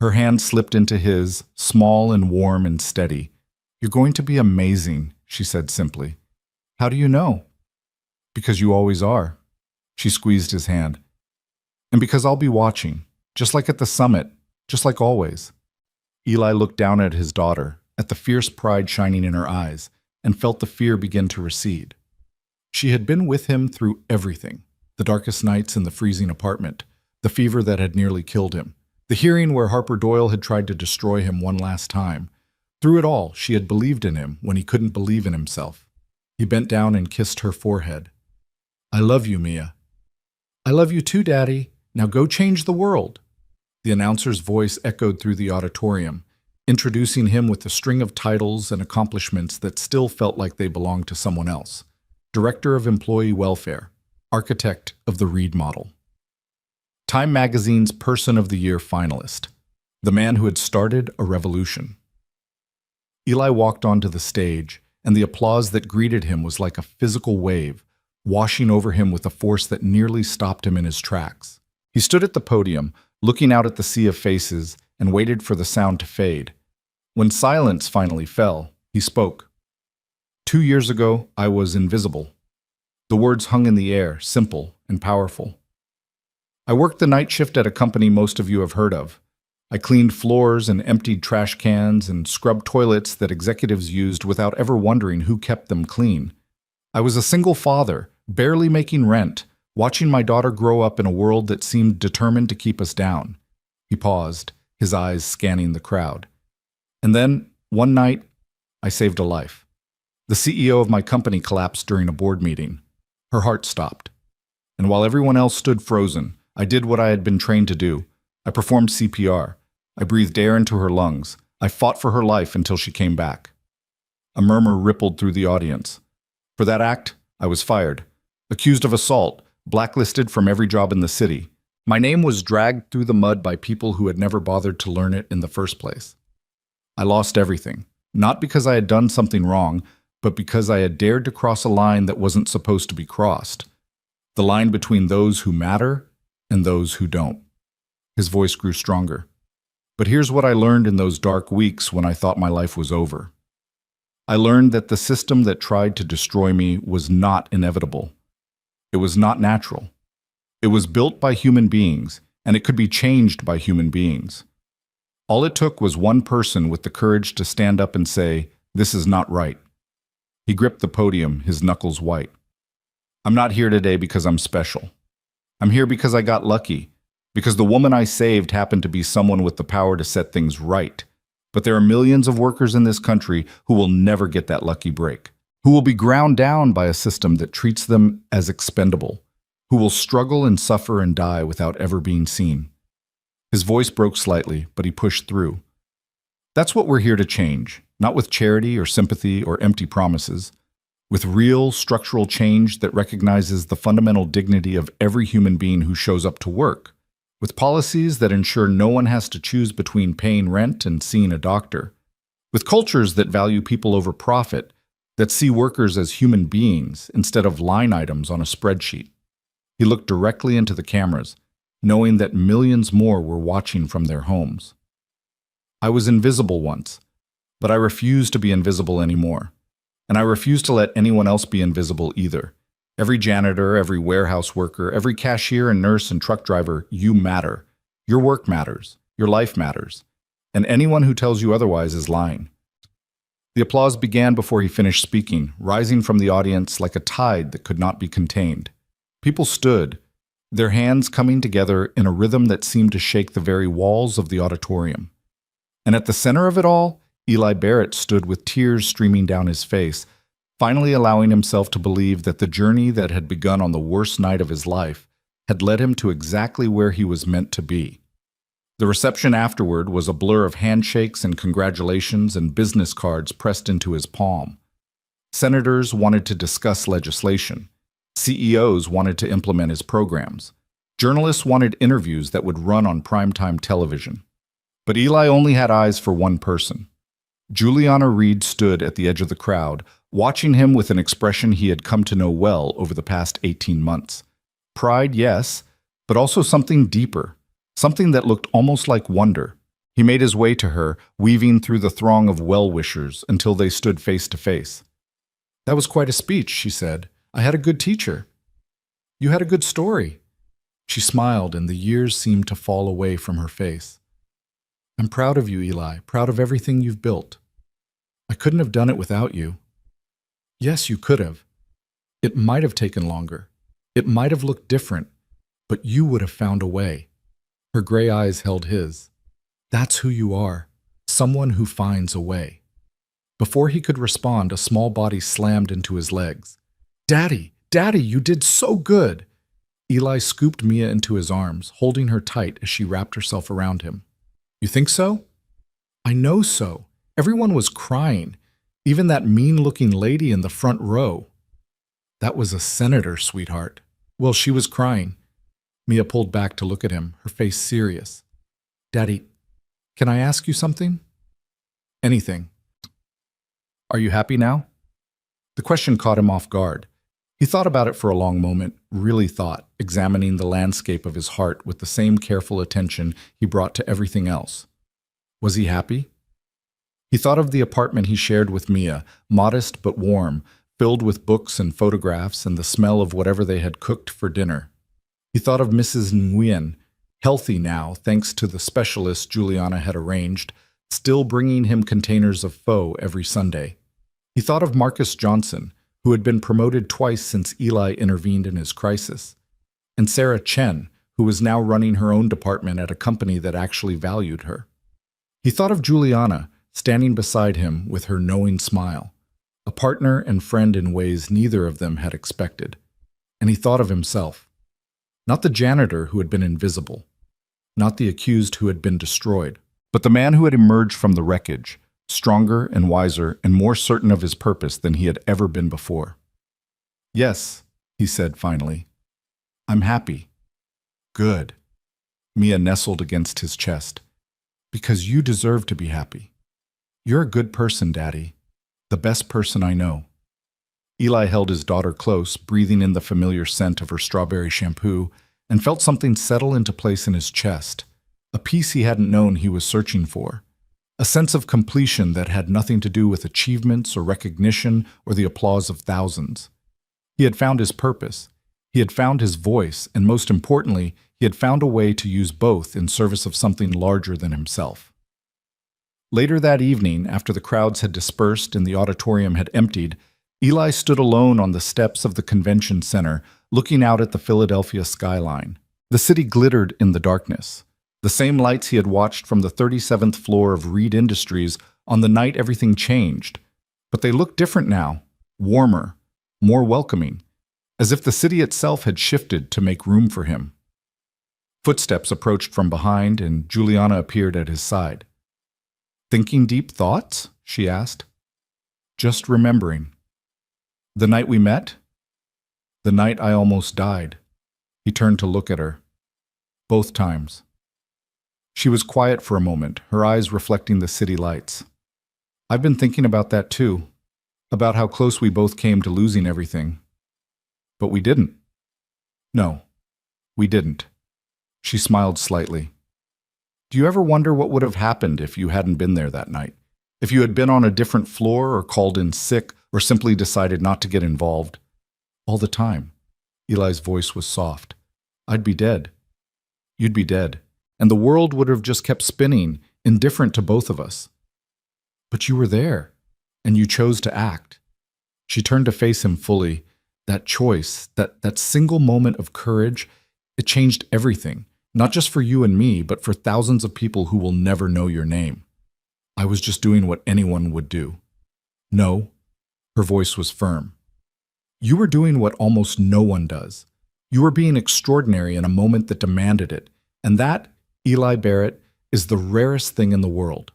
Her hand slipped into his, small and warm and steady. "You're going to be amazing," she said simply. "How do you know?" "Because you always are." She squeezed his hand. "And because I'll be watching, just like at the summit, just like always." Eli looked down at his daughter, at the fierce pride shining in her eyes, and felt the fear begin to recede. She had been with him through everything: the darkest nights in the freezing apartment, the fever that had nearly killed him, the hearing where Harper Doyle had tried to destroy him one last time. Through it all, she had believed in him when he couldn't believe in himself. He bent down and kissed her forehead. "I love you, Mia." "I love you too, Daddy. Now go change the world." The announcer's voice echoed through the auditorium, introducing him with a string of titles and accomplishments that still felt like they belonged to someone else. Director of Employee Welfare, architect of the Reed Model. Time Magazine's Person of the Year finalist, the man who had started a revolution. Eli walked onto the stage, and the applause that greeted him was like a physical wave, washing over him with a force that nearly stopped him in his tracks. He stood at the podium, looking out at the sea of faces, and waited for the sound to fade. When silence finally fell, he spoke. 2 years ago, I was invisible. The words hung in the air, simple and powerful. I worked the night shift at a company most of you have heard of. I cleaned floors and emptied trash cans and scrubbed toilets that executives used without ever wondering who kept them clean. I was a single father, barely making rent, watching my daughter grow up in a world that seemed determined to keep us down. He paused, his eyes scanning the crowd. And then, one night, I saved a life. The CEO of my company collapsed during a board meeting. Her heart stopped. And while everyone else stood frozen, I did what I had been trained to do. I performed CPR. I breathed air into her lungs. I fought for her life until she came back. A murmur rippled through the audience. For that act, I was fired, accused of assault, blacklisted from every job in the city. My name was dragged through the mud by people who had never bothered to learn it in the first place. I lost everything, not because I had done something wrong, but because I had dared to cross a line that wasn't supposed to be crossed. The line between those who matter and those who don't. His voice grew stronger. But here's what I learned in those dark weeks when I thought my life was over. I learned that the system that tried to destroy me was not inevitable. It was not natural. It was built by human beings, and it could be changed by human beings. All it took was one person with the courage to stand up and say, "This is not right." He gripped the podium, his knuckles white. "I'm not here today because I'm special. I'm here because I got lucky, because the woman I saved happened to be someone with the power to set things right. But there are millions of workers in this country who will never get that lucky break, who will be ground down by a system that treats them as expendable, who will struggle and suffer and die without ever being seen." His voice broke slightly, but he pushed through. That's what we're here to change, not with charity or sympathy or empty promises, with real structural change that recognizes the fundamental dignity of every human being who shows up to work, with policies that ensure no one has to choose between paying rent and seeing a doctor, with cultures that value people over profit, that see workers as human beings instead of line items on a spreadsheet. He looked directly into the cameras, knowing that millions more were watching from their homes. I was invisible once, but I refuse to be invisible anymore. And I refuse to let anyone else be invisible either. Every janitor, every warehouse worker, every cashier and nurse and truck driver, you matter. Your work matters. Your life matters. And anyone who tells you otherwise is lying. The applause began before he finished speaking, rising from the audience like a tide that could not be contained. People stood, their hands coming together in a rhythm that seemed to shake the very walls of the auditorium. And at the center of it all, Eli Barrett stood with tears streaming down his face, finally allowing himself to believe that the journey that had begun on the worst night of his life had led him to exactly where he was meant to be. The reception afterward was a blur of handshakes and congratulations and business cards pressed into his palm. Senators wanted to discuss legislation. CEOs wanted to implement his programs. Journalists wanted interviews that would run on primetime television. But Eli only had eyes for one person. Juliana Reed stood at the edge of the crowd, watching him with an expression he had come to know well over the past 18 months. Pride, yes, but also something deeper, something that looked almost like wonder. He made his way to her, weaving through the throng of well-wishers until they stood face to face. "That was quite a speech," she said. "I had a good teacher. You had a good story." She smiled, and the years seemed to fall away from her face. "I'm proud of you, Eli, proud of everything you've built. I couldn't have done it without you." "Yes, you could have. It might have taken longer. It might have looked different, but you would have found a way." Her gray eyes held his. "That's who you are, someone who finds a way." Before he could respond, a small body slammed into his legs. "Daddy, Daddy, you did so good!" Eli scooped Mia into his arms, holding her tight as she wrapped herself around him. "You think so?" "I know so. Everyone was crying, even that mean-looking lady in the front row." "That was a senator, sweetheart." "Well, she was crying." Mia pulled back to look at him, her face serious. "Daddy, can I ask you something?" "Anything." "Are you happy now?" The question caught him off guard. He thought about it for a long moment, really thought, examining the landscape of his heart with the same careful attention he brought to everything else. Was he happy? He thought of the apartment he shared with Mia, modest but warm, filled with books and photographs and the smell of whatever they had cooked for dinner. He thought of Mrs. Nguyen, healthy now thanks to the specialist Juliana had arranged, still bringing him containers of pho every Sunday. He thought of Marcus Johnson, who had been promoted twice since Eli intervened in his crisis, and Sarah Chen, who was now running her own department at a company that actually valued her. He thought of Juliana, standing beside him with her knowing smile, a partner and friend in ways neither of them had expected. And he thought of himself. Not the janitor who had been invisible, not the accused who had been destroyed, but the man who had emerged from the wreckage, stronger and wiser and more certain of his purpose than he had ever been before. "Yes," he said finally. "I'm happy." "Good." Mia nestled against his chest. "Because you deserve to be happy. You're a good person, Daddy. The best person I know." Eli held his daughter close, breathing in the familiar scent of her strawberry shampoo, and felt something settle into place in his chest, a peace he hadn't known he was searching for, a sense of completion that had nothing to do with achievements or recognition or the applause of thousands. He had found his purpose, he had found his voice, and most importantly, he had found a way to use both in service of something larger than himself. Later that evening, after the crowds had dispersed and the auditorium had emptied, Eli stood alone on the steps of the convention center, looking out at the Philadelphia skyline. The city glittered in the darkness. The same lights he had watched from the 37th floor of Reed Industries on the night everything changed. But they looked different now, warmer, more welcoming, as if the city itself had shifted to make room for him. Footsteps approached from behind, and Juliana appeared at his side. "Thinking deep thoughts?" she asked. "Just remembering." "The night we met?" "The night I almost died." He turned to look at her. "Both times." She was quiet for a moment, her eyes reflecting the city lights. "I've been thinking about that too, about how close we both came to losing everything. But we didn't." "No, we didn't." She smiled slightly. "Do you ever wonder what would have happened if you hadn't been there that night? If you had been on a different floor or called in sick or simply decided not to get involved?" "All the time." Eli's voice was soft. "I'd be dead. You'd be dead. And the world would have just kept spinning, indifferent to both of us. But you were there, and you chose to act." She turned to face him fully. That choice, that single moment of courage, it changed everything, not just for you and me, but for thousands of people who will never know your name. "I was just doing what anyone would do." "No." Her voice was firm. "You were doing what almost no one does. You were being extraordinary in a moment that demanded it, and that, Eli Barrett, is the rarest thing in the world."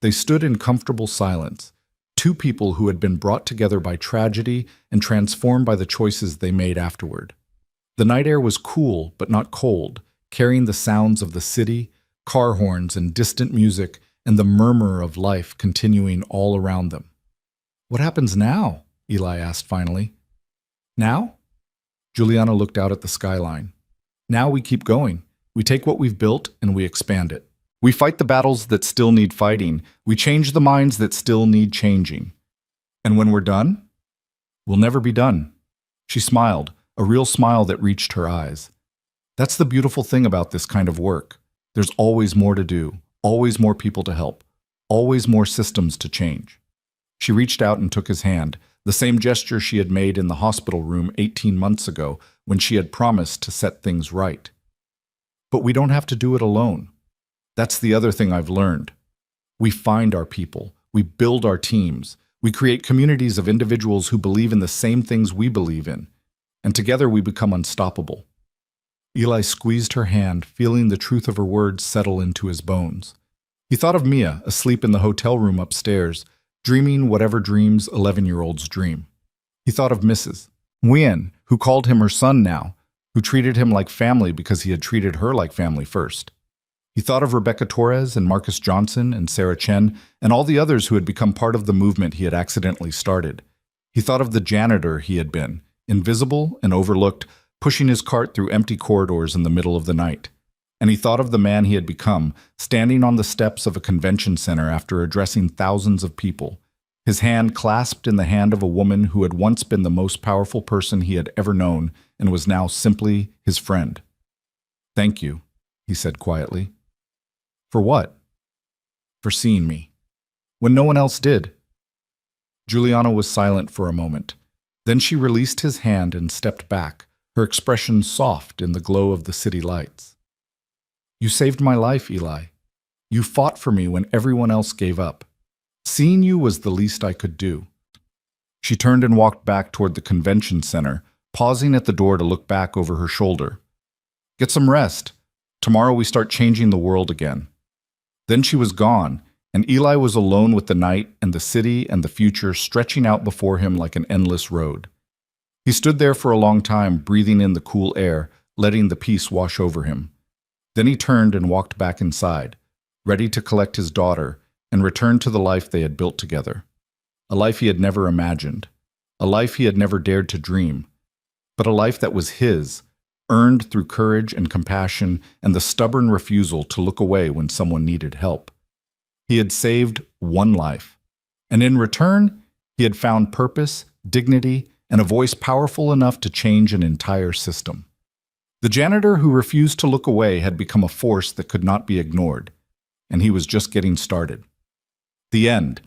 They stood in comfortable silence, two people who had been brought together by tragedy and transformed by the choices they made afterward. The night air was cool but not cold, carrying the sounds of the city, car horns and distant music, and the murmur of life continuing all around them. "What happens now?" Eli asked finally. "Now?" Juliana looked out at the skyline. "Now we keep going. We take what we've built and we expand it. We fight the battles that still need fighting. We change the minds that still need changing. And when we're done, we'll never be done. She smiled, a real smile that reached her eyes. That's the beautiful thing about this kind of work. There's always more to do, always more people to help, always more systems to change. She reached out and took his hand, the same gesture she had made in the hospital room 18 months ago when she had promised to set things right. But we don't have to do it alone. That's the other thing I've learned. We find our people, we build our teams, we create communities of individuals who believe in the same things we believe in, and together we become unstoppable. Eli squeezed her hand, feeling the truth of her words settle into his bones. He thought of Mia, asleep in the hotel room upstairs, dreaming whatever dreams 11-year-olds dream. He thought of Mrs. Nguyen, who called him her son now, who treated him like family because he had treated her like family first. He thought of Rebecca Torres and Marcus Johnson and Sarah Chen and all the others who had become part of the movement he had accidentally started. He thought of the janitor he had been, invisible and overlooked, pushing his cart through empty corridors in the middle of the night. And he thought of the man he had become, standing on the steps of a convention center after addressing thousands of people, his hand clasped in the hand of a woman who had once been the most powerful person he had ever known and was now simply his friend. "Thank you," he said quietly. "For what?" "For seeing me. When no one else did." Juliana was silent for a moment. Then she released his hand and stepped back, her expression soft in the glow of the city lights. "You saved my life, Eli. You fought for me when everyone else gave up. Seeing you was the least I could do." She turned and walked back toward the convention center, pausing at the door to look back over her shoulder. "Get some rest. Tomorrow we start changing the world again." Then she was gone, and Eli was alone with the night and the city and the future stretching out before him like an endless road. He stood there for a long time, breathing in the cool air, letting the peace wash over him. Then he turned and walked back inside, ready to collect his daughter and return to the life they had built together. A life he had never imagined, a life he had never dared to dream, but a life that was his, earned through courage and compassion and the stubborn refusal to look away when someone needed help. He had saved one life, and in return, he had found purpose, dignity, and a voice powerful enough to change an entire system. The janitor who refused to look away had become a force that could not be ignored, and he was just getting started. The end.